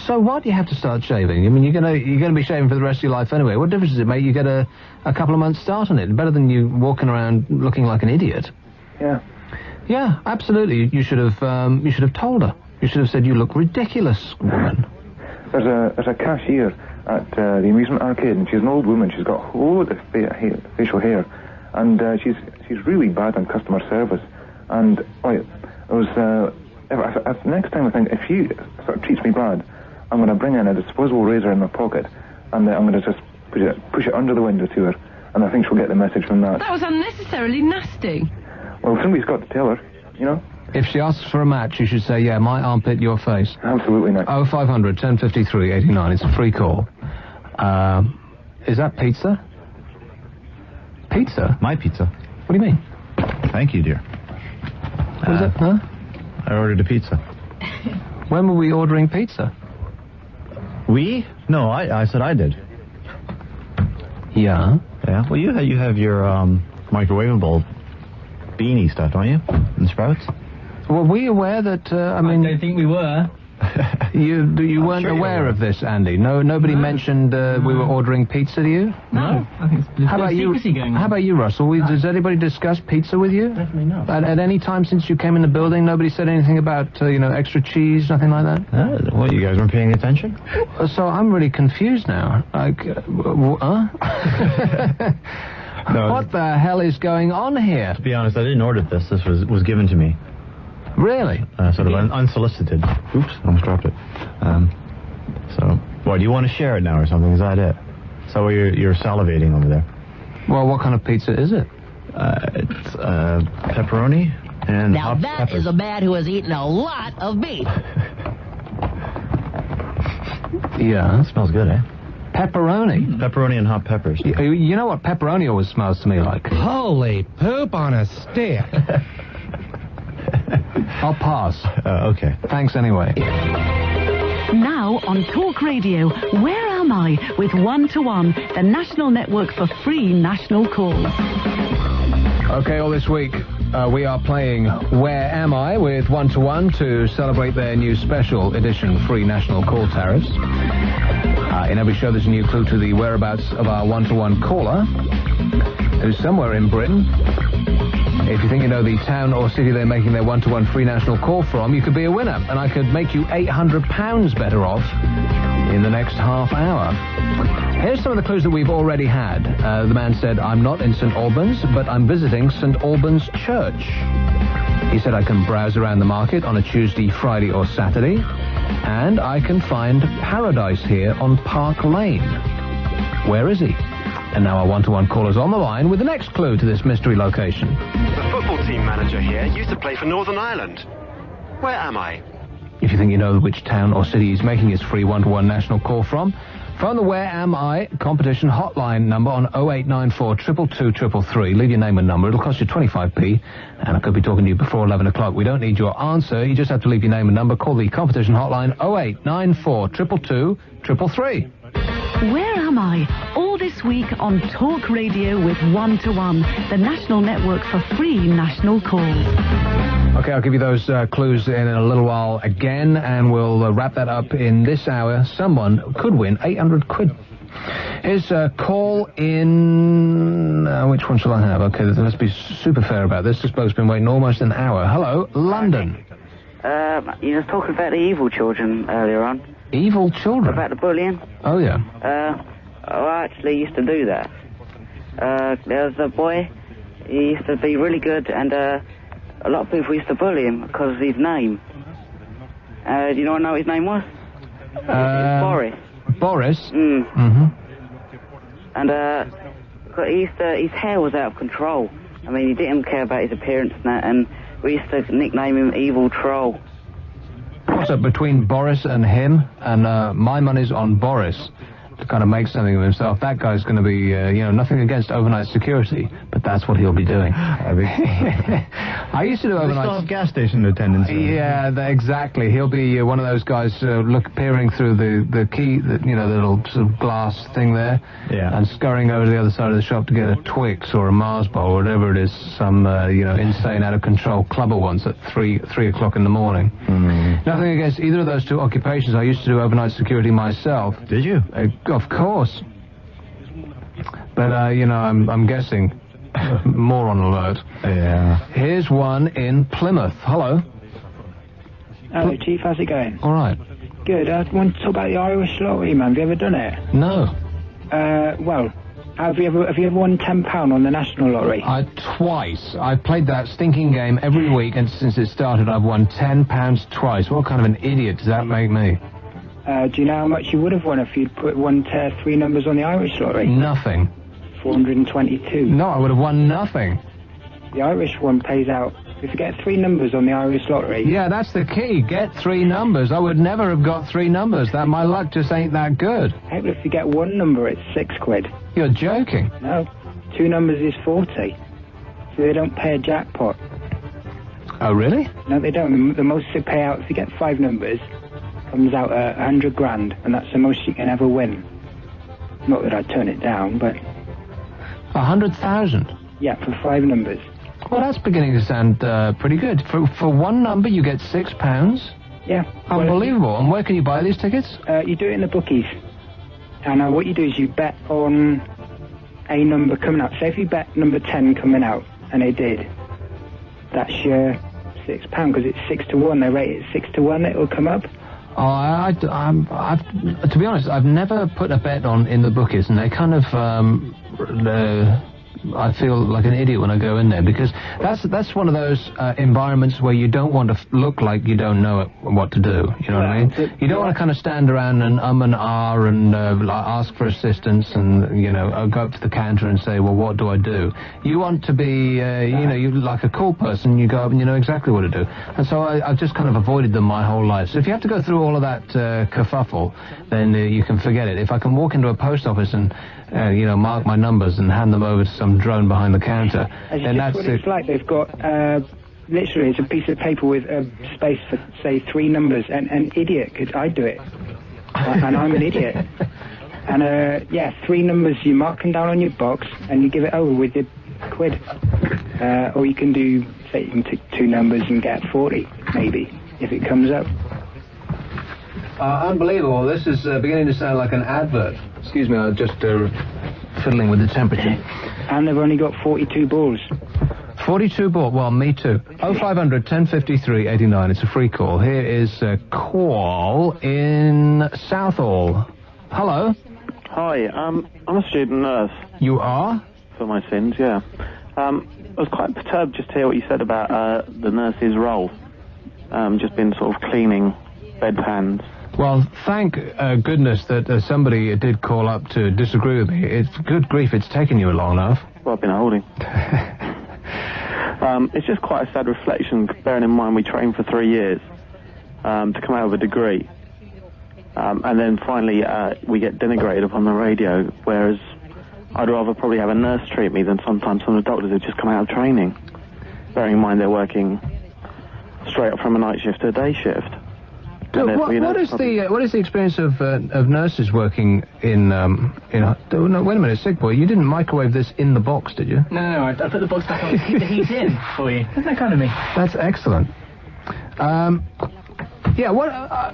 S3: so what? You have to start shaving. I mean, you're gonna be shaving for the rest of your life anyway. What difference does it make? You get a couple of months start on it. Better than you walking around looking like an idiot.
S15: Yeah.
S3: Yeah, absolutely. You should have told her. You should have said, you look ridiculous, woman.
S15: There's a cashier at the amusement arcade, and she's an old woman. She's got a whole lot of facial hair, and she's really bad on customer service. And it was next time I think, if she sort of treats me bad, I'm going to bring in a disposable razor in my pocket, and I'm going to just push it under the window to her, and I think she'll get the message from that.
S11: That was unnecessarily nasty.
S15: Well, somebody's got to tell her,
S3: If she asks for a match, you should say, yeah, my armpit, your face.
S15: Absolutely not.
S3: 0500 1053 89. It's a free call. Is that pizza? Pizza?
S5: My pizza.
S3: What do you mean?
S5: Thank you, dear.
S3: What is it, huh?
S5: I ordered a pizza.
S3: When were we ordering pizza?
S5: We? No, I said I did.
S3: Yeah?
S5: Yeah, well, you have your microwavable beanie stuff, don't you? In Sprouts?
S3: Were we aware that, I
S12: don't think we were.
S3: You weren't aware of this, Andy? Nobody mentioned we were ordering pizza to you?
S12: No. I think there's
S3: How about you?
S12: going on.
S3: How about you, Russell? Does anybody discuss pizza with you?
S12: Definitely not.
S3: At any time since you came in the building, nobody said anything about, extra cheese, nothing like that?
S5: Well, you guys weren't paying attention?
S3: So I'm really confused now. Like,
S5: No,
S3: what the hell is going on here?
S5: To be honest, I didn't order this. This was given to me.
S3: Really?
S5: Sort of unsolicited. Oops, almost dropped it. So, what, do you want to share it now or something? Is that it? So you're salivating over there.
S3: Well, what kind of pizza is it?
S5: It's pepperoni and
S21: Now
S5: hot
S21: that
S5: peppers.
S21: is a man who has eaten a lot of beef.
S3: Yeah.
S5: It smells good, eh?
S3: Pepperoni?
S5: Pepperoni and hot peppers.
S3: You know what pepperoni always smells to me like?
S17: Holy poop on a stick.
S3: I'll pass.
S5: Okay.
S3: Thanks anyway.
S23: Now on Talk Radio, Where Am I? With 1 to 1, the national network for free national calls.
S3: Okay, all this week we are playing Where Am I? With 1 to 1 to celebrate their new special edition free national call tariffs. In every show there's a new clue to the whereabouts of our 1 to 1 caller, who's somewhere in Britain. If you think you know the town or city they're making their 1 to 1 free national call from, you could be a winner, and I could make you £800 better off in the next half hour. Here's some of the clues that we've already had. The man said, I'm not in St. Albans, but I'm visiting St. Albans Church. He said I can browse around the market on a Tuesday, Friday or Saturday, and I can find paradise here on Park Lane. Where is he? And now our one-to-one caller's on the line with the next clue to this mystery location.
S2: The football team manager here used to play for Northern Ireland. Where am I?
S3: If you think you know which town or city he's making his free one-to-one national call from, phone the Where Am I competition hotline number on 0894 222 333. Leave your name and number. It'll cost you 25p, and I could be talking to you before 11 o'clock. We don't need your answer. You just have to leave your name and number. Call the competition hotline 0894 222 333.
S23: Where am I? All this week on Talk Radio with One to One, the national network for free national calls.
S3: Okay, I'll give you those clues in a little while again, and we'll wrap that up in this hour. Someone could win 800 quid. Here's a call in... which one shall I have? Okay, let's be super fair about this. This bloke's been waiting almost an hour. Hello, London.
S8: You were talking about the evil children earlier on.
S3: Evil children?
S8: About the bullying.
S3: Oh, yeah.
S8: I actually used to do that. There was a boy, he used to be really good, and a lot of people used to bully him because of his name. Do you know what his name was? Boris.
S3: Boris?
S8: Mm-hmm. And his hair was out of control. I mean, he didn't care about his appearance and that, and we used to nickname him Evil Troll.
S3: What's up between Boris and him? And my money's on Boris to kind of make something of himself. That guy's going to be, nothing against overnight security, but that's what he'll be doing. I used to do overnight...
S5: They still have gas station attendants.
S3: Yeah, exactly. He'll be one of those guys peering through the key, the little sort of glass thing there, and scurrying over to the other side of the shop to get a Twix or a Mars bar or whatever it is, some, insane, out-of-control clubber wants at 3 o'clock in the morning.
S5: Mm.
S3: Nothing against either of those two occupations. I used to do overnight security myself.
S5: Did you?
S3: Of course. But, I'm guessing more on alert.
S5: Yeah.
S3: Here's one in Plymouth. Hello.
S18: Hello, Chief. How's it going?
S3: All right.
S18: Good. I want to talk about the Irish lottery, man. Have you ever done it?
S3: No.
S18: Well, have you ever won £10 on the national lottery?
S3: Twice. I've played that stinking game every week, and since it started, I've won £10 twice. What kind of an idiot does that make me?
S18: Do you know how much you would have won if you'd put three numbers on the Irish lottery?
S3: Nothing.
S18: 422.
S3: No, I would have won nothing.
S18: The Irish one pays out if you get three numbers on the Irish lottery.
S3: Yeah, that's the key. Get three numbers. I would never have got three numbers. My luck just ain't that good.
S18: Hey, but if you get one number, it's £6.
S3: You're joking.
S18: No. Two numbers is 40. So they don't pay a jackpot.
S3: Oh, really?
S18: No, they don't. The most they pay out, if you get five numbers, comes out at 100 grand, and that's the most you can ever win. Not that I'd turn it down, but...
S3: 100,000?
S18: Yeah, for five numbers.
S3: Well, that's beginning to sound pretty good. For one number, you get £6?
S18: Yeah.
S3: Unbelievable. Well, and where can you buy these tickets?
S18: You do it in the bookies. And what you do is you bet on a number coming out. Say if you bet number 10 coming out, and they did, that's your £6, because it's 6 to 1. They rate it 6 to 1, it'll come up.
S3: Oh, to be honest, I've never put a bet on in the bookies, and they kind of, I feel like an idiot when I go in there, because that's one of those environments where you don't want to look like you don't know what to do. You know what I mean? You don't want to kind of stand around and and ah and ask for assistance and go up to the counter and say, well, what do I do? You want to be, you like a cool person. You go up and you know exactly what to do. And so I've just kind of avoided them my whole life. So if you have to go through all of that kerfuffle, then you can forget it. If I can walk into a post office and mark my numbers and hand them over to some drone behind the counter, then that's
S18: what it's like. They've got, literally, it's a piece of paper with a space for, say, three numbers. And an idiot could, I'd do it. And I'm an idiot. And, three numbers, you mark them down on your box, and you give it over with your quid. Or you can do, say, you can take two numbers and get 40, maybe, if it comes up.
S3: Unbelievable. This is beginning to sound like an advert. Excuse me, I'm just fiddling with the temperature.
S18: And they've only got 42 balls.
S3: 42 balls? Well, me too. 0500 1053 89. It's a free call. Here is a call in Southall. Hello?
S7: Hi, I'm a student nurse.
S3: You are?
S7: For my sins, yeah. I was quite perturbed just to hear what you said about the nurse's role. Just been sort of cleaning bedpans.
S3: Well, thank goodness that somebody did call up to disagree with me. It's good grief, it's taken you long enough.
S7: Well, I've been holding. It's just quite a sad reflection, bearing in mind we trained for 3 years to come out with a degree. And then finally we get denigrated upon the radio, whereas I'd rather probably have a nurse treat me than sometimes some of the doctors who just come out of training, bearing in mind they're working straight up from a night shift to a day shift.
S3: What is the experience of nurses working in no, wait a minute, sick boy, you didn't microwave this in the box, did you?
S12: No, I put the box back on to keep the heat in for you. Isn't that kind of me?
S3: That's excellent. Yeah,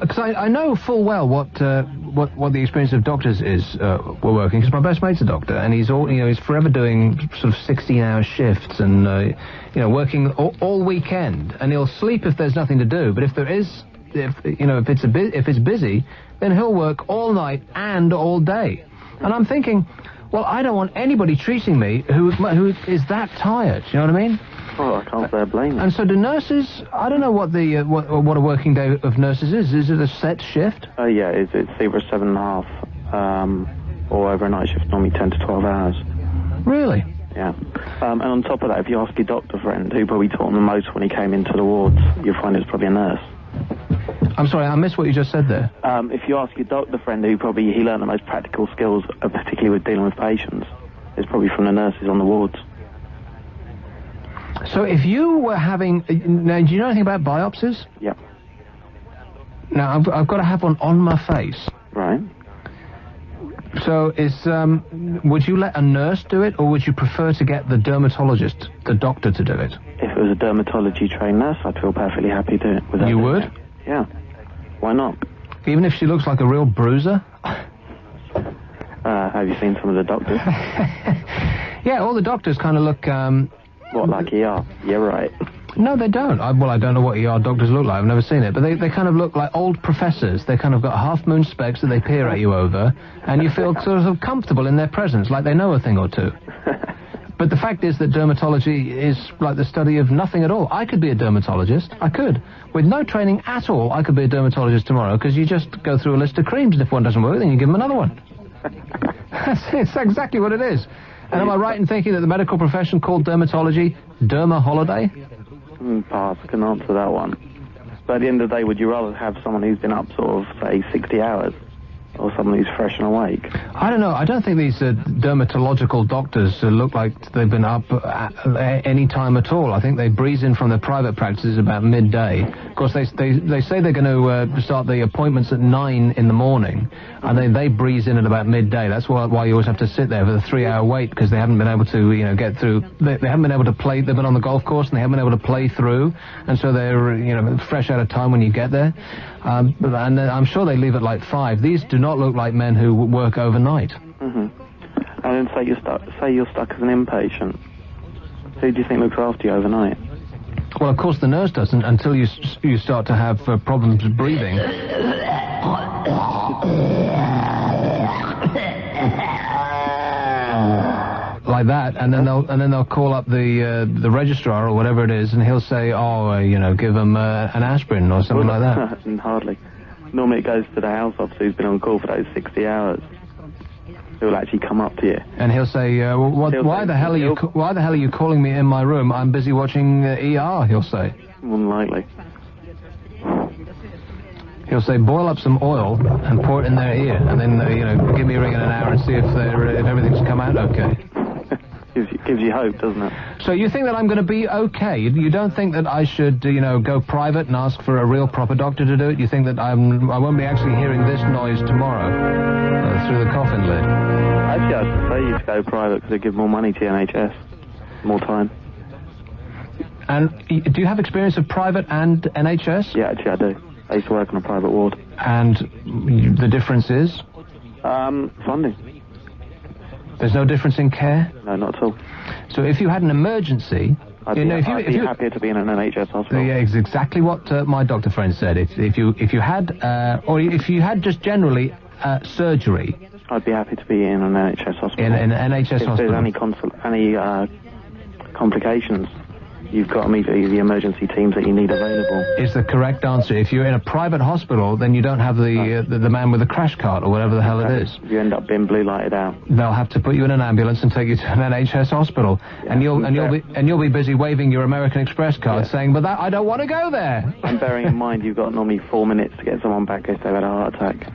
S3: because I know full well what the experience of doctors is were working, because my best mate's a doctor, and he's forever doing sort of 16-hour shifts and working all weekend, and he'll sleep if there's nothing to do, but if it's busy, then he'll work all night and all day. And I'm thinking, well, I don't want anybody treating me who is that tired. You know what I mean?
S7: Oh, I can't bear blame.
S3: And so do nurses? I don't know what the what a working day of nurses is. Is it a set shift?
S7: Yeah, it's either 7.5 or over a night shift, normally 10 to 12 hours.
S3: Really?
S7: Yeah. And on top of that, if you ask your doctor friend who probably taught him the most when he came into the wards, you'll find it's probably a nurse.
S3: I'm sorry, I missed what you just said there.
S7: If you ask your doctor friend who probably he learned the most practical skills, particularly with dealing with patients, it's probably from the nurses on the wards.
S3: So if you were having... Now, do you know anything about biopsies?
S7: Yeah.
S3: Now, I've got to have one on my face.
S7: Right.
S3: So would you let a nurse do it, or would you prefer to get the dermatologist, the doctor, to do it?
S7: If it was a dermatology-trained nurse, I'd feel perfectly happy to do it.
S3: You would?
S7: Yeah. Why not?
S3: Even if she looks like a real bruiser?
S7: Have you seen some of the doctors?
S3: Yeah, all the doctors kind of look...
S7: What, like ER? Yeah, right.
S3: No, they don't. I don't know what ER doctors look like. I've never seen it. But they kind of look like old professors. They kind of got half-moon specs that they peer at you over, and you feel sort of comfortable in their presence, like they know a thing or two. But the fact is that dermatology is like the study of nothing at all. I could be a dermatologist. I could. With no training at all, I could be a dermatologist tomorrow, because you just go through a list of creams, and if one doesn't work, then you give them another one. It's exactly what it is. And am I right in thinking that the medical profession called dermatology derma holiday?
S7: Pass, I can answer that one. But at the end of the day, would you rather have someone who's been up sort of, say, 60 hours, or someone who's fresh and awake?
S3: I don't know. I don't think these dermatological doctors look like they've been up at any time at all. I think they breeze in from their private practices about midday. Of course, they say they're going to start the appointments at 9 in the morning, and they breeze in at about midday. That's why you always have to sit there for the 3-hour wait, because they haven't been able to, get through. They haven't been able to play. They've been on the golf course and they haven't been able to play through, and so they're fresh out of time when you get there. And I'm sure they leave at like 5. These do not look like men who work overnight.
S7: Mm-hmm. And then say you're stuck as an inpatient. Who do you think looks after you overnight?
S3: Well, of course the nurse doesn't until you start to have problems breathing. Like that, and then they'll call up the registrar or whatever it is, and he'll say, give them an aspirin or something like that.
S7: Hardly. Normally it goes to the house officer who's been on call for those 60 hours. Who'll actually come up to you.
S3: And he'll say, why the hell are you calling me in my room? I'm busy watching ER, he'll say.
S7: More than likely.
S3: He'll say, boil up some oil and pour it in their ear, and then, give me a ring in an hour and see if everything's come out okay.
S7: Gives you hope, doesn't it?
S3: So you think that I'm going to be okay? You don't think that I should, go private and ask for a real proper doctor to do it? You think that I won't be actually hearing this noise tomorrow through the coffin lid?
S7: Actually, I'd prefer you to go private because they give more money to the NHS. More time.
S3: And do you have experience of private and NHS?
S7: Yeah, actually I do. I used to work on a private ward.
S3: And the difference is?
S7: Funding.
S3: There's no difference in care?
S7: No, not at all.
S3: So if you had an emergency...
S7: I'd be happier to be in an NHS hospital.
S3: Yeah, it's exactly what my doctor friend said. If you had just generally surgery,
S7: I'd be happy to be in an NHS hospital.
S3: In an NHS hospital?
S7: If there's any complications, you've got immediately the emergency teams that you need available.
S3: Is the correct answer. If you're in a private hospital, then you don't have the man with the crash cart or whatever the hell it is.
S7: You end up being blue lighted out.
S3: They'll have to put you in an ambulance and take you to an NHS hospital, and you'll be busy waving your American Express card saying, "But I don't want to go there."
S7: And bearing in mind, you've got normally 4 minutes to get someone back if they've had a heart attack.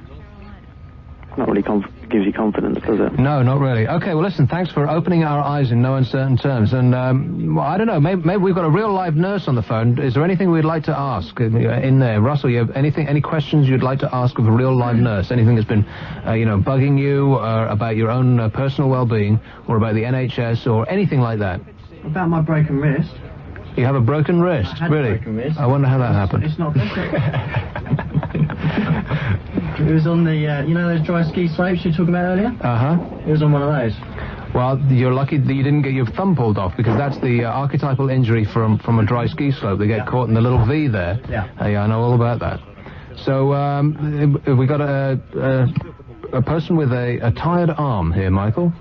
S7: Not really gives you confidence, does it?
S3: No, not really. Okay, well, listen, thanks for opening our eyes in no uncertain terms. And, well, I don't know, maybe we've got a real live nurse on the phone. Is there anything we'd like to ask in there? Russell, you have any questions you'd like to ask of a real live nurse? Anything that's been, bugging you about your own personal well-being or about the NHS or anything like that?
S12: About my broken wrist.
S3: You have a broken wrist?
S12: I had
S3: really?
S12: A broken wrist.
S3: I wonder how that happened.
S12: It's not It was on the, those dry ski slopes you were talking about earlier?
S3: Uh-huh.
S12: It was on one of those.
S3: Well, you're lucky that you didn't get your thumb pulled off, because that's the archetypal injury from a dry ski slope. They get caught in the little V there.
S12: Yeah.
S3: Yeah, I know all about that. So, we got a person with a tired arm here, Michael.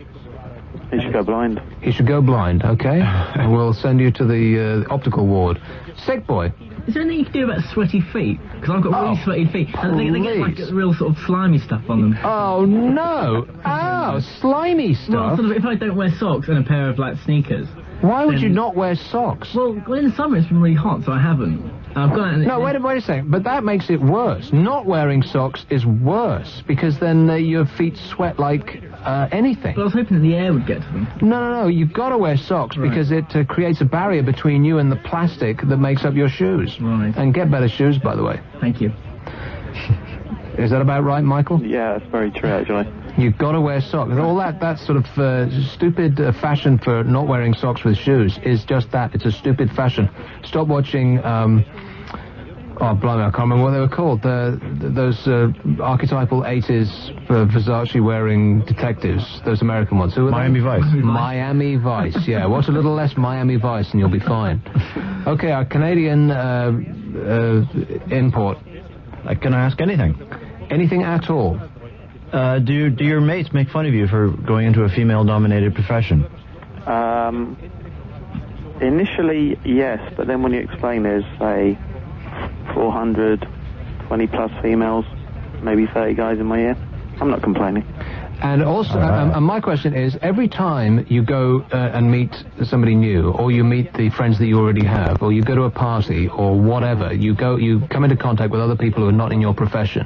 S7: He should go blind.
S3: He should go blind, okay? And we'll send you to the optical ward. Sick boy.
S12: Is there anything you can do about sweaty feet? Because I've got really sweaty feet, and they get like real sort of slimy stuff on them.
S3: Oh no! Ow, slimy stuff.
S12: Well, sort of, if I don't wear socks and a pair of like sneakers.
S3: Why would you not wear socks?
S12: Well, in the summer it's been really hot, so I haven't. I've gone out.
S3: No, wait a second. But that makes it worse. Not wearing socks is worse, because then your feet sweat like anything.
S12: But I was hoping that the air would get to them.
S3: No. You've got to wear socks because it creates a barrier between you and the plastic that makes up your shoes.
S12: Right.
S3: And get better shoes, by the way.
S12: Thank you.
S3: Is that about right, Michael?
S7: Yeah, that's very true, actually.
S3: You've got to wear socks. All that sort of stupid fashion for not wearing socks with shoes is just that. It's a stupid fashion. Stop watching... Oh, blimey, I can't remember what they were called. Those archetypal 80s Versace-wearing detectives, those American ones. Who were
S5: Miami
S3: they?
S5: Vice.
S3: Miami Vice, yeah. Watch a little less Miami Vice and you'll be fine. Okay, our Canadian import.
S5: Can I ask anything?
S3: Anything at all?
S5: Do your mates make fun of you for going into a female-dominated profession?
S7: Initially, yes, but then when you explain there's, say, 420 plus females, maybe 30 guys in my ear, I'm not complaining.
S3: And also, and my question is, every time you go and meet somebody new, or you meet the friends that you already have, or you go to a party, or whatever, you come into contact with other people who are not in your profession,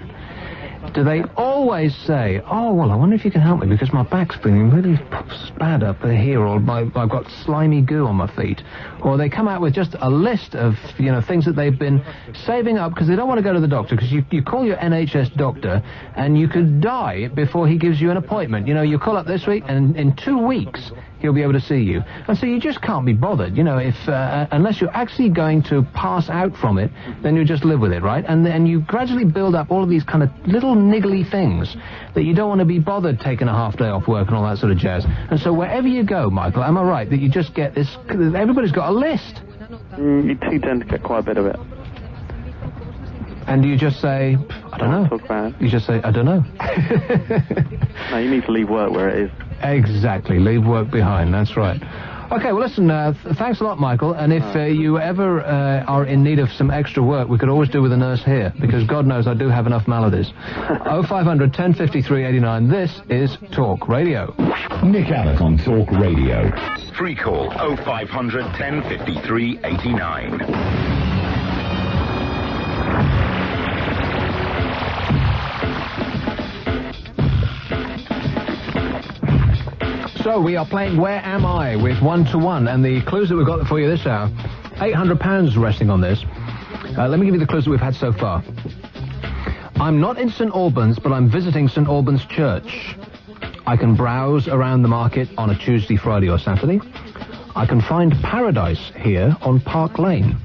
S3: do they always say, "Oh, well, I wonder if you can help me because my back's feeling really bad up here, or I've got slimy goo on my feet," or they come out with just a list of things that they've been saving up because they don't want to go to the doctor, because you call your NHS doctor and you could die before he gives you an appointment. You call up this week and in 2 weeks he'll be able to see you, and so you just can't be bothered. If unless you're actually going to pass out from it, then you just live with it, right? And you gradually build up all of these kind of little niggly things that you don't want to be bothered taking a half day off work and all that sort of jazz. And so wherever you go, Michael, am I right that you just get this? Everybody's got a list.
S7: You do tend to get quite a bit of it.
S3: And do you just say, I don't know?
S7: Talk about it.
S3: You just say, I don't know.
S7: No, you need to leave work where it is.
S3: Exactly, leave work behind, that's right. Okay, well, listen, thanks a lot, Michael, and if you ever are in need of some extra work, we could always do with a nurse here, because God knows I do have enough maladies. 0500 1053 89, this is Talk Radio.
S1: Nick Abbott on Talk Radio. Free call 0500 1053 89.
S3: So we are playing Where Am I with 1 to 1, and the clues that we've got for you this hour, £800 resting on this. Let me give you the clues that we've had so far. I'm not in St Albans, but I'm visiting St Albans Church. I can browse around the market on a Tuesday, Friday or Saturday. I can find paradise here on Park Lane.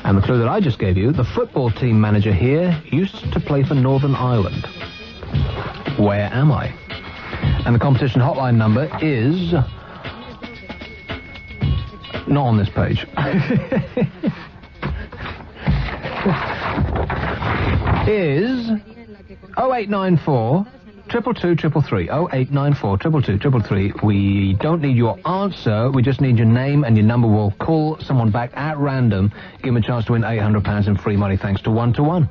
S3: And the clue that I just gave you, the football team manager here used to play for Northern Ireland. Where am I? And the competition hotline number is not on this page. Is 0894 222-333. 0894 222-333. We don't need your answer. We just need your name and your number. We'll call someone back at random. Give them a chance to win £800 in free money thanks to 1 to 1.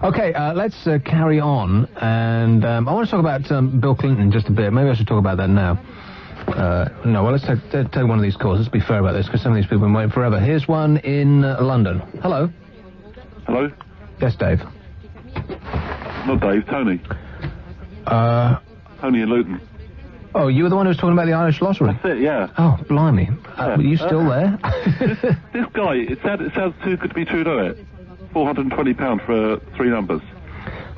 S3: Okay, let's carry on. And I want to talk about Bill Clinton in just a bit. Maybe I should talk about that now. No, well, let's take one of these calls. Let's be fair about this, because some of these people have been waiting forever. Here's one in London. Hello.
S19: Hello?
S3: Yes, Dave.
S19: Not Dave, Tony. Tony in Luton.
S3: Oh, you were the one who was talking about the Irish lottery?
S19: That's it, yeah.
S3: Oh, blimey. Are you still there?
S19: This guy, it sounds too good to be true, doesn't it? £420 for 3 numbers.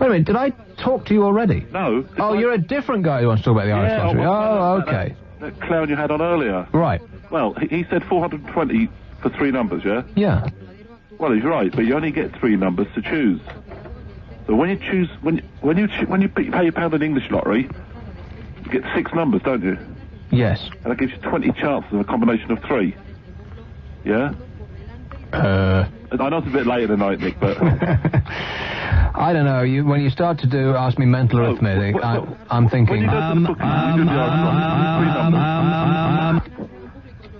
S3: Wait a minute, did I talk to you already?
S19: No.
S3: Oh, you're a different guy who wants to talk about the Irish lottery. Oh, okay.
S19: That clown you had on earlier.
S3: Right.
S19: Well, he said 420 for 3 numbers, yeah?
S3: Yeah.
S19: Well, he's right, but you only get 3 numbers to choose. So when you choose, when you pay your pound in English lottery, you get 6 numbers, don't you?
S3: Yes.
S19: And that gives you 20 chances of a combination of 3. Yeah? I know it's a bit late in the night, Nick, but...
S3: I don't know. When you start to ask me mental arithmetic, I'm thinking...
S19: When you go to the bookies,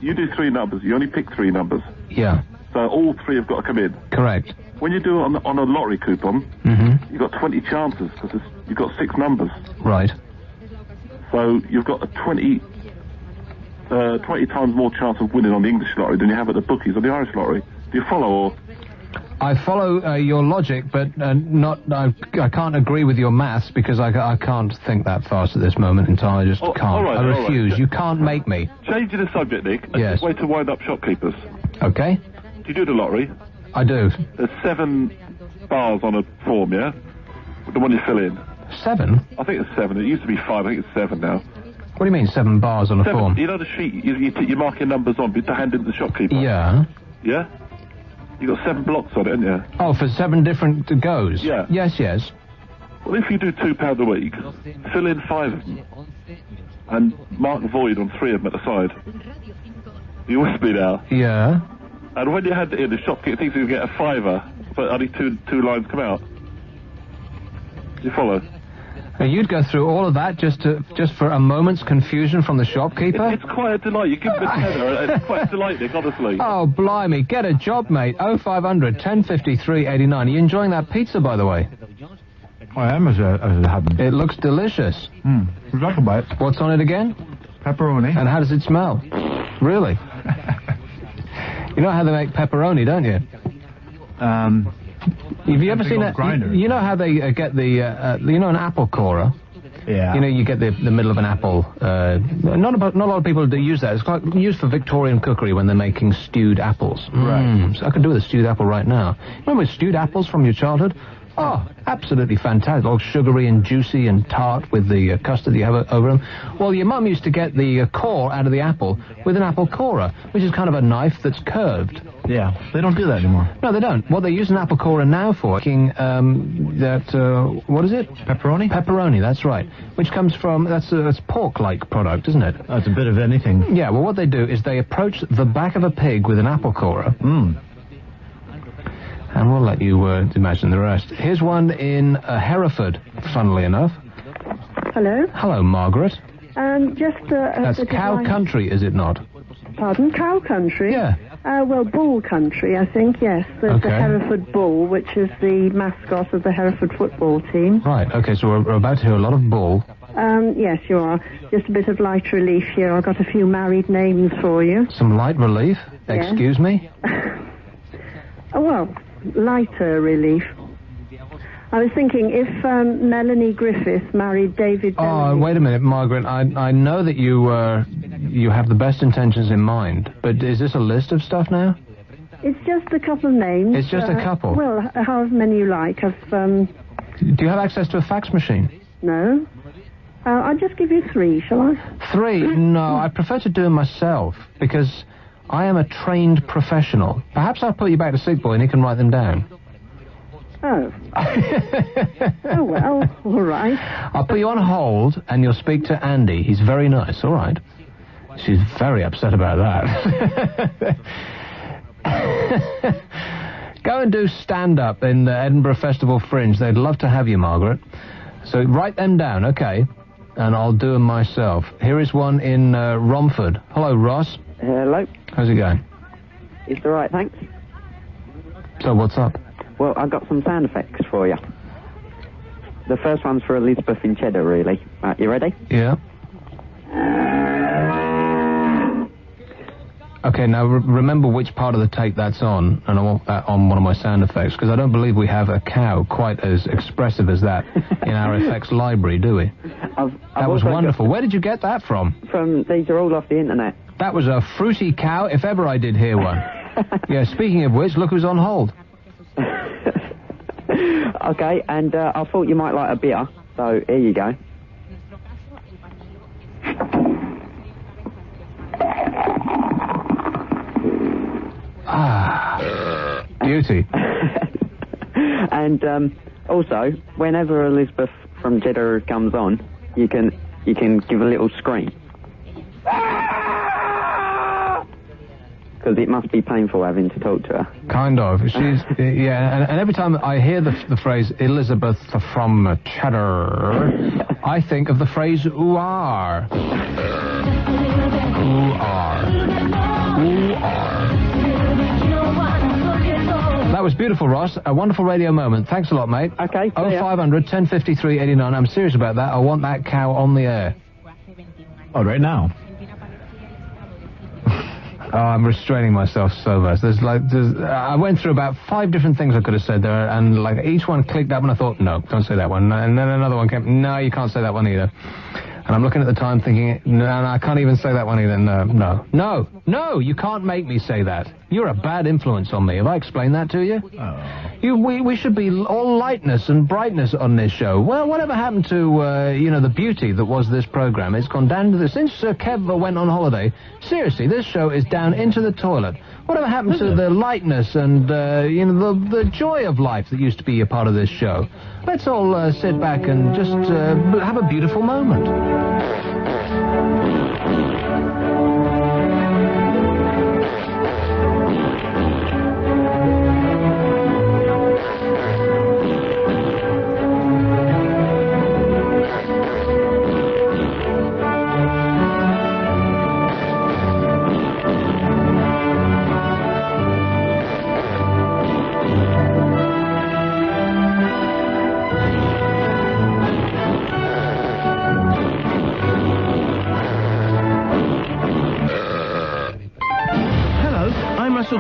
S19: you do 3 numbers. You only pick 3 numbers.
S3: Yeah.
S19: So all 3 have got to come in.
S3: Correct.
S19: When you do it on a lottery coupon, you've got 20 chances, because you've got 6 numbers.
S3: Right.
S19: So you've got a 20 times more chance of winning on the English lottery than you have at the bookies on the Irish lottery. Do you follow, or...?
S3: I follow your logic, but I can't agree with your maths, because I can't think that fast at this moment in time. I just can't.
S19: All right,
S3: I refuse.
S19: Right.
S3: You can't make me.
S19: Changing the subject, Nick.
S3: Yes.
S19: A way to wind up shopkeepers.
S3: Okay.
S19: Do you do the lottery?
S3: I do.
S19: There's 7 bars on a form, yeah? The one you fill in.
S3: 7?
S19: I think it's 7. It used to be 5. I think it's 7 now.
S3: What do you mean, 7 bars on a form?
S19: You know the sheet you mark your numbers on to hand in to the shopkeeper?
S3: Yeah.
S19: Yeah? You've got 7 blocks on it, haven't you?
S3: Oh, for 7 different goes?
S19: Yeah.
S3: Yes.
S19: Well, if you do £2 a week, fill in 5 of them, and mark void on 3 of them at the side. You with me now?
S3: Yeah.
S19: And when you hand it in, the shopkeeper thinks he'll get a £5, but only two lines come out. You follow?
S3: Now, you'd go through all of that just for a moment's confusion from the shopkeeper?
S19: It's quite a delight. You give him a tenner. It's quite a delight, Nick, honestly.
S3: Oh, blimey. Get a job, mate. 0500 1053 89. Are you enjoying that pizza, by the way?
S5: I am, as it happens.
S3: It looks delicious.
S5: Would you like a bite?
S3: What's on it again?
S5: Pepperoni.
S3: And how does it smell? Really? You know how they make pepperoni, don't you? Have you ever seen that? You know how they get an apple corer?
S5: Yeah.
S3: You know, you get the middle of an apple. Not a lot of people do use that. It's quite used for Victorian cookery when they're making stewed apples.
S5: Right.
S3: So I could do with a stewed apple right now. Remember stewed apples from your childhood? Oh, absolutely fantastic. All sugary and juicy and tart with the custard you have over them. Well, your mum used to get the core out of the apple with an apple corer, which is kind of a knife that's curved.
S5: Yeah, they don't do that anymore.
S3: No, they don't. What they use an apple corer now for, what is it?
S5: Pepperoni?
S3: Pepperoni, that's right. Which comes from, that's pork-like product, isn't it?
S5: That's a bit of anything.
S3: Yeah, well, what they do is they approach the back of a pig with an apple corer. And we'll let you imagine the rest. Here's one in Hereford, funnily enough.
S20: Hello?
S3: Hello, Margaret.
S20: That's
S3: cow country, is it not?
S20: Pardon? Cow country?
S3: Yeah.
S20: Well, bull country, I think, yes. There's the Hereford Bull, which is the mascot of the Hereford football team.
S3: Right, okay, so we're about to hear a lot of bull.
S20: Yes, you are. Just a bit of light relief here. I've got a few married names for you.
S3: Some light relief?
S20: Yeah.
S3: Excuse me?
S20: Well, lighter relief. I was thinking if Melanie Griffith married David Bowie...
S3: Oh, wait a minute, Margaret. I know that you have the best intentions in mind, but is this a list of stuff now?
S20: It's just a couple of names.
S3: It's just a couple?
S20: Well, however many you like.
S3: Do you have access to a fax machine?
S20: No. I'll just give you 3, shall I?
S3: 3? No, I prefer to do it myself, because I am a trained professional. Perhaps I'll put you back to sick boy and he can write them down.
S20: Oh. Oh, well, all right.
S3: I'll put you on hold and you'll speak to Andy. He's very nice, all right? She's very upset about that. Go and do stand-up in the Edinburgh Festival Fringe. They'd love to have you, Margaret. So write them down, okay? And I'll do them myself. Here is one in Romford. Hello, Ross.
S6: Hello.
S3: How's it going?
S6: It's all right, thanks.
S3: So what's up?
S6: Well, I've got some sound effects for you. The first one's for Elizabeth in Cheddar, really. You ready?
S3: Yeah. Okay, now remember which part of the tape that's on, and I want that on one of my sound effects, because I don't believe we have a cow quite as expressive as that in our effects library, do we? That was wonderful. Where did you get that from?
S6: These are all off the internet.
S3: That was a fruity cow, if ever I did hear one. Yeah, speaking of which, look who's on hold.
S6: Okay, and I thought you might like a beer, so here you go.
S3: Ah, beauty.
S6: And also, whenever Elizabeth from Cheddar comes on, you can give a little scream. Because it must be painful having to talk to her.
S3: Kind of. She's, yeah, and every time I hear the phrase Elizabeth from Cheddar, I think of the phrase ooh-ar. Ooh-ar. Ooh-ar. That was beautiful, Ross. A wonderful radio moment. Thanks a lot, mate.
S6: Okay.
S3: 0500 1053 89. I'm serious about that. I want that cow on the air.
S5: Oh, right now.
S3: Oh, I'm restraining myself so much. I went through about 5 different things I could have said there, and like each one clicked up, and I thought, no, don't say that one. And then another one came, no, you can't say that one either. And I'm looking at the time thinking, no, I can't even say that one either. No, you can't make me say that. You're a bad influence on me. Have I explained that to you?
S5: Oh.
S3: We should be all lightness and brightness on this show. Well, whatever happened to, the beauty that was this program? It's gone down to the... Since Kev went on holiday, seriously, this show is down into the toilet. Whatever happened to the lightness and, the joy of life that used to be a part of this show? Let's all sit back and just have a beautiful moment.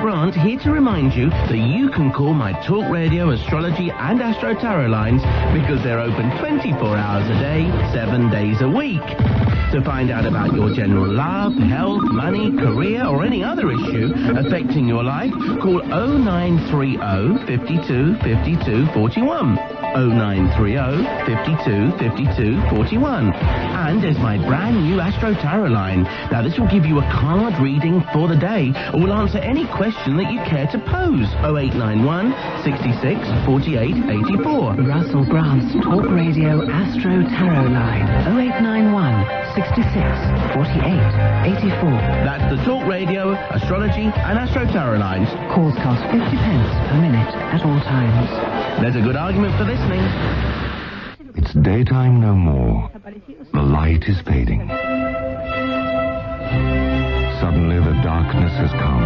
S13: Grant here to remind you that you can call my Talk Radio, Astrology and Astro Tarot lines because they're open 24 hours a day, 7 days a week. To find out about your general love, health, money, career or any other issue affecting your life, call 0930 52 52 41. 0930 52 52 41. And there's my brand new Astro Tarot line. Now this will give you a card reading for the day or will answer any question that you care to pose. 0891 66 48 84.
S23: Russell Grant's Talk Radio Astro Tarot line. 0891 66 48 84.
S13: That's the Talk Radio, Astrology and Astro Tarot lines.
S23: Calls cost 50 pence per minute at all times.
S13: There's a good argument for listening.
S1: It's daytime no more. The light is fading. Suddenly the darkness has come.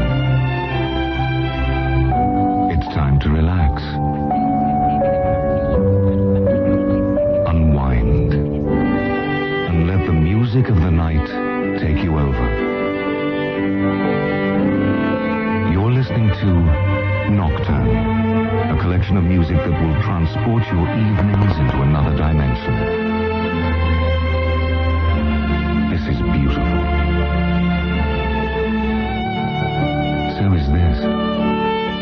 S1: It's time to relax. Unwind. And let the music of the night take you over. You're listening to Nocturne. A collection of music that will transport your evenings into another dimension. This is beautiful. So is this.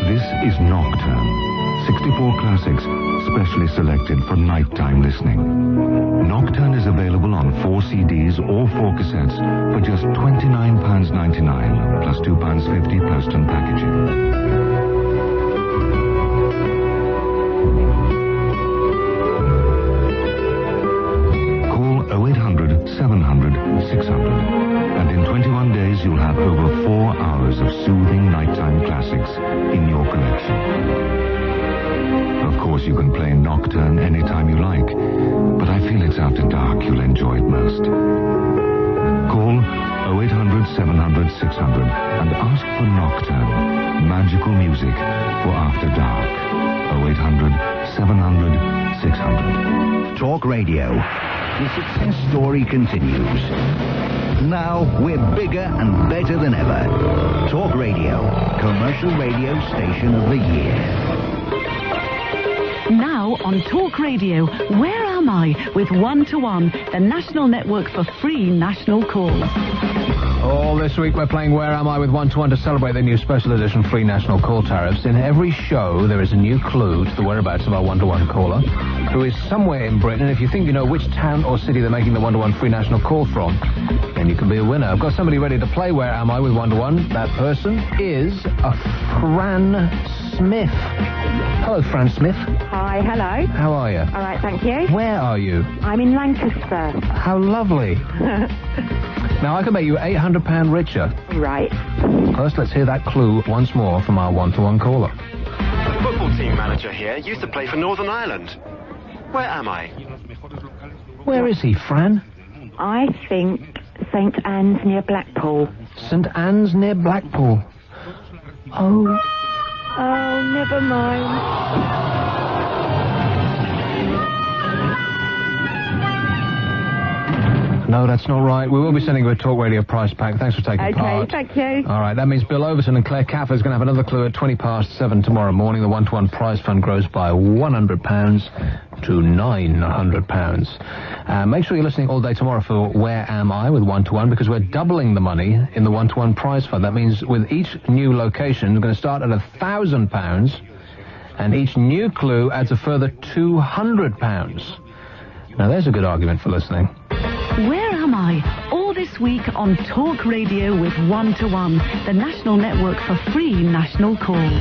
S1: This is Nocturne. 64 classics, specially selected for nighttime listening. Nocturne is available on 4 CDs or 4 cassettes for just £29.99 plus £2.50 post and packaging. Call 0800 700 600 and in 21 days you'll have over 4 hours of soothing nighttime classics in your collection. Of course, you can play Nocturne anytime you like, but I feel it's after dark you'll enjoy it most. Call 0800 700 600 and ask for Nocturne, magical music for after dark. 0800 700 600.
S4: Talk Radio. The success story continues. Now we're bigger and better than ever. Talk Radio, commercial radio station of the year.
S23: Now on Talk Radio, Where Am I? With 1-to-1, the national network for free national calls.
S3: All this week we're playing Where Am I? With 1-to-1 to celebrate the new special edition free national call tariffs. In every show there is a new clue to the whereabouts of our 1-to-1 caller, who is somewhere in Britain. And if you think you know which town or city they're making the 1-to-1 free national call from, then you can be a winner. I've got somebody ready to play Where Am I? With 1-to-1. That person is a Fran Smith. Hello, Fran Smith.
S14: Hi, hello.
S3: How are you?
S14: All right, thank you.
S3: Where are you?
S14: I'm in Lancaster.
S3: How lovely. Now, I can make you £800 richer.
S14: Right.
S3: First, let's hear that clue once more from our 1-to-1 caller.
S2: The football team manager here used to play for Northern Ireland. Where am I?
S3: Where is he, Fran?
S14: I think St Anne's near Blackpool.
S3: St Anne's near Blackpool. Oh.
S14: Oh, never mind.
S3: No, that's not right. We will be sending you a Talk Radio prize pack. Thanks for taking part.
S14: Okay, thank you.
S3: All right, that means Bill Overton and Claire Caffer's going to have another clue at 7:20 tomorrow morning. The 1-to-1 prize fund grows by £100 to £900. Make sure you're listening all day tomorrow for Where Am I? With 1-to-1, because we're doubling the money in the 1-to-1 prize fund. That means with each new location, we're going to start at £1,000, and each new clue adds a further £200. Now, there's a good argument for listening.
S23: Where Am I? All this week on Talk Radio with 1-to-1, the national network for free national calls.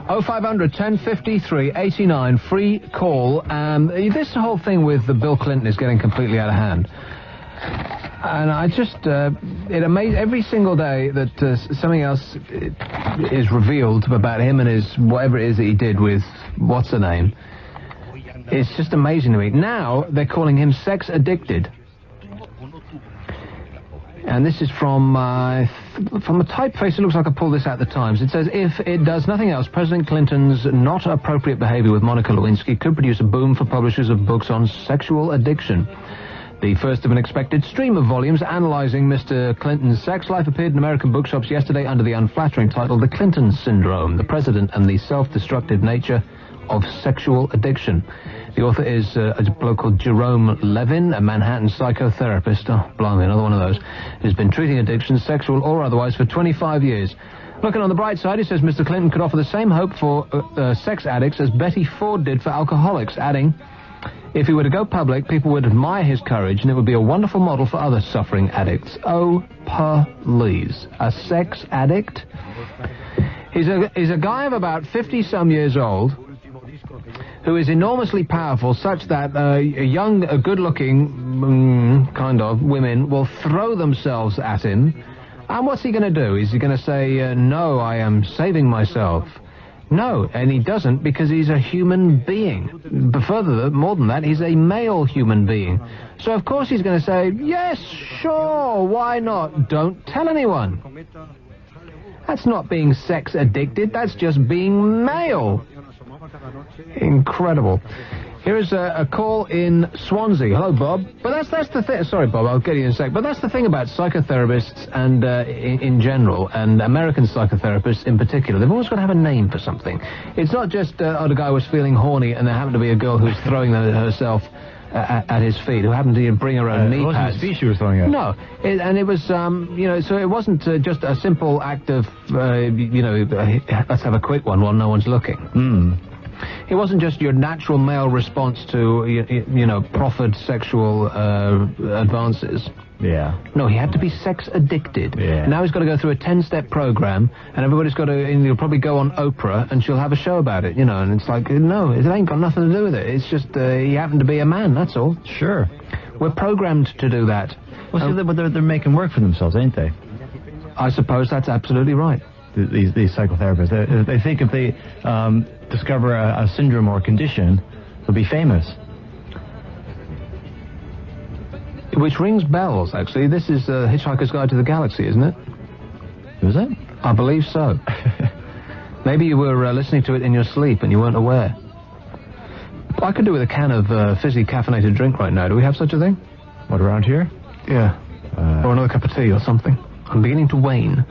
S3: 0500 1053 89, free call. This whole thing with Bill Clinton is getting completely out of hand. And I just, it amazes every single day that something else is revealed about him and his, whatever it is that he did with, what's her name. It's just amazing to me. Now they're calling him sex addicted. And this is from a typeface. It looks like I pulled this out of the Times. It says, if it does nothing else, President Clinton's not appropriate behavior with Monica Lewinsky could produce a boom for publishers of books on sexual addiction. The first of an expected stream of volumes analyzing Mr. Clinton's sex life appeared in American bookshops yesterday under the unflattering title, The Clinton Syndrome, the President and the Self-Destructive Nature of Sexual Addiction. The author is a bloke called Jerome Levin, a Manhattan psychotherapist. Oh, blimey, another one of those. Who's been treating addiction, sexual or otherwise, for 25 years. Looking on the bright side, he says Mr. Clinton could offer the same hope for sex addicts as Betty Ford did for alcoholics, adding, if he were to go public, people would admire his courage, and it would be a wonderful model for other suffering addicts. Oh, please. A sex addict? He's a guy of about 50-some years old, who is enormously powerful, such that young, good-looking, kind of, women will throw themselves at him. And what's he going to do? Is he going to say, no, I am saving myself? No, and he doesn't, because he's a human being. But further, more than that, he's a male human being. So, of course, he's going to say, yes, sure, why not? Don't tell anyone. That's not being sex addicted, that's just being male. Incredible. Here is a call in Swansea. Hello, Bob. But that's the thing. Sorry, Bob, I'll get you in a sec. But that's the thing about psychotherapists and in general, and American psychotherapists in particular. They've always got to have a name for something. It's not just, the guy was feeling horny and there happened to be a girl who's throwing herself at his feet, who happened to bring her own knee pads. It wasn't his feet she was throwing at. No, and it was, so it wasn't just a simple act of, let's have a quick one while no one's looking. It wasn't just your natural male response to, proffered sexual advances. Yeah. No, he had to be sex addicted. Yeah. Now he's got to go through a 10-step program, and everybody's got to, and he'll probably go on Oprah, and she'll have a show about it, and it's like, no, it ain't got nothing to do with it. It's just, he happened to be a man, that's all. Sure. We're programmed to do that. Well, they're making work for themselves, ain't they? I suppose that's absolutely right.
S5: these psychotherapists. They think if they discover a syndrome or a condition, they'll be famous.
S3: Which rings bells, actually. This is Hitchhiker's Guide to the Galaxy, isn't it?
S5: Is it?
S3: I believe so. Maybe you were listening to it in your sleep and you weren't aware. I could do with a can of fizzy caffeinated drink right now. Do we have such a thing?
S5: What, around here?
S3: Yeah. Or another cup of tea or something. I'm beginning to wane.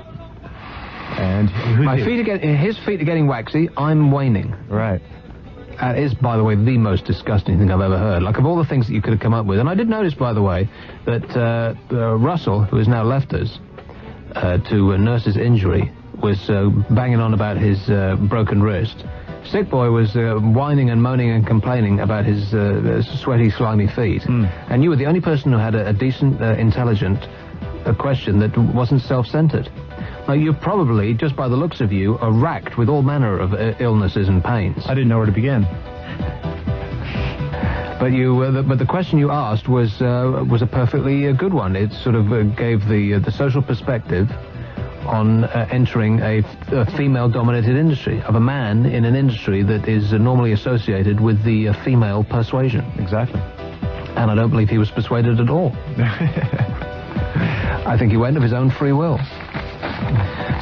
S5: And
S3: his feet are getting waxy. I'm waning.
S5: Right.
S3: That is, by the way, the most disgusting thing I've ever heard. Like, of all the things that you could have come up with. And I did notice, by the way, that Russell, who has now left us to nurse his injury, was banging on about his broken wrist. Sick boy was whining and moaning and complaining about his sweaty, slimy feet. And you were the only person who had a decent, intelligent question that wasn't self-centered. Now, you probably, just by the looks of you, are racked with all manner of illnesses and pains.
S5: I didn't know where to begin.
S3: But the question you asked was a perfectly good one. It sort of gave the social perspective on entering a female-dominated industry, of a man in an industry that is normally associated with the female persuasion.
S5: Exactly.
S3: And I don't believe he was persuaded at all. I think he went of his own free will.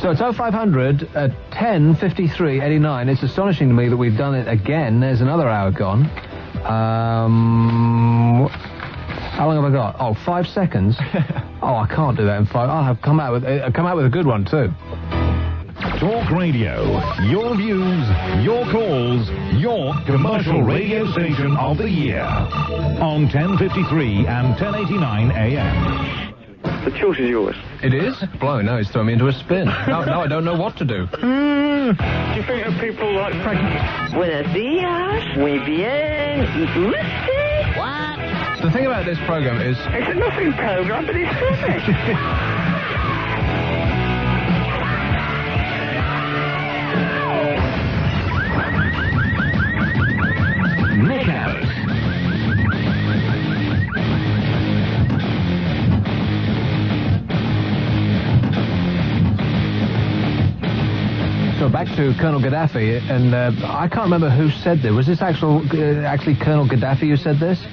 S3: So it's 0500 1053 89. It's astonishing to me that we've done it again. There's another hour gone. How long have I got? Oh, 5 seconds. Oh, I can't do that in 5. I'll have come out with a good one too.
S1: Talk Radio. Your views, your calls, your commercial radio station of the year. On 1053 and 1089 AM.
S10: The choice is yours.
S3: It is? Blow, no, it's thrown me into a spin. Now I don't know what to do.
S10: Do you think of people like Frank?
S21: Buenos días, muy bien, ¿y usted? What?
S3: The thing about this program is...
S10: It's a nothing program, but it's perfect.
S1: Nick Abbot.
S3: So back to Colonel Gaddafi, and I can't remember who said this. Was this actually Colonel Gaddafi who said this?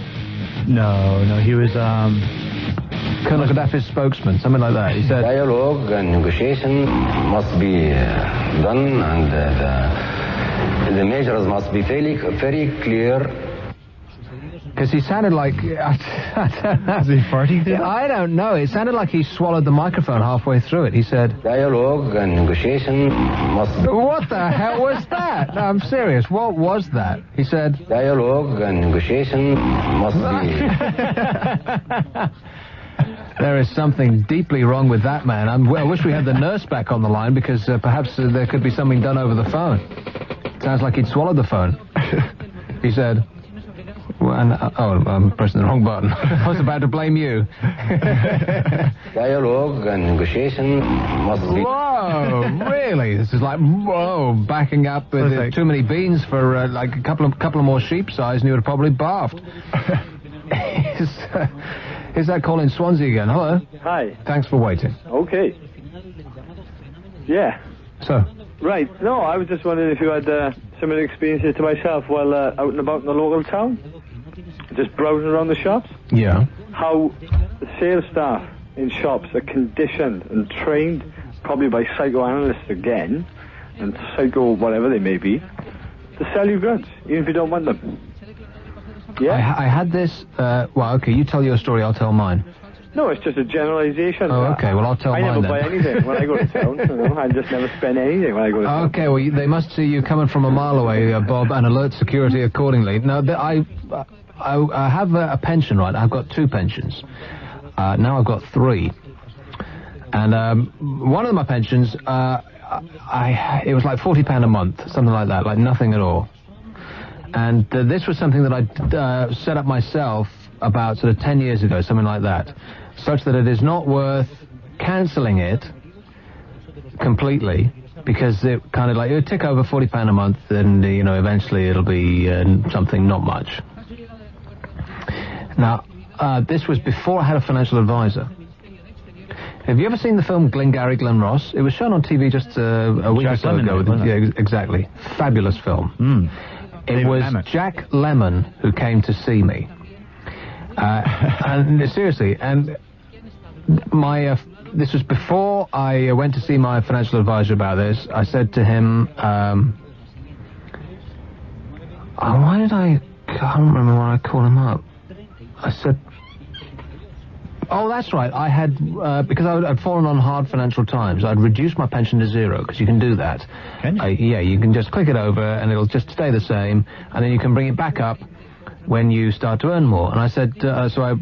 S5: No, he was
S3: Colonel Gaddafi's spokesman, something like that. He said...
S9: Dialogue and negotiation must be done, and the measures must be very clear.
S3: Because he sounded like... I don't know.
S5: Is he farting there?
S3: I don't know. It sounded like he swallowed the microphone halfway through it. He said...
S9: Dialogue and negotiation must...
S3: What the hell was that? No, I'm serious. What was that? He said...
S9: Dialogue and negotiation must be...
S3: There is something deeply wrong with that man. I wish we had the nurse back on the line, because perhaps there could be something done over the phone. Sounds like he'd swallowed the phone. He said... I'm pressing the wrong button. I was about to blame you.
S9: Dialogue and negotiation must be...
S3: Whoa, really? This is like, whoa, backing up with too many beans for like a couple of more sheep size, and you would have probably barfed. Is that calling Swansea again? Hello?
S10: Hi.
S3: Thanks for waiting.
S10: Okay. Yeah.
S3: So?
S10: Right. No, I was just wondering if you had similar experiences to myself while out and about in the local town. Just browsing around the shops.
S3: Yeah.
S10: How the sales staff in shops are conditioned and trained, probably by psychoanalysts again, and psycho whatever they may be, to sell you goods, even if you don't want them. Yeah?
S3: I had this... well, okay, you tell your story, I'll tell mine.
S10: No, it's just a generalization.
S3: Oh, okay, well, I'll tell mine then.
S10: I never buy anything when I go to town. You know, I just never spend anything when I go to town.
S3: Okay, well, they must see you coming from a mile away, Bob, and alert security accordingly. Now, I have a pension, right? I've got 2 pensions. Now I've got 3. And one of my pensions, it was like £40 a month, something like that, like nothing at all. And this was something that I set up myself about sort of 10 years ago, something like that, such that it is not worth cancelling it completely, because it kind of like, it would tick over £40 a month, and, you know, eventually it'll be something not much. Now, this was before I had a financial advisor. Have you ever seen the film Glengarry Glen Ross? It was shown on TV just a week or so ago. Exactly. Fabulous film. It was Jack Lemmon who came to see me. And seriously, and this was before I went to see my financial advisor about this. I said to him, I can't remember why I called him up. I said, oh, that's right. I had, because I'd fallen on hard financial times, I'd reduced my pension to zero, because you can do that.
S5: Can you?
S3: Yeah, you can just click it over, and it'll just stay the same, and then you can bring it back up when you start to earn more. And I said, so I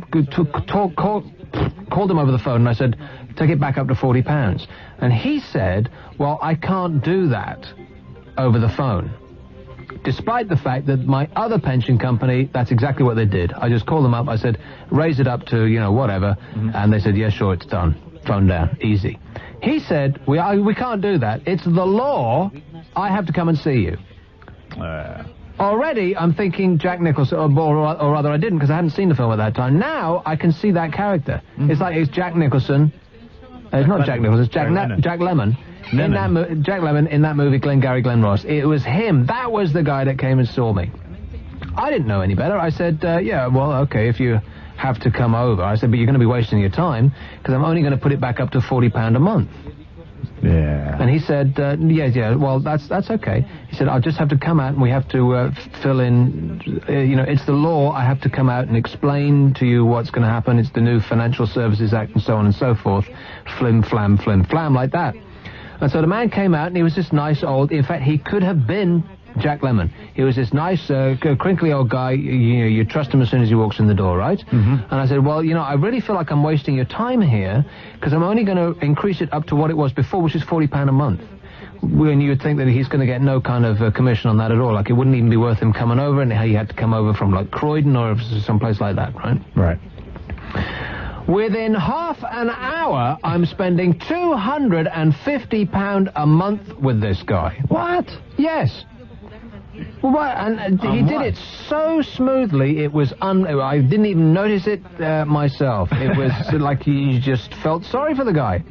S3: called him over the phone, and I said, take it back up to £40. And he said, well, I can't do that over the phone. Despite the fact that my other pension company, that's exactly what they did. I just called them up, I said, raise it up to, whatever, and they said, yeah, sure, it's done. Phone down. Easy. He said, we can't do that. It's the law. I have to come and see you. Already, I'm thinking Jack Nicholson, or rather I didn't, because I hadn't seen the film at that time. Now, I can see that character. It's Jack Nicholson. It's not Jack Nicholson, it's Jack Lemmon. Jack Lemmon in that movie Glengarry Glen Ross. It was him. That was the guy that came and saw me. I didn't know any better. I said, yeah, well, okay, if you have to come over. I said, but you're going to be wasting your time, because I'm only going to put it back up to £40 a month.
S5: Yeah.
S3: And he said, yeah, well, that's okay. He said, I'll just have to come out and we have to fill in, it's the law. I have to come out and explain to you what's going to happen. It's the new Financial Services Act and so on and so forth. Flim, flam, like that. And so the man came out, and he was this nice old... In fact, he could have been Jack Lemmon. He was this nice, crinkly old guy. You trust him as soon as he walks in the door, right? And I said, well, I really feel like I'm wasting your time here, because I'm only going to increase it up to what it was before, which is £40 a month. When you would think that he's going to get no kind of commission on that at all. Like, it wouldn't even be worth him coming over, and he had to come over from, like, Croydon or someplace like that, right?
S5: Right.
S3: Within half an hour, I'm spending £250 a month with this guy.
S5: What?
S3: Yes. Well, and he did it so smoothly, it was I didn't even notice it myself. It was like you just felt sorry for the guy.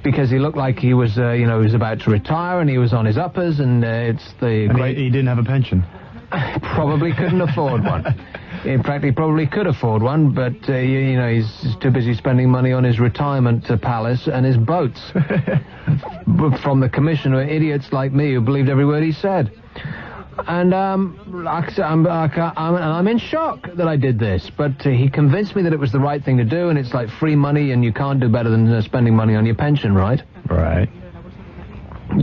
S3: Because he looked like he was, he was about to retire, and he was on his uppers, and it's the great...
S5: He didn't have a pension.
S3: Probably couldn't afford one. In fact, he probably could afford one, but, he's too busy spending money on his retirement palace and his boats. From the commissioner, idiots like me who believed every word he said. And I'm in shock that I did this, but he convinced me that it was the right thing to do, and it's like free money, and you can't do better than spending money on your pension, right?
S5: Right.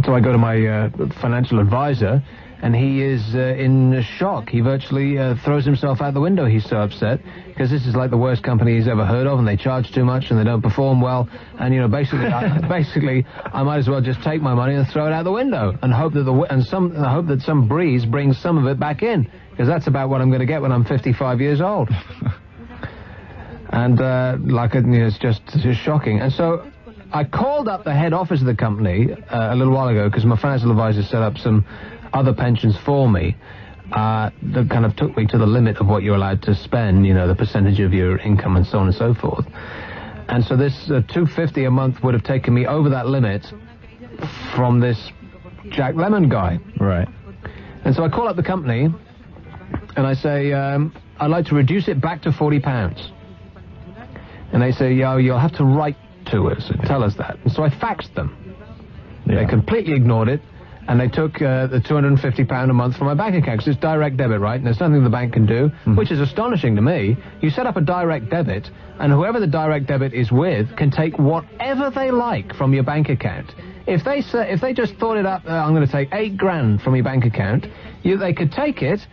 S3: So I go to my financial advisor, and he is in shock. He virtually throws himself out the window. He's so upset, because this is like the worst company he's ever heard of, and they charge too much, and they don't perform well, and, basically, I might as well just take my money and throw it out the window, and hope that some breeze brings some of it back in, because that's about what I'm going to get when I'm 55 years old. And, it's just shocking. And so I called up the head office of the company a little while ago, because my financial advisor set up some other pensions for me that kind of took me to the limit of what you're allowed to spend, the percentage of your income and so on and so forth. And so this $250 a month would have taken me over that limit from this Jack Lemmon guy.
S5: Right.
S3: And so I call up the company, and I say, I'd like to reduce it back to £40. And they say, you'll have to write to us and tell us that. And so I faxed them. Yeah. They completely ignored it. And they took the £250 a month from my bank account, because it's direct debit, right? And there's nothing the bank can do, which is astonishing to me. You set up a direct debit, and whoever the direct debit is with can take whatever they like from your bank account. If they just thought it up, I'm going to take £8,000 from your bank account, they could take it,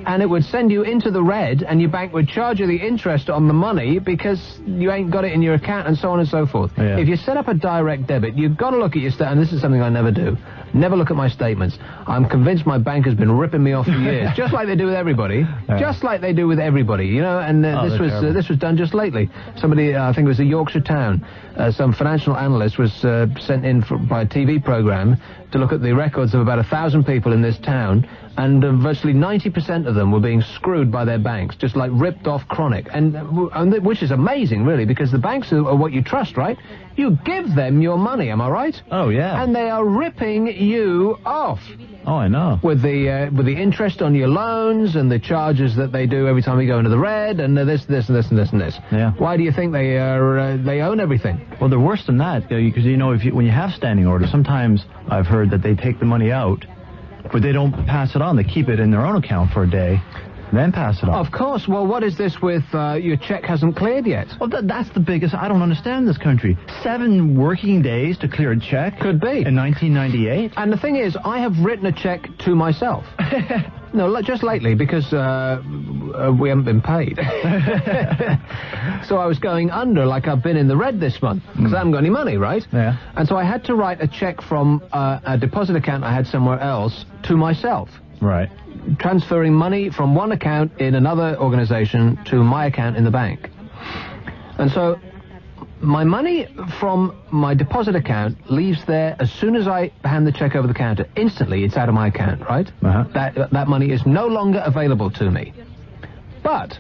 S3: and it would send you into the red, and your bank would charge you the interest on the money because you ain't got it in your account, and so on and so forth. Yeah. If you set up a direct debit, you've got to look at your and this is something I never do. Never look at my statements. I'm convinced my bank has been ripping me off for years, just like they do with everybody. Yeah. Just like they do with everybody, And this was done just lately. Somebody, I think it was a Yorkshire town, some financial analyst was sent in by a TV program to look at the records of about 1,000 people in this town, And virtually 90% of them were being screwed by their banks, just like ripped off chronic. And which is amazing, really, because the banks are what you trust, right? You give them your money, am I right?
S5: Oh, yeah.
S3: And they are ripping you off.
S5: Oh, I know.
S3: With the interest on your loans and the charges that they do every time you go into the red, and this, and this, and this, and this.
S5: Yeah.
S3: Why do you think they own everything?
S5: Well, they're worse than that, because, when you have standing orders, sometimes I've heard that they take the money out, but they don't pass it on. They keep it in their own account for a day, then pass it on.
S3: Of course. Well, what is this with your check hasn't cleared yet?
S5: Well, that's the biggest... I don't understand this country. 7 working days to clear a check?
S3: Could be.
S5: In 1998?
S3: And the thing is, I have written a check to myself. No, just lately, because we haven't been paid. So I was going under, like I've been in the red this month, because I haven't got any money, right?
S5: Yeah.
S3: And so I had to write a check from a deposit account I had somewhere else to myself.
S5: Right.
S3: Transferring money from one account in another organization to my account in the bank. And so my money from my deposit account leaves there as soon as I hand the check over the counter. Instantly, it's out of my account, right? That money is no longer available to me. But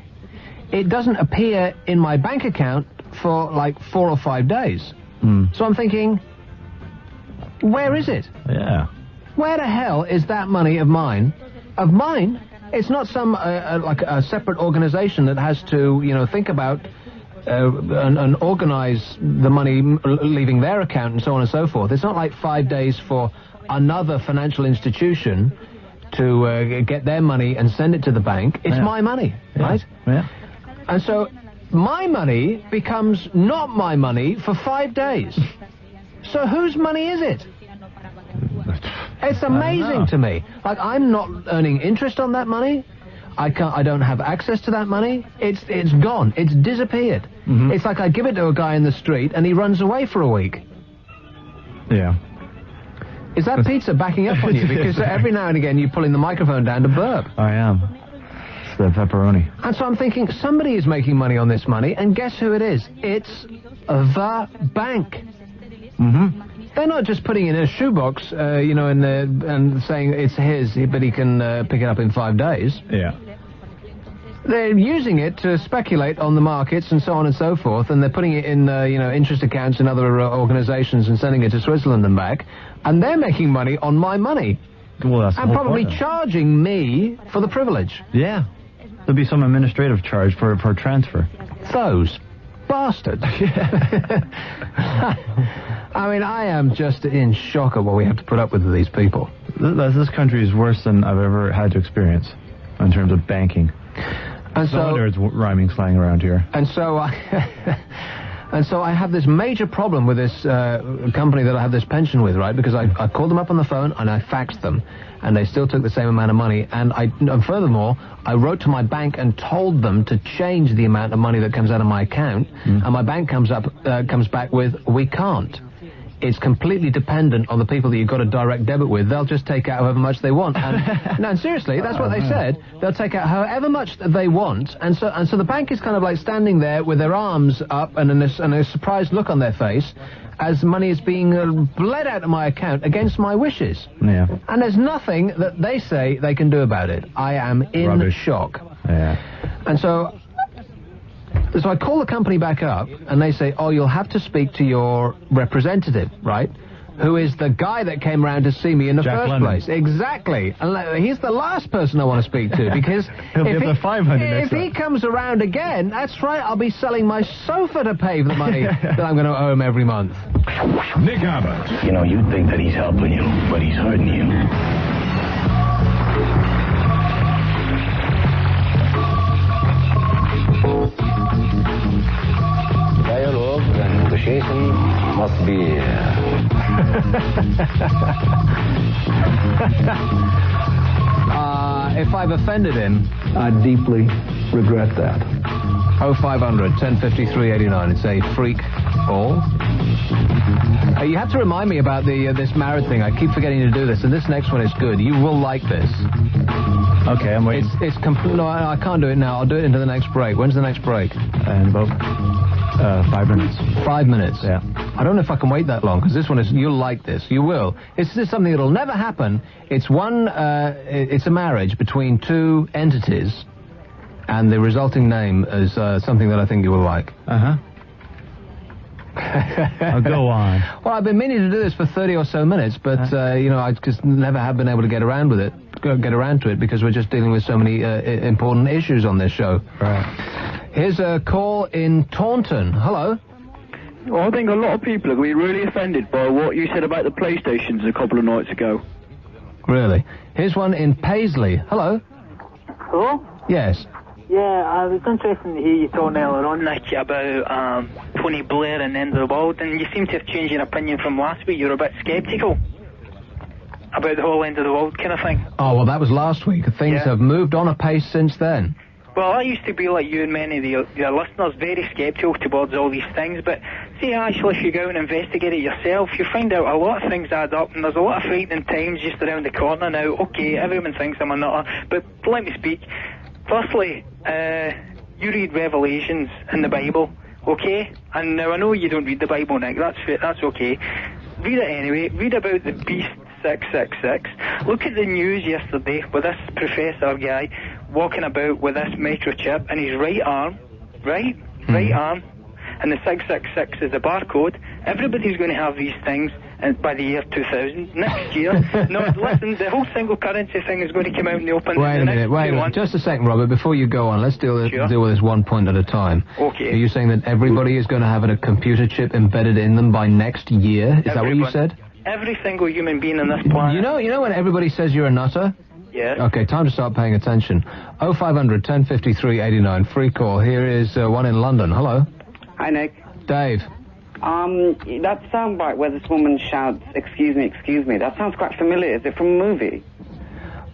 S3: it doesn't appear in my bank account for like 4 or 5 days. So I'm thinking, where is it?
S5: Yeah.
S3: Where the hell is that money of mine? Of mine? It's not some, like a separate organization that has to, think about and organize the money leaving their account and so on and so forth. It's not like 5 days for another financial institution to get their money and send it to the bank. It's my money, right?
S5: Yeah.
S3: And so my money becomes not my money for 5 days. So whose money is it? It's amazing to me. Like, I'm not earning interest on that money. I don't have access to that money. It's gone. It's disappeared. It's like I give it to a guy in the street and he runs away for a week.
S5: Yeah.
S3: Is that pizza backing up on you? Because every now and again you're pulling the microphone down to burp.
S5: I am. It's the pepperoni.
S3: And so I'm thinking, somebody is making money on this money, and guess who it is? It's the bank. They're not just putting it in a shoebox, and saying it's his, but he can pick it up in 5 days.
S5: Yeah.
S3: They're using it to speculate on the markets and so on and so forth, and they're putting it in, interest accounts in other organizations and sending it to Switzerland and back, and they're making money on my money.
S5: Well, that's
S3: and probably charging me for the privilege.
S5: Yeah. There'll be some administrative charge for transfer.
S3: Those bastards. I mean, I am just in shock at what we have to put up with these people.
S5: This country is worse than I've ever had to experience in terms of banking.
S3: And so
S5: there's rhyming slang around here.
S3: And so I have this major problem with this company that I have this pension with, right? Because I called them up on the phone and I faxed them, and they still took the same amount of money. And furthermore, I wrote to my bank and told them to change the amount of money that comes out of my account. And my bank comes back with, we can't. It's completely dependent on the people that you've got a direct debit with. They'll just take out however much they want. And no, seriously, that's what they said. They'll take out however much they want. And so the bank is kind of like standing there with their arms up and a surprised look on their face as money is being bled out of my account against my wishes.
S5: Yeah.
S3: And there's nothing that they say they can do about it. I am in shock.
S5: Yeah.
S3: And so I call the company back up, and they say, oh, you'll have to speak to your representative, right? Who is the guy that came around to see me in the first place. Exactly. And he's the last person I want to speak to, because if he comes around again, that's right, I'll be selling my sofa to pay for the money that I'm going to owe him every month.
S1: Nick Abbott.
S11: You'd think that he's helping you, but he's hurting you.
S9: Dialogue and negotiation must be...
S3: if I've offended him, I deeply regret that. 0500 1053 89. It's a freak call. You have to remind me about this marriage thing. I keep forgetting to do this, and this next one is good. You will like this.
S5: Okay, I'm waiting.
S3: No, I can't do it now. I'll do it into the next break. When's the next break?
S5: In about 5 minutes.
S3: 5 minutes?
S5: Yeah.
S3: I don't know if I can wait that long, because this one is, you'll like this. You will. This is something that'll never happen. It's it's a marriage between two entities, and the resulting name is something that I think you will like.
S5: Oh, go on.
S3: Well, I've been meaning to do this for 30 or so minutes, but, I just never have been able to get around to it, because we're just dealing with so many important issues on this show.
S5: Right.
S3: Here's a call in Taunton. Hello.
S15: Well, I think a lot of people are going to be really offended by what you said about the PlayStations a couple of nights ago.
S3: Really? Here's one in Paisley. Hello.
S16: Hello?
S3: Yes.
S16: Yeah, I was interested to hear you talking earlier on, Nick, about Tony Blair and the end of the world, and you seem to have changed your opinion from last week. You were a bit sceptical about the whole end of the world kind of thing.
S3: Oh, well, that was last week. Things have moved on apace since then.
S16: Well, I used to be like you and many of your listeners, very sceptical towards all these things, but see, actually, if you go out and investigate it yourself, you find out a lot of things add up, and there's a lot of frightening times just around the corner now. Okay, everyone thinks I'm a nutter, but let me speak. Firstly, you read Revelations in the Bible, okay? And now I know you don't read the Bible, Nick, that's okay. Read it anyway. Read about the Beast 666. Look at the news yesterday with this professor guy walking about with this microchip in his right arm, right arm, and the 666 is a barcode. Everybody's going to have these things by the year 2000. Next year, no, listen, the whole single currency thing is going to come out in the open.
S3: Wait a minute, just a second, Robert, before you go on, let's deal with this one point at a time.
S16: Okay.
S3: Are you saying that everybody is going to have a computer chip embedded in them by next year? Is that what you said?
S16: Every single human being on this planet.
S3: You know when everybody says you're a nutter?
S16: Yes.
S3: Okay, time to start paying attention. 0500 1053 89, free call. Here is one in London. Hello.
S22: Hi, Nick.
S3: Dave.
S22: That soundbite where this woman shouts, excuse me, that sounds quite familiar. Is it from a movie?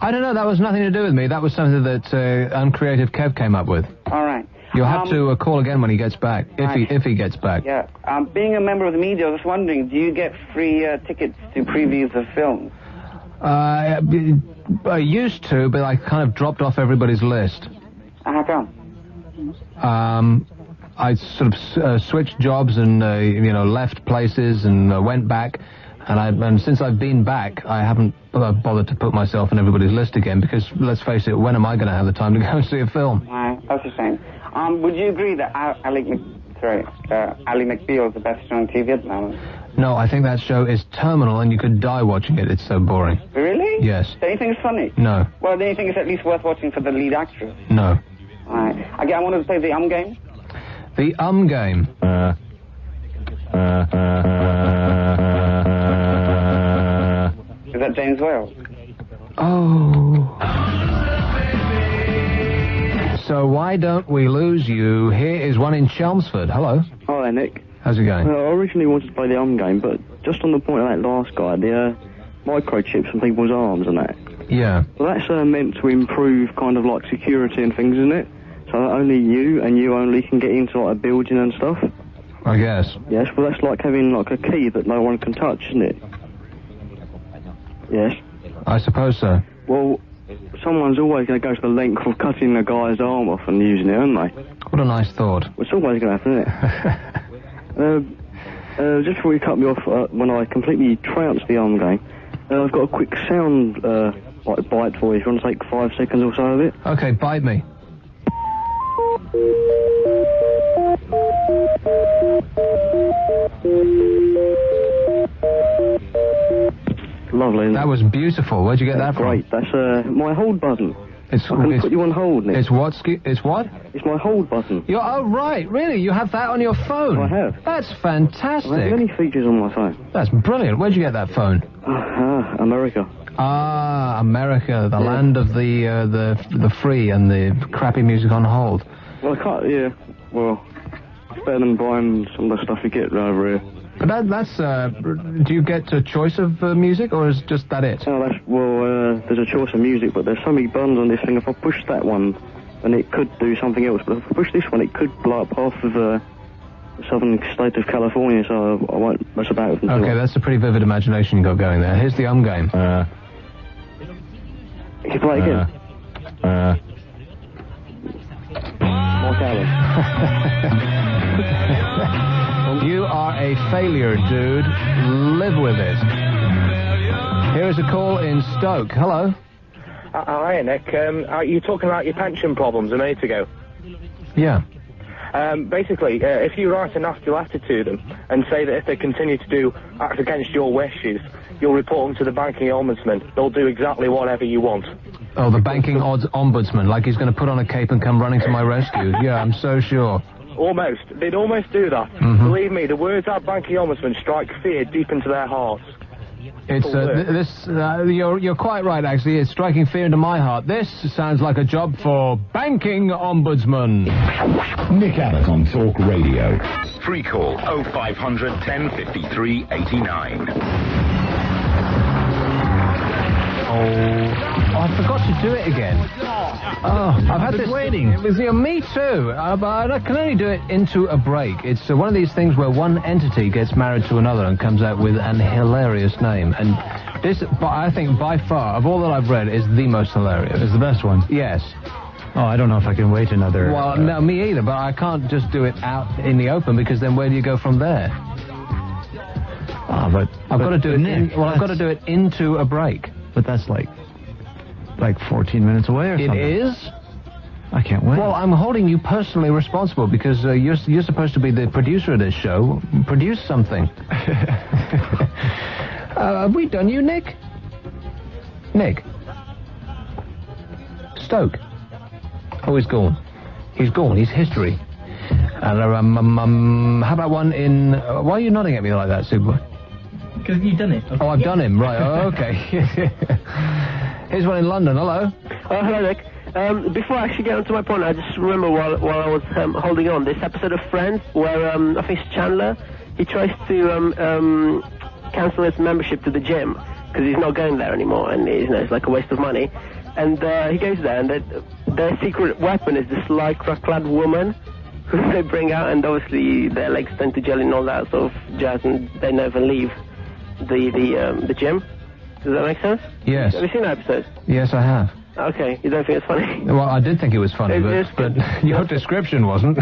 S3: I don't know, that was nothing to do with me. That was something that Uncreative Kev came up with.
S22: All right.
S3: You'll have to call again when he gets back, if he gets back.
S22: Yeah. Being a member of the media, I was wondering, do you get free tickets to previews of films?
S3: I used to, but I kind of dropped off everybody's list.
S22: How come?
S3: I sort of switched jobs and, left places and went back. And since I've been back, I haven't bothered to put myself on everybody's list again, because, let's face it, when am I going to have the time to go and see a film?
S22: That's a shame. Would you agree that Ally McBeal is the best show on TV at the moment?
S3: No, I think that show is terminal, and you could die watching it. It's so boring.
S22: Really?
S3: Yes.
S22: Do you think it's funny?
S3: No.
S22: Well, do you think it's at least worth watching for the lead actress?
S3: No.
S22: All right. Again, I wanted to play the game.
S3: The game.
S22: Is that James Wales?
S3: Oh. So why don't we lose you? Here is one in Chelmsford. Hello.
S24: Hi, Nick.
S3: How's it going?
S24: I originally wanted to play the game, but just on the point of that last guy, the microchips in people's arms and that.
S3: Yeah.
S24: Well, that's meant to improve kind of like security and things, isn't it? So only you and you only can get into like a building and stuff.
S3: I guess.
S24: Yes, well that's like having like a key that no one can touch, isn't it? Yes.
S3: I suppose so.
S24: Well, someone's always going to go to the length of cutting a guy's arm off and using it, aren't they?
S3: What a nice thought.
S24: Well, it's always going to happen, isn't it? Just before you cut me off, when I completely trounced the game, I've got a quick sound bite for you. If you want to take 5 seconds or so of it?
S3: Okay, bite me.
S24: Lovely.
S3: That was beautiful. Where'd you get that from?
S24: Great. That's my hold button. I can put you on hold, Nick.
S3: It's what? It's what?
S24: It's my hold button.
S3: Oh, right. Really? You have that on your phone?
S24: I have.
S3: That's fantastic.
S24: I have many features on my phone.
S3: That's brilliant. Where'd you get that phone?
S24: America.
S3: Ah, America, the land of the free and the crappy music on hold.
S24: Well, I can't, well, it's better than buying some of the stuff you get over here.
S3: But that's, do you get a choice of music, or is just that it?
S24: Oh, there's a choice of music, but there's so many buttons on this thing. If I push that one, then it could do something else. But if I push this one, it could blow up half of the southern state of California, so I won't mess about with it.
S3: Okay, that's a pretty vivid imagination you got going there. Here's the game.
S24: Can you play it again? Mark Allen.
S3: You are a failure, dude. Live with it. Here is a call in Stoke. Hello.
S8: Hi, Nick. You talking about your pension problems a minute ago?
S3: Yeah.
S8: Basically, if you write a nasty letter to them and say that if they continue to act against your wishes, you'll report them to the banking ombudsman. They'll do exactly whatever you want.
S3: Oh, the banking ombudsman, like he's going to put on a cape and come running to my rescue. Yeah, I'm so sure.
S8: Almost. They'd almost do that.
S3: Mm-hmm.
S8: Believe me, the words of banking ombudsman strike fear deep into their hearts.
S3: It's you're quite right, actually. It's striking fear into my heart. This sounds like a job for banking ombudsman.
S1: Nick Abbott on Talk Radio. Free call 0500 1053 89.
S3: Oh, I forgot to do it again. Oh, I've had this waiting. Me too. But I can only do it into a break. It's one of these things where one entity gets married to another and comes out with an hilarious name. And this, I think, by far, of all that I've read, is the most hilarious.
S5: It's the best one.
S3: Yes.
S5: Oh, I don't know if I can wait another...
S3: Well, no, me either, but I can't just do it out in the open, because then where do you go from there?
S5: Oh, but...
S3: I've got to do it I've got to do it into a break.
S5: But that's like 14 minutes away or something.
S3: It is?
S5: I can't wait.
S3: Well, I'm holding you personally responsible because you're supposed to be the producer of this show. Produce something. Have we done you, Nick? Nick? Stoke? Oh, he's gone. He's gone. He's history. And how about one in... why are you nodding at me like that, Superboy?
S12: Because you've done it.
S3: Oh, I've done him, right. Oh, okay. Here's one in London. Hello.
S17: Hello, Nick. Before I actually get onto my point, I just remember while I was holding on, this episode of Friends where I think it's Chandler, he tries to cancel his membership to the gym because he's not going there anymore, and it's like a waste of money. And he goes there, and their secret weapon is this lycra-clad woman who they bring out, and obviously their legs tend to gel and all that sort of jazz, and they never leave the gym. Does that make sense?
S3: Yes.
S17: Have you seen that episode?
S3: Yes, I have.
S17: Okay, you don't think it's funny?
S3: Well, I did think it was funny, but your description wasn't.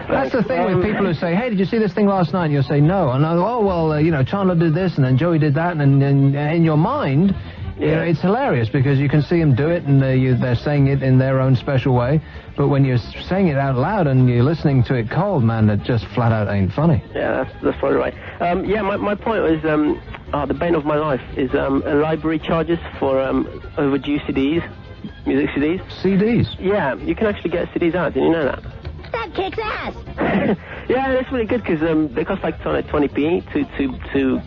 S3: That's the thing with people who say, hey, did you see this thing last night? And you'll say, no. And oh, well, Chandler did this, and then Joey did that, and in your mind... Yeah, it's hilarious because you can see them do it and they're saying it in their own special way. But when you're saying it out loud and you're listening to it cold, man, it just flat out ain't funny.
S17: Yeah, that's probably right. My point was the bane of my life is library charges for overdue CDs, music CDs.
S3: CDs?
S17: Yeah, you can actually get CDs out. Did you know that?
S21: That kicks ass!
S17: Yeah, that's really good because they cost like 20p to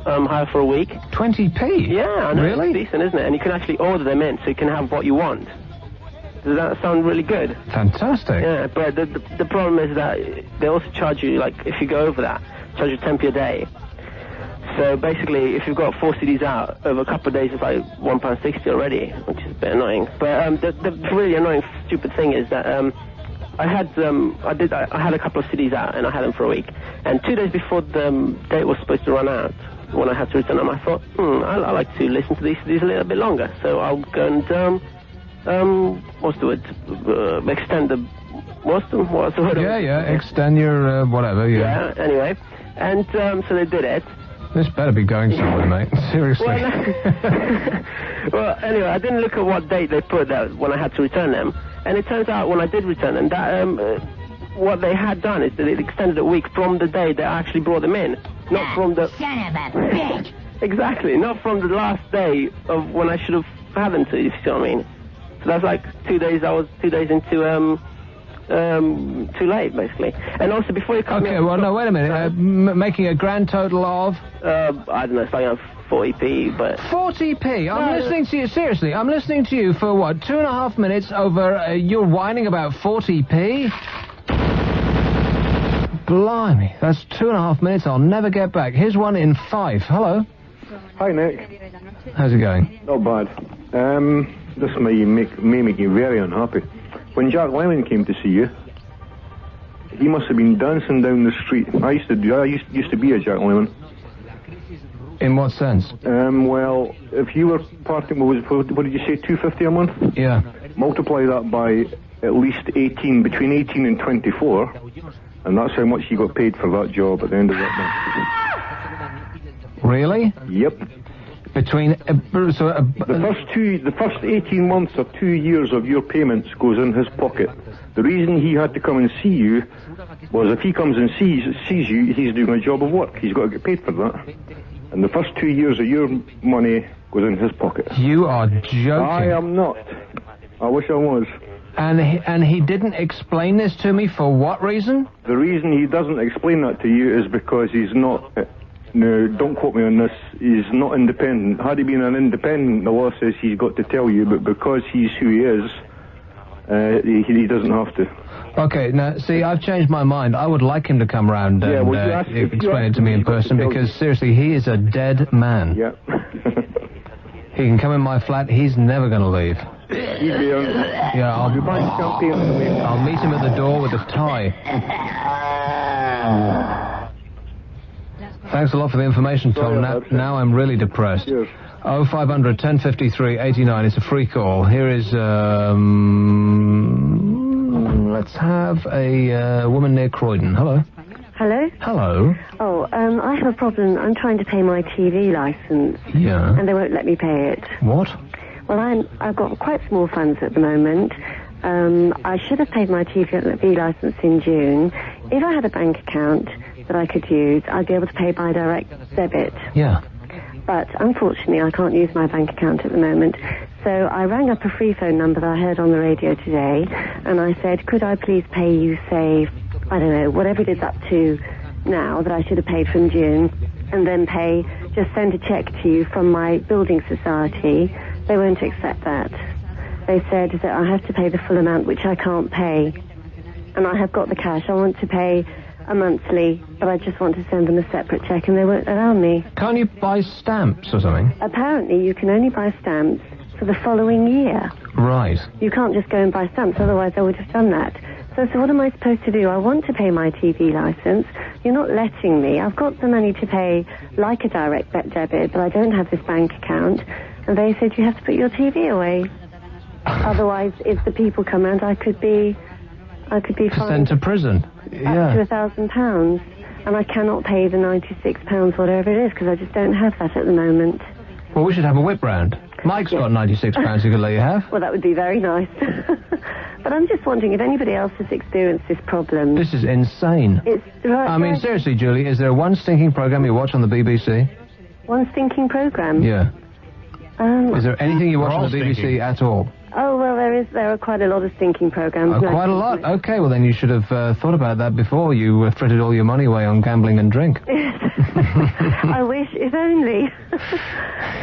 S17: hire for a week.
S3: 20p?
S17: Yeah, I know.
S3: Really?
S17: It's decent, isn't it? And you can actually order them in, so you can have what you want. Does that sound really good?
S3: Fantastic.
S17: Yeah, but the problem is that they also charge you, like, if you go over that, charge you 10p a day. So basically, if you've got 4 CDs out, over a couple of days, it's like £1.60 already, which is a bit annoying. But the really annoying, stupid thing is that I had a couple of CDs out, and I had them for a week. And 2 days before the date was supposed to run out, when I had to return them, I thought, I like to listen to these CDs a little bit longer. So I'll go and, what's the word? Extend the... What's the word?
S3: Yeah, extend your, whatever,
S17: yeah. Yeah, anyway. And so they did it.
S3: This better be going somewhere, mate. Seriously.
S17: Well, anyway, I didn't look at what date they put out when I had to return them. And it turns out when I did return them, that what they had done is that it extended a week from the day they actually brought them in. Not from the...
S21: Son of a bitch!
S17: Exactly, not from the last day of when I should have had them to, if you see what I mean. So that's like 2 days, I was 2 days into, too late, basically. And also, before you cut me off...
S3: Okay, well, no, wait a minute. Making a grand total of...
S17: I don't know, it's like 40p, but...
S3: 40p? I'm listening to you, seriously, I'm listening to you for, what, 2.5 minutes over, you're whining about 40p? Blimey, that's 2.5 minutes I'll never get back. Here's one in 5. Hello.
S10: Hi, Nick.
S3: How's it going?
S10: Not bad. This may make you very unhappy. When Jack Lemmon came to see you, he must have been dancing down the street. I used to be a Jack Lemmon.
S3: In what sense?
S10: Well, if you were parting, what did you say, $250 a month?
S3: Yeah.
S10: Multiply that by at least 18, between 18 and 24,
S7: And that's how much he got paid for that job at the end of that month.
S3: Really?
S7: Yep.
S3: Between
S7: the first 18 months or 2 years of your payments goes in his pocket. The reason he had to come and see you was if he comes and sees you, he's doing a job of work. He's got to get paid for that. And the first 2 years of your money goes in his pocket.
S3: You are joking.
S7: I am not. I wish I was.
S3: And he didn't explain this to me for what reason?
S7: The reason he doesn't explain that to you is because he's not... No, don't quote me on this. He's not independent. Had he been an independent, the law says he's got to tell you, but because he's who he is, he doesn't have to.
S3: Okay, now, see, I've changed my mind. I would like him to come round and explain it to me in person, because, seriously, he is a dead man.
S7: Yeah.
S3: He can come in my flat. He's never going to leave.
S7: Yeah,
S3: I'll meet him at the door with a tie. Thanks a lot for the information, Tom. Now I'm really depressed.
S7: Yes.
S3: 0500 1053 89. It's a free call. Here is, let's have a woman near Croydon. Hello.
S12: Hello?
S3: Hello.
S12: Oh, I have a problem. I'm trying to pay my TV licence.
S3: Yeah.
S12: And they won't let me pay it.
S3: What?
S12: Well, I've got quite small funds at the moment. I should have paid my TV licence in June. If I had a bank account that I could use, I'd be able to pay by direct debit.
S3: Yeah.
S12: But unfortunately, I can't use my bank account at the moment. So I rang up a free phone number that I heard on the radio today, and I said, could I please pay you, say, I don't know, whatever it is up to now that I should have paid from June, and then just send a cheque to you from my building society. They won't accept that. They said that I have to pay the full amount, which I can't pay. And I have got the cash. I want to pay a monthly, but I just want to send them a separate cheque, and they won't allow me.
S3: Can't you buy stamps or something?
S12: Apparently, you can only buy stamps for the following year.
S3: Right.
S12: You can't just go and buy stamps, otherwise I would have done that. So what am I supposed to do? I want to pay my TV licence. You're not letting me. I've got the money to pay like a direct debit, but I don't have this bank account. And they said you have to put your TV away. Otherwise, if the people come round, I could be fined.
S3: Sent to prison. Yeah.
S12: Up to £1,000. And I cannot pay the £96, whatever it is, because I just don't have that at the moment.
S3: Well, we should have a whip round. Mike's got £96 he could let you have.
S12: Well, that would be very nice. But I'm just wondering if anybody else has experienced this problem.
S3: This is insane. I mean, seriously, Julie, is there one stinking programme you watch on the BBC?
S12: One stinking programme?
S3: Yeah. Is there anything you watch on the BBC at all?
S12: Oh, well, there are quite a lot of stinking programmes.
S3: Quite a lot? Okay, well, then you should have thought about that before you frittered all your money away on gambling and drink.
S12: I wish, if only.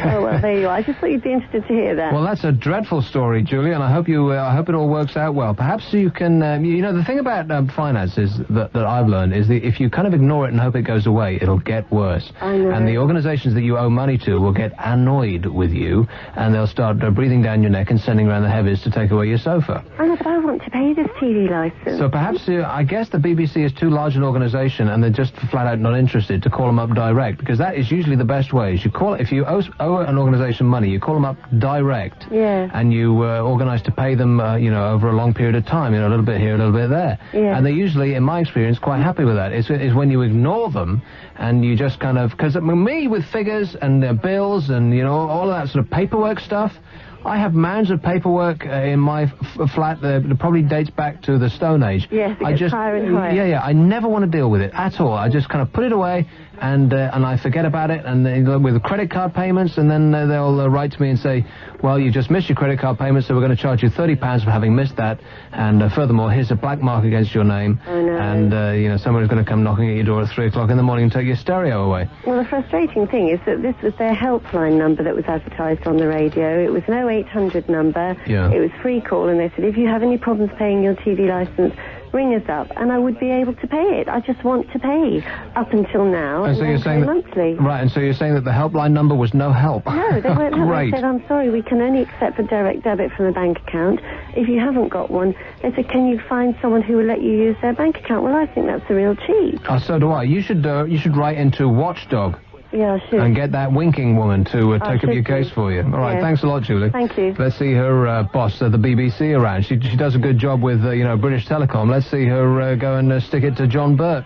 S12: Oh, well, there you are. I just thought you'd be interested to hear that.
S3: Well, that's a dreadful story, Julie, and I hope it all works out well. Perhaps you can, the thing about finances that I've learned is that if you kind of ignore it and hope it goes away, it'll get worse.
S12: I know.
S3: And the organisations that you owe money to will get annoyed with you, and they'll start breathing down your neck and sending around the heavies to take away your sofa.
S12: I know, but I want to pay this TV licence.
S3: So perhaps, I guess the BBC is too large an organisation and they're just flat out not interested to call them up direct, because that is usually the best way. If you owe an organisation money, you call them up direct.
S12: Yeah.
S3: And you organise to pay them, over a long period of time, a little bit here, a little bit there.
S12: Yeah.
S3: And they're usually, in my experience, quite happy with that. It's when you ignore them and you just kind of, because me with figures and bills and, all of that sort of paperwork stuff, I have mounds of paperwork in my flat that probably dates back to the Stone Age.
S12: Yes, it gets higher and higher.
S3: Yeah, I never want to deal with it at all. I just kind of put it away and I forget about it, and with credit card payments, and then they'll write to me and say, well, you just missed your credit card payment, so we're going to charge you £30 for having missed that, and furthermore, here's a black mark against your name.
S12: I know.
S3: And, somebody's going to come knocking at your door at 3 o'clock in the morning and take your stereo away.
S12: Well, the frustrating thing is that this was their helpline number that was advertised on the radio. It was an 0800 number.
S3: Yeah.
S12: It was free call, and they said, if you have any problems paying your TV licence, ring us up, and I would be able to pay it. I just want to pay up until now,
S3: and so you're saying
S12: monthly.
S3: Right, and so you're saying that the helpline number was no help?
S12: No, they weren't help.
S3: Great.
S12: They said, I'm sorry, we can only accept a direct debit from a bank account. If you haven't got one, they said, can you find someone who will let you use their bank account? Well, I think that's a real cheat.
S3: So do I. You should write into Watchdog.
S12: Yeah, I should.
S3: And get that winking woman to take up your case for you. All right, thanks a lot, Julie.
S12: Thank you.
S3: Let's see her boss, the BBC, around. She does a good job with, British Telecom. Let's see her go and stick it to John Burt.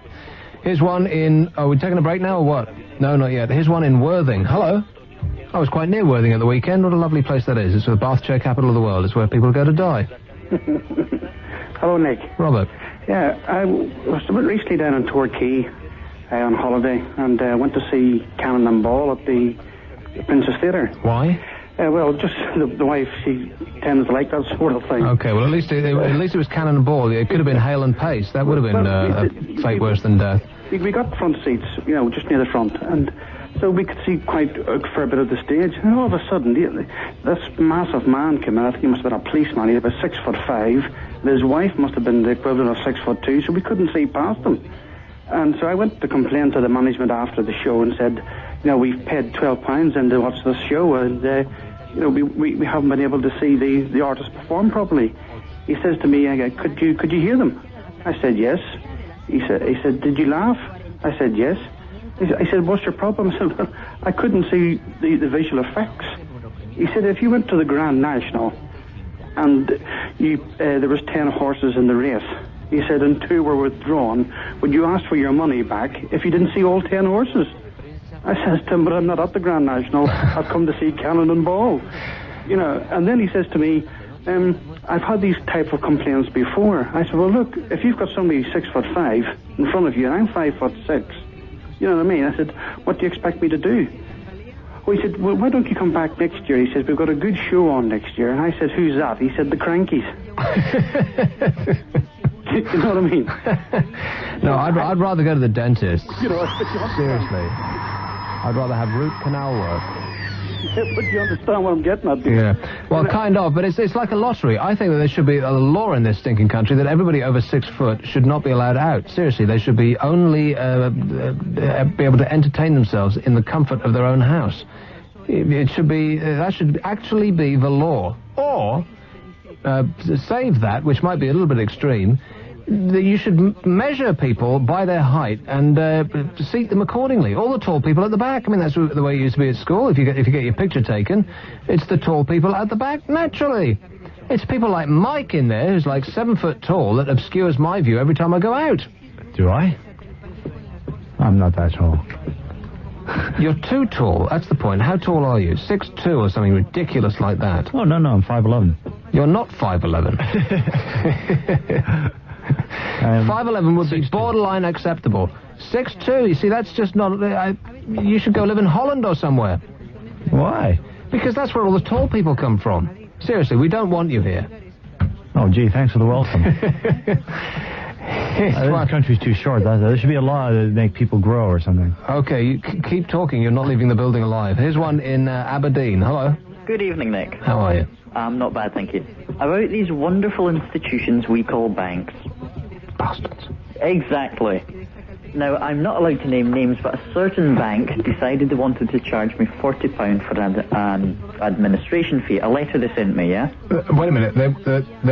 S3: Here's one in... Oh, we're taking a break now or what? No, not yet. Here's one in Worthing. Hello. I was quite near Worthing at the weekend. What a lovely place that is. It's the bath chair capital of the world. It's where people go to die.
S6: Hello, Nick.
S3: Robert.
S6: Yeah, I was recently down in Torquay on holiday and went to see Cannon and Ball at the Princess Theatre.
S3: Why?
S6: Well, just the wife, she tends to like that sort of thing.
S3: Okay, well, at least it was Cannon and Ball. It could have been Hale and Pace. That would have been a fate worse than death.
S6: We got front seats, just near the front, and so we could see quite a fair bit of the stage. And all of a sudden, this massive man came in. I think he must have been a policeman. He was about 6'5". And his wife must have been the equivalent of 6'2", so we couldn't see past them. And so I went to complain to the management after the show and said, we've paid £12 in to watch this show, and we haven't been able to see the artist perform properly. He says to me, could you hear them? I said yes. He said, did you laugh? I said yes. I said, what's your problem? I said, well, I couldn't see the visual effects. He said, if you went to the Grand National and there was 10 horses in the race, he said, and 2 were withdrawn, would you ask for your money back if you didn't see all 10 horses? I says to him, but I'm not at the Grand National. I've come to see Cannon and Ball. And then he says to me, I've had these type of complaints before. I said, well, look, if you've got somebody 6'5" in front of you, and I'm 5'6", you know what I mean? I said, what do you expect me to do? Well, he said, well, why don't you come back next year? He says, we've got a good show on next year. And I said, who's that? He said, the Crankies. You know what I mean?
S3: No, I'd rather go to the dentist. Seriously. I'd rather have root canal work.
S6: Yeah, but you understand what I'm getting at.
S3: Yeah. Well, kind of, but it's like a lottery. I think that there should be a law in this stinking country that everybody over 6 foot should not be allowed out. Seriously, they should be only be able to entertain themselves in the comfort of their own house. It should be, that should actually be the law. Or, save that, which might be a little bit extreme, that you should measure people by their height and seat them accordingly. All the tall people at the back. I mean, that's the way it used to be at school. If you get your picture taken, it's the tall people at the back, naturally. It's people like Mike in there, who's like 7 foot tall, that obscures my view every time I go out.
S5: Do I? I'm not that tall.
S3: You're too tall. That's the point. How tall are you? 6'2" or something ridiculous like that?
S5: Oh, no, I'm 5'11".
S3: You're not 5'11". 5'11" would be borderline acceptable. 6'2", you see, that's just not... you should go live in Holland or somewhere.
S5: Why?
S3: Because that's where all the tall people come from. Seriously, we don't want you here.
S5: Oh, gee, thanks for the welcome. This country's too short. There should be a law to make people grow or something.
S3: Okay, you keep talking. You're not leaving the building alive. Here's one in Aberdeen. Hello.
S18: Good evening, Nick.
S3: How are you?
S18: Not bad, thank you. About these wonderful institutions we call banks.
S3: Bastards.
S18: Exactly. Now, I'm not allowed to name names, but a certain bank decided they wanted to charge me £40 for an administration fee. A letter they sent me, yeah?
S3: Wait a minute. They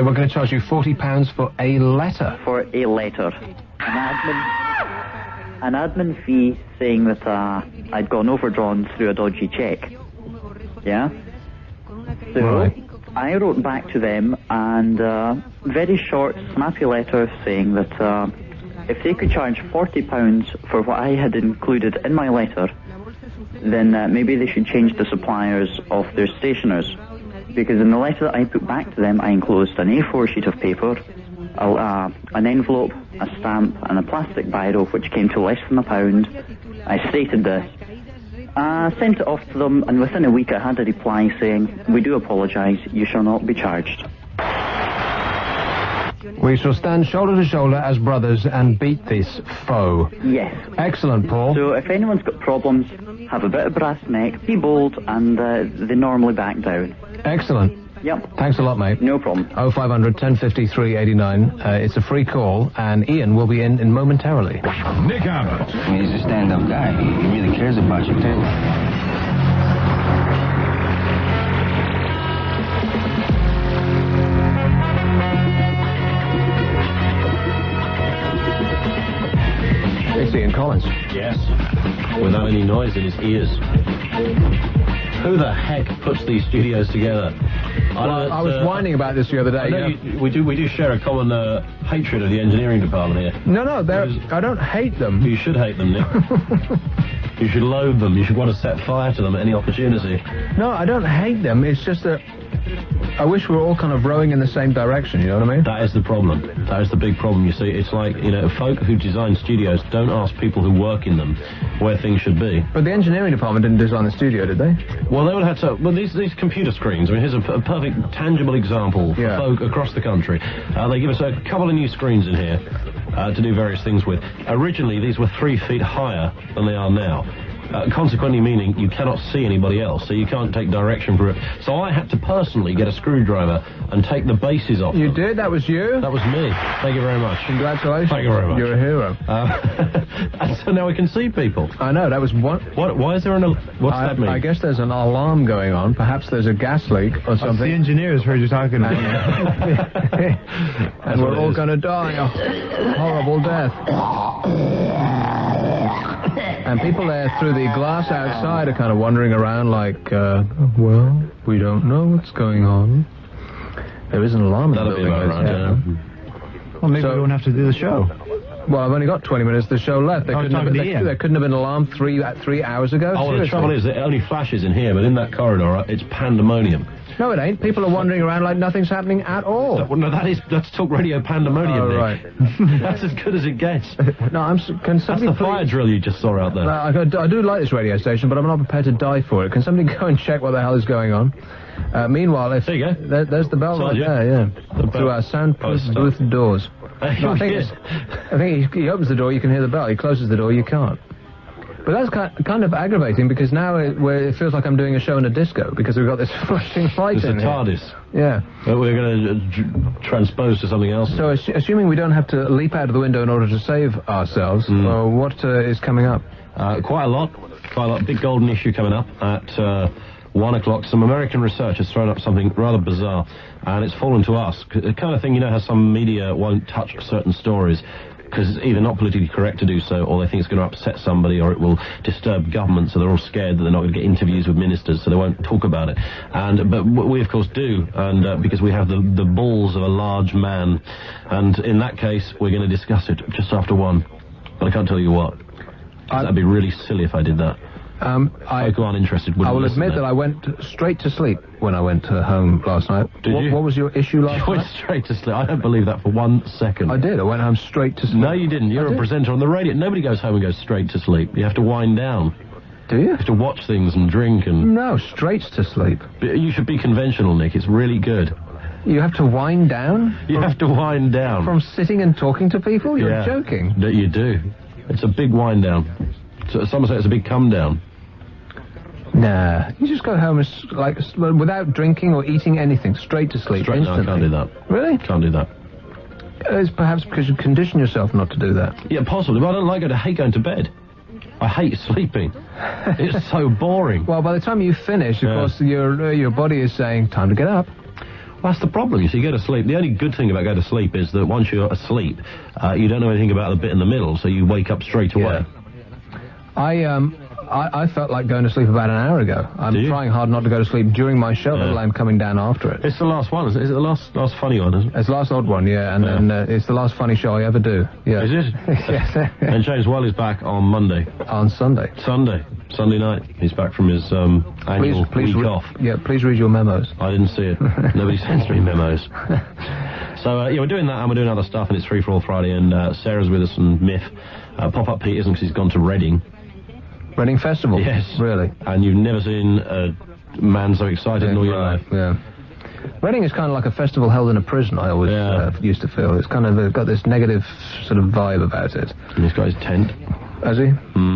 S3: were going to charge you £40 for a letter?
S18: For a letter. An admin fee saying that I'd gone overdrawn through a dodgy cheque. Yeah? So, right. I wrote back to them and very short, snappy letter saying that if they could charge £40 for what I had included in my letter, then maybe they should change the suppliers of their stationers. Because in the letter that I put back to them, I enclosed an A4 sheet of paper, an envelope, a stamp, and a plastic biro, which came to less than £1. I stated this. Sent it off to them, and within a week I had a reply saying, we do apologise, you shall not be charged.
S3: We shall stand shoulder to shoulder as brothers and beat this foe.
S18: Yes.
S3: Excellent, Paul.
S18: So if anyone's got problems, have a bit of brass neck, be bold, and they normally back down.
S3: Excellent.
S18: Yep.
S3: Thanks a lot, mate.
S18: No problem.
S3: 0500 1053 89. It's a free call, and Ian will be in momentarily.
S1: Nick Abbott.
S9: He's a stand-up guy. He really cares about you, too.
S3: It's That's Ian Collins.
S4: Yes. Without any noise in his ears. Who the heck puts these studios together?
S3: I was whining about this the other day.
S4: I know we do share a common hatred of the engineering department here.
S3: No, I don't hate them.
S4: You should hate them, Nick. You should loathe them. You should want to set fire to them at any opportunity.
S3: No, I don't hate them. It's just that I wish we were all kind of rowing in the same direction, you know what I mean?
S4: That is the problem. That is the big problem. You see, it's like, folk who design studios don't ask people who work in them where things should be.
S3: But the engineering department didn't design the studio, did they?
S4: Well, they would have to... Well, these computer screens, I mean, here's a perfect, tangible example for folk across the country. They give us a couple of new screens in here to do various things with. Originally, these were 3 feet higher than they are now. Consequently meaning you cannot see anybody else, so you can't take direction for it. So I had to personally get a screwdriver and take the bases off
S3: You did? That was you?
S4: That was me. Thank you very much.
S3: Congratulations.
S4: Thank you very much.
S3: You're a hero.
S4: And so now we can see people.
S3: I know, that was one...
S4: Why is there what's that mean?
S3: I guess there's an alarm going on. Perhaps there's a gas leak or something.
S5: The engineers heard you talking about
S3: and we're all going to die a horrible death. And people there through the glass outside are kind of wandering around like, well, we don't know what's going on. There is an alarm in the building.
S4: That'll be about right,
S5: Well, maybe we don't have to do the show.
S3: Well, I've only got 20 minutes of the show left. There couldn't have been an alarm 3 hours ago.
S4: Oh, well, the trouble is, it only flashes in here, but in that corridor, it's pandemonium.
S3: No, it ain't. People are wandering around like nothing's happening at all.
S4: No, that's Talk Radio Pandemonium,
S3: Oh,
S4: Nick.
S3: right.
S4: That's as good as it gets.
S3: No, can somebody
S4: That's the fire drill you just saw out there.
S3: I do like this radio station, but I'm not prepared to die for it. Can somebody go and check what the hell is going on? Meanwhile,
S4: there you go.
S3: There's the bell right there, yeah. Through our soundproof booth doors. No, I think he opens the door, you can hear the bell. He closes the door, you can't. But that's kind of aggravating because now it feels like I'm doing a show in a disco because we've got this flashing light in here.
S4: It's a TARDIS.
S3: Yeah.
S4: But we're going to transpose to something else.
S3: So assuming we don't have to leap out of the window in order to save ourselves, what is coming up?
S4: Quite a lot. Big golden issue coming up at 1 o'clock. Some American research has thrown up something rather bizarre, and it's fallen to us. The kind of thing, how some media won't touch certain stories because it's either not politically correct to do so, or they think it's going to upset somebody, or it will disturb government, so they're all scared that they're not going to get interviews with ministers, so they won't talk about it. But we, of course, do, and because we have the balls of a large man, and in that case, we're going to discuss it just after 1. But I can't tell you what. That'd be really silly if I did that. Folk who aren't interested wouldn't
S3: I will
S4: listen
S3: admit that I went straight to sleep when I went home last night.
S4: Did you?
S3: What was your issue last night?
S4: You went straight to sleep. I don't believe that for 1 second.
S3: I did. I went home straight to sleep.
S4: No, you didn't. You're a presenter on the radio. Nobody goes home and goes straight to sleep. You have to wind down.
S3: Do you?
S4: You have to watch things and drink and...
S3: No, straight to sleep.
S4: But you should be conventional, Nick. It's really good.
S3: You have to wind down?
S4: You have to wind down.
S3: From sitting and talking to people? You're joking.
S4: No, you do. It's a big wind down. So some say it's a big come down.
S3: Nah, you just go home without drinking or eating anything, straight to sleep.
S4: No, I can't do that.
S3: Really?
S4: Can't do that.
S3: It's perhaps because you condition yourself not to do that.
S4: Yeah, possibly, but I don't like it. I hate going to bed. I hate sleeping. It's so boring.
S3: Well, by the time you finish, of course, your body is saying, time to get up.
S4: Well, that's the problem. You see, you go to sleep. The only good thing about going to sleep is that once you're asleep, you don't know anything about the bit in the middle, so you wake up straight away.
S3: I felt like going to sleep about an hour ago. I'm trying hard not to go to sleep during my show, let alone coming down after it.
S4: It's the last one, isn't it? Is it the last funny one, isn't it?
S3: It's the last odd one, yeah, and it's the last funny show I ever do. Yeah.
S4: Is it?
S3: Yes.
S4: And James Wylie's back on Monday.
S3: On Sunday.
S4: Sunday night. He's back from his annual week off.
S3: Yeah, please read your memos.
S4: I didn't see it. Nobody sends me memos. So, we're doing that, and we're doing other stuff, and it's Free For All Friday, and Sarah's with us, and Miff. Pop-Up Pete isn't, because he's gone to Reading.
S3: Reading Festival?
S4: Yes.
S3: Really?
S4: And you've never seen a man so excited in all your life.
S3: Yeah. Reading is kind of like a festival held in a prison, I always used to feel. It's kind of got this negative sort of vibe about it.
S4: And he's got his tent.
S3: Has he?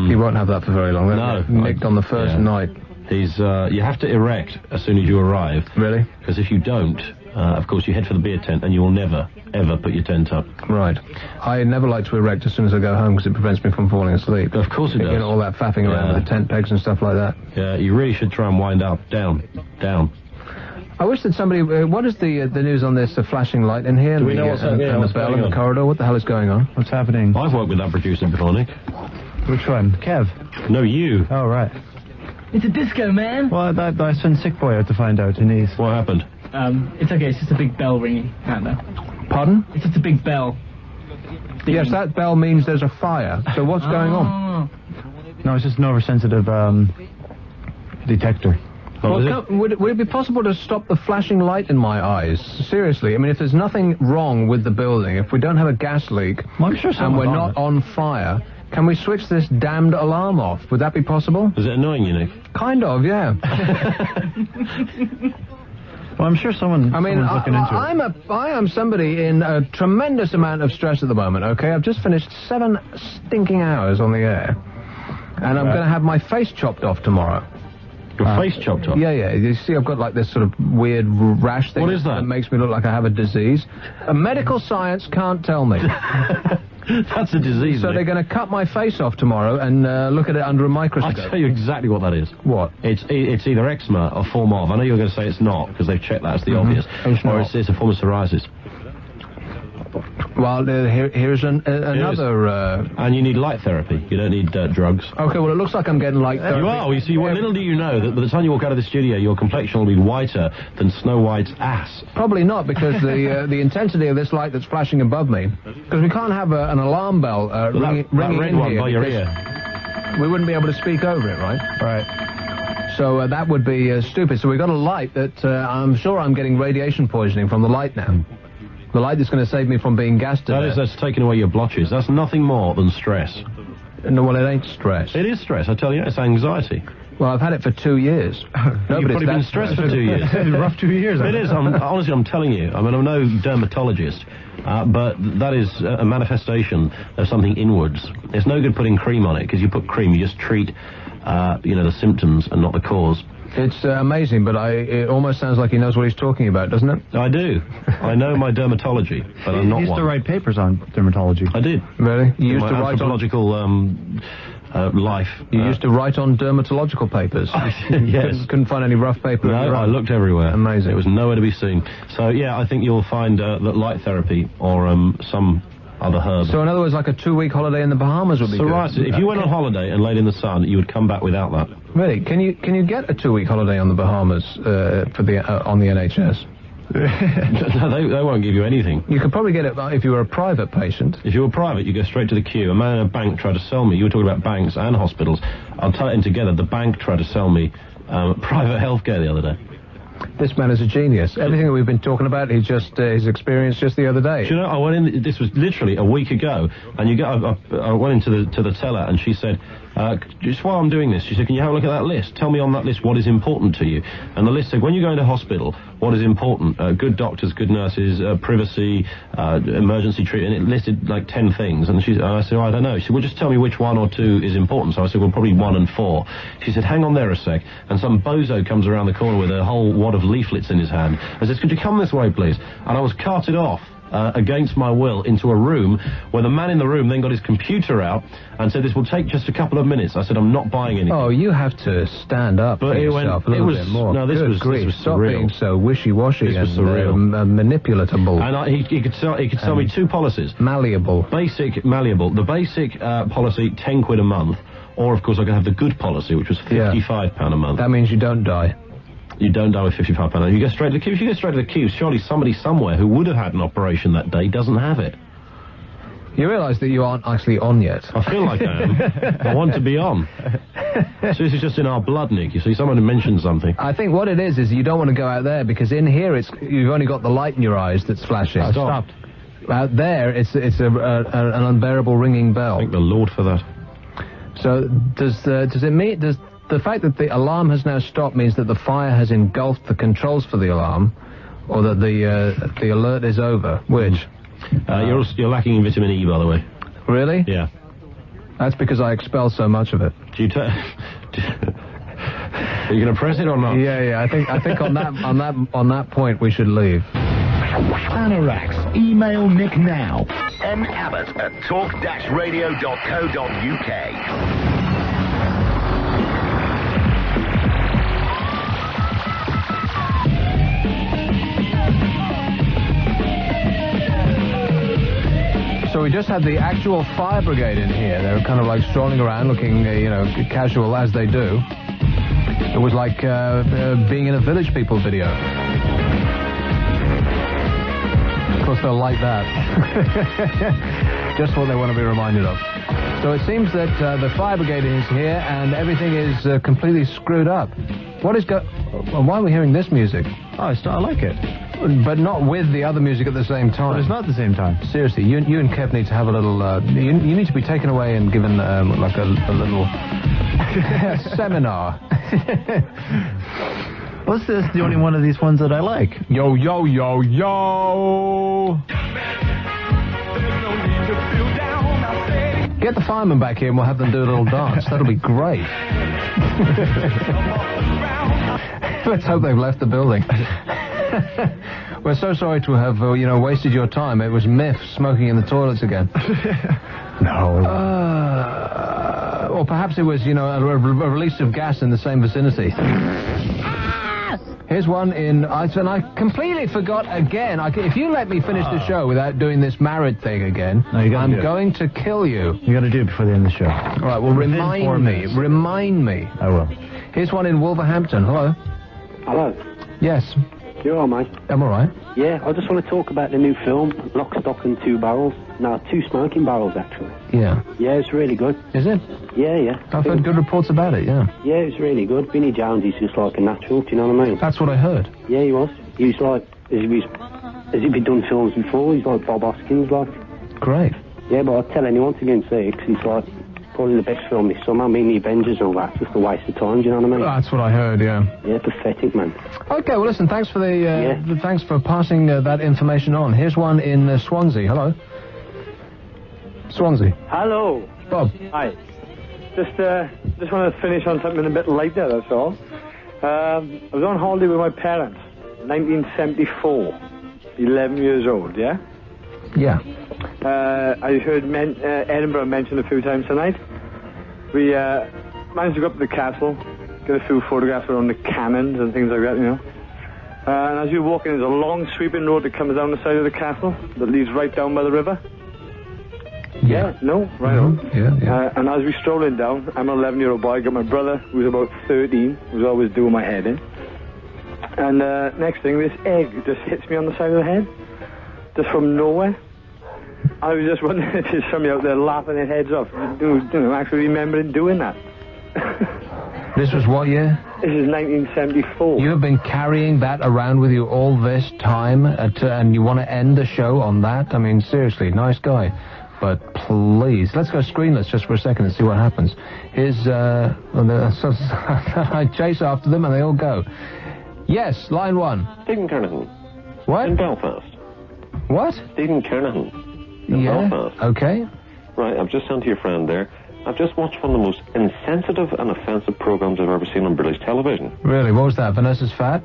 S3: He won't have that for very long.
S4: No.
S3: Nicked on the first night.
S4: He's, you have to erect as soon as you arrive.
S3: Really?
S4: Because if you don't, of course, you head for the beer tent and you will never, ever put your tent up.
S3: Right. I never like to erect as soon as I go home because it prevents me from falling asleep.
S4: Of course it does.
S3: You know, all that faffing around with the tent pegs and stuff like that.
S4: Yeah, you really should try and wind up. Down.
S3: I wish that somebody... what is the news on this flashing light in here?
S4: Do we know what's happening?
S3: And the bell in the corridor? What the hell is going on?
S5: What's happening?
S4: I've worked with that producer before, Nick.
S5: Which one? Kev?
S4: No, you.
S5: Oh, right.
S2: It's a disco, man.
S5: Well, I sent Sick Boy out to find out in East.
S4: What happened?
S2: It's okay. It's just a big bell ringing out there.
S3: Pardon?
S2: It's just a big bell.
S3: Yes, that bell means there's a fire. So what's going on?
S5: No, it's just an oversensitive detector.
S3: Well, would it be possible to stop the flashing light in my eyes? Seriously, I mean, if there's nothing wrong with the building, if we don't have a gas leak,
S5: I'm sure
S3: and we're not on fire, can we switch this damned alarm off? Would that be possible?
S4: Is it annoying you, Nick?
S3: Kind of, yeah.
S5: Well, I'm sure someone's looking into it.
S3: I am somebody in a tremendous amount of stress at the moment, okay? I've just finished 7 stinking hours on the air, and I'm going to have my face chopped off tomorrow.
S4: Your face chopped off?
S3: Yeah. You see, I've got like this sort of weird rash thing.
S4: What is that?
S3: That makes me look like I have a disease. Medical science can't tell me.
S4: That's a disease,
S3: So
S4: Nick.
S3: they're going to cut my face off tomorrow and look at it under a microscope.
S4: I'll tell you exactly what that is.
S3: What?
S4: It's either eczema or form of. I know you're going to say it's not, because they've checked that as the obvious. Or it's a form of psoriasis.
S3: Well, here's another...
S4: And you need light therapy. You don't need drugs.
S3: Okay, well, it looks like I'm getting light therapy.
S4: You are. You see, little do you know that by the time you walk out of the studio, your complexion will be whiter than Snow White's ass.
S3: Probably not, because the intensity of this light that's flashing above me... Because we can't have an alarm bell ringing
S4: red
S3: in
S4: one
S3: here
S4: by your ear.
S3: We wouldn't be able to speak over it, right?
S5: Right.
S3: So that would be stupid. So we've got a light that I'm sure I'm getting radiation poisoning from the light now. The light that's going to save me from being gassed to death.
S4: That's taking away your blotches. That's nothing more than stress.
S3: No, well, it ain't stress.
S4: It is stress, I tell you. It's anxiety.
S3: Well, I've had it for 2 years.
S4: You've probably been stressed for 2 years.
S5: It's a rough 2 years.
S4: It is. Honestly, I'm telling you. I mean, I'm no dermatologist, but that is a manifestation of something inwards. It's no good putting cream on it, because you put cream, you just treat, the symptoms and not the cause.
S3: It's amazing, but it almost sounds like he knows what he's talking about, doesn't it?
S4: I do. I know my dermatology, but I'm not one.
S5: You used to write papers on dermatology.
S4: I did.
S3: Really? You used to
S4: my
S3: write
S4: anthropological life.
S3: You used to write on dermatological papers.
S4: Yes.
S3: Couldn't find any rough paper.
S4: No, I looked everywhere.
S3: Amazing.
S4: It was nowhere to be seen. So, yeah, I think you'll find that light therapy or some other herb.
S3: So, in other words, like a 2-week holiday in the Bahamas would be
S4: good. If you went on holiday and laid in the sun, you would come back without that.
S3: Really? Can you get a 2-week holiday on the Bahamas on the NHS?
S4: No, they won't give you anything.
S3: You could probably get it if you were a private patient.
S4: If you were private, you go straight to the queue. A man in a bank tried to sell me. You were talking about banks and hospitals. I'll tie it in together. The bank tried to sell me private healthcare the other day.
S3: This man is a genius. Everything that we've been talking about, he's experienced just the other day.
S4: Do you know, I went in. This was literally a week ago, and I went into the teller, and she said, just while I'm doing this, she said, can you have a look at that list? Tell me on that list what is important to you. And the list said, when you go into hospital, what is important? Good doctors, good nurses, privacy, emergency treatment. It listed like 10 things. And I said, I don't know. She said, well, just tell me which 1 or 2 is important. So I said, well, probably 1 and 4. She said, hang on there a sec. And some bozo comes around the corner with a whole wad of leaflets in his hand. I said, could you come this way, please? And I was carted off. Against my will, into a room where the man in the room then got his computer out and said, this will take just a couple of minutes. I said, I'm not buying anything.
S3: Oh, you have to stand up for yourself a little bit more.
S4: No, this was
S3: Stop
S4: surreal.
S3: being so wishy-washy and manipulatable.
S4: And he could sell me 2 policies.
S3: Malleable.
S4: Malleable. The basic policy, 10 quid a month. Or, of course, I could have the good policy, which was £55 a month.
S3: That means you don't die.
S4: You don't die with £55. You go straight to the queue. If you go straight to the queue, surely somebody somewhere who would have had an operation that day doesn't have it.
S3: You realise that you aren't actually on yet.
S4: I feel like I am. I want to be on. So this is just in our blood, Nick. You see, someone mentioned something.
S3: I think what it is you don't want to go out there, because in here you've only got the light in your eyes that's flashing.
S4: I stopped.
S3: Out there, it's an unbearable ringing bell.
S4: Thank the Lord for that.
S3: So does the fact that the alarm has now stopped means that the fire has engulfed the controls for the alarm, or that the alert is over? Which?
S4: You're lacking in vitamin E, by the way.
S3: Really?
S4: Yeah.
S3: That's because I expel so much of it.
S4: Are you going to press it or not?
S3: Yeah. I think on that point we should leave.
S1: Anoraks. Email Nick now. Abbot at talk-radio.co.uk.
S3: So So we just had the actual fire brigade in here. They were kind of like strolling around looking, casual as they do. It was like being in a Village People video. Of course, they'll like that. Just what they want to be reminded of. So it seems that the fire brigade is here and everything is completely screwed up. Why are we hearing this music?
S5: Oh, I like it.
S3: But not with the other music at the same time.
S5: But it's not at the same time.
S3: Seriously, you and Kev need to have a little... you need to be taken away and given like a little seminar.
S5: What's this? The only one of these ones that I like.
S3: Yo, yo, yo, yo! Get the firemen back here and we'll have them do a little dance. That'll be great. Let's hope they've left the building. We're so sorry to have, wasted your time. It was Miff smoking in the toilets again.
S5: No.
S3: Or perhaps it was, a release of gas in the same vicinity. Here's one and I completely forgot again. If you let me finish the show without doing this married thing again, I'm going to kill you.
S5: You got to do it before the end of the show.
S3: All right, well, remind me.
S5: I will.
S3: Here's one in Wolverhampton. Hello.
S13: Hello.
S3: Yes.
S13: You all right, mate?
S3: I'm all right.
S13: Yeah, I just want to talk about the new film, Lock, Stock and Two Barrels. No, Two Smoking Barrels, actually.
S3: Yeah.
S13: Yeah, it's really good.
S3: Is it?
S13: Yeah.
S3: I've heard good reports about it, yeah.
S13: Yeah, it's really good. Vinnie Jones is just like a natural, do you know what I mean?
S3: That's what I heard.
S13: Yeah, he was. He was like, as if he'd done films before, he's like Bob Hoskins, like.
S3: Great.
S13: Yeah, but I'd tell anyone to go and see it, because he's like probably the best film this summer. I mean, the Avengers and all that, just a waste of time, do you know what I mean?
S3: That's what I heard, yeah.
S13: Yeah, pathetic, man.
S3: Okay, well, listen, thanks for thanks for passing that information on. Here's one in Swansea. Hello. Swansea.
S10: Hello.
S3: Bob.
S10: Hi. Just want to finish on something a bit lighter, that's all. I was on holiday with my parents, 1974, 11 years old, yeah?
S3: Yeah.
S10: I heard Edinburgh mentioned a few times tonight. We managed to go up to the castle, get a few photographs around the cannons and things like that, and as you're walking, there's a long sweeping road that comes down the side of the castle that leads right down by the river.
S3: Yeah.
S10: No? Right on.
S3: Yeah.
S10: And as we're strolling down, I'm an 11-year-old boy, I got my brother, who's about 13, who's always doing my head in. And next thing, this egg just hits me on the side of the head, just from nowhere. I was just wondering if there's somebody out there laughing their heads off, actually remembering doing that.
S3: This was what year?
S10: This is 1974.
S3: You have been carrying that around with you all this time, and you want to end the show on that? I mean, seriously, nice guy. But please, let's go screenless just for a second and see what happens. Here's, I chase after them and they all go. Yes, line one.
S14: Stephen Kernahan.
S3: What?
S14: In Belfast.
S3: What?
S14: Stephen Kernahan. In Belfast.
S3: Okay.
S14: Right, I've just sent to your friend there. I've just watched one of the most insensitive and offensive programs I've ever seen on British television.
S3: Really? What was that? Vanessa's Fat?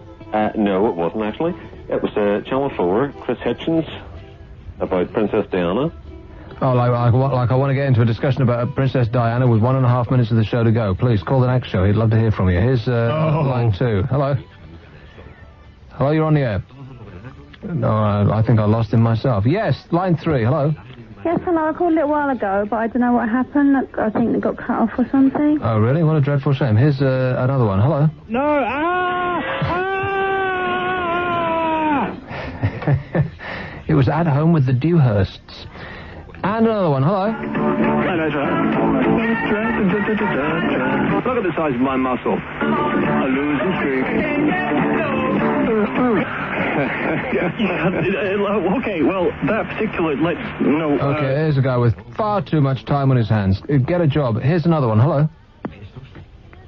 S14: No, it wasn't actually. It was Channel 4, Chris Hitchens, about Princess Diana.
S3: Oh, like I want to get into a discussion about Princess Diana with 1.5 minutes of the show to go. Please, call the next show. He'd love to hear from you. Here's line two. Hello? Hello, you're on the air. No, I think I lost him myself. Yes, line three. Hello?
S19: Yes, hello. I called a little while ago, but I don't know what happened. I think it got cut off or something.
S3: Oh, really? What a dreadful shame. Here's another one. Hello?
S10: No!
S3: It was At Home with the Dewhursts. And another one. Hello?
S20: Hello, sir. Look at the size of my muscle. I lose the streak. Okay, well, that particular,
S3: Okay, there's a guy with far too much time on his hands. Get a job. Here's another one. Hello?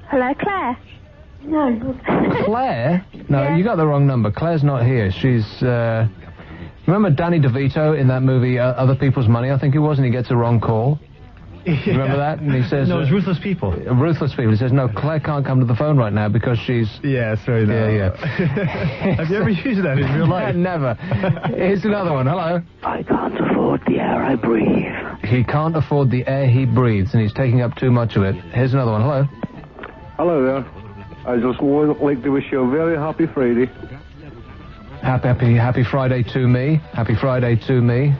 S19: Hello, Claire? No.
S3: Claire? No, you got the wrong number. Claire's not here. She's, remember Danny DeVito in that movie, Other People's Money, I think it was, and he gets a wrong call? Remember that? And he says...
S5: No, it's Ruthless People.
S3: Ruthless People. He says, no, Claire can't come to the phone right now because she's...
S5: Yeah, sorry, no.
S3: Yeah.
S5: Have you ever used that in real life?
S3: Never. Here's another one. Hello?
S20: I can't afford the air I breathe.
S3: He can't afford the air he breathes, and he's taking up too much of it. Here's another one. Hello?
S10: Hello there. I just would like to wish you a very happy Friday.
S3: Happy Friday to me. Happy Friday to me.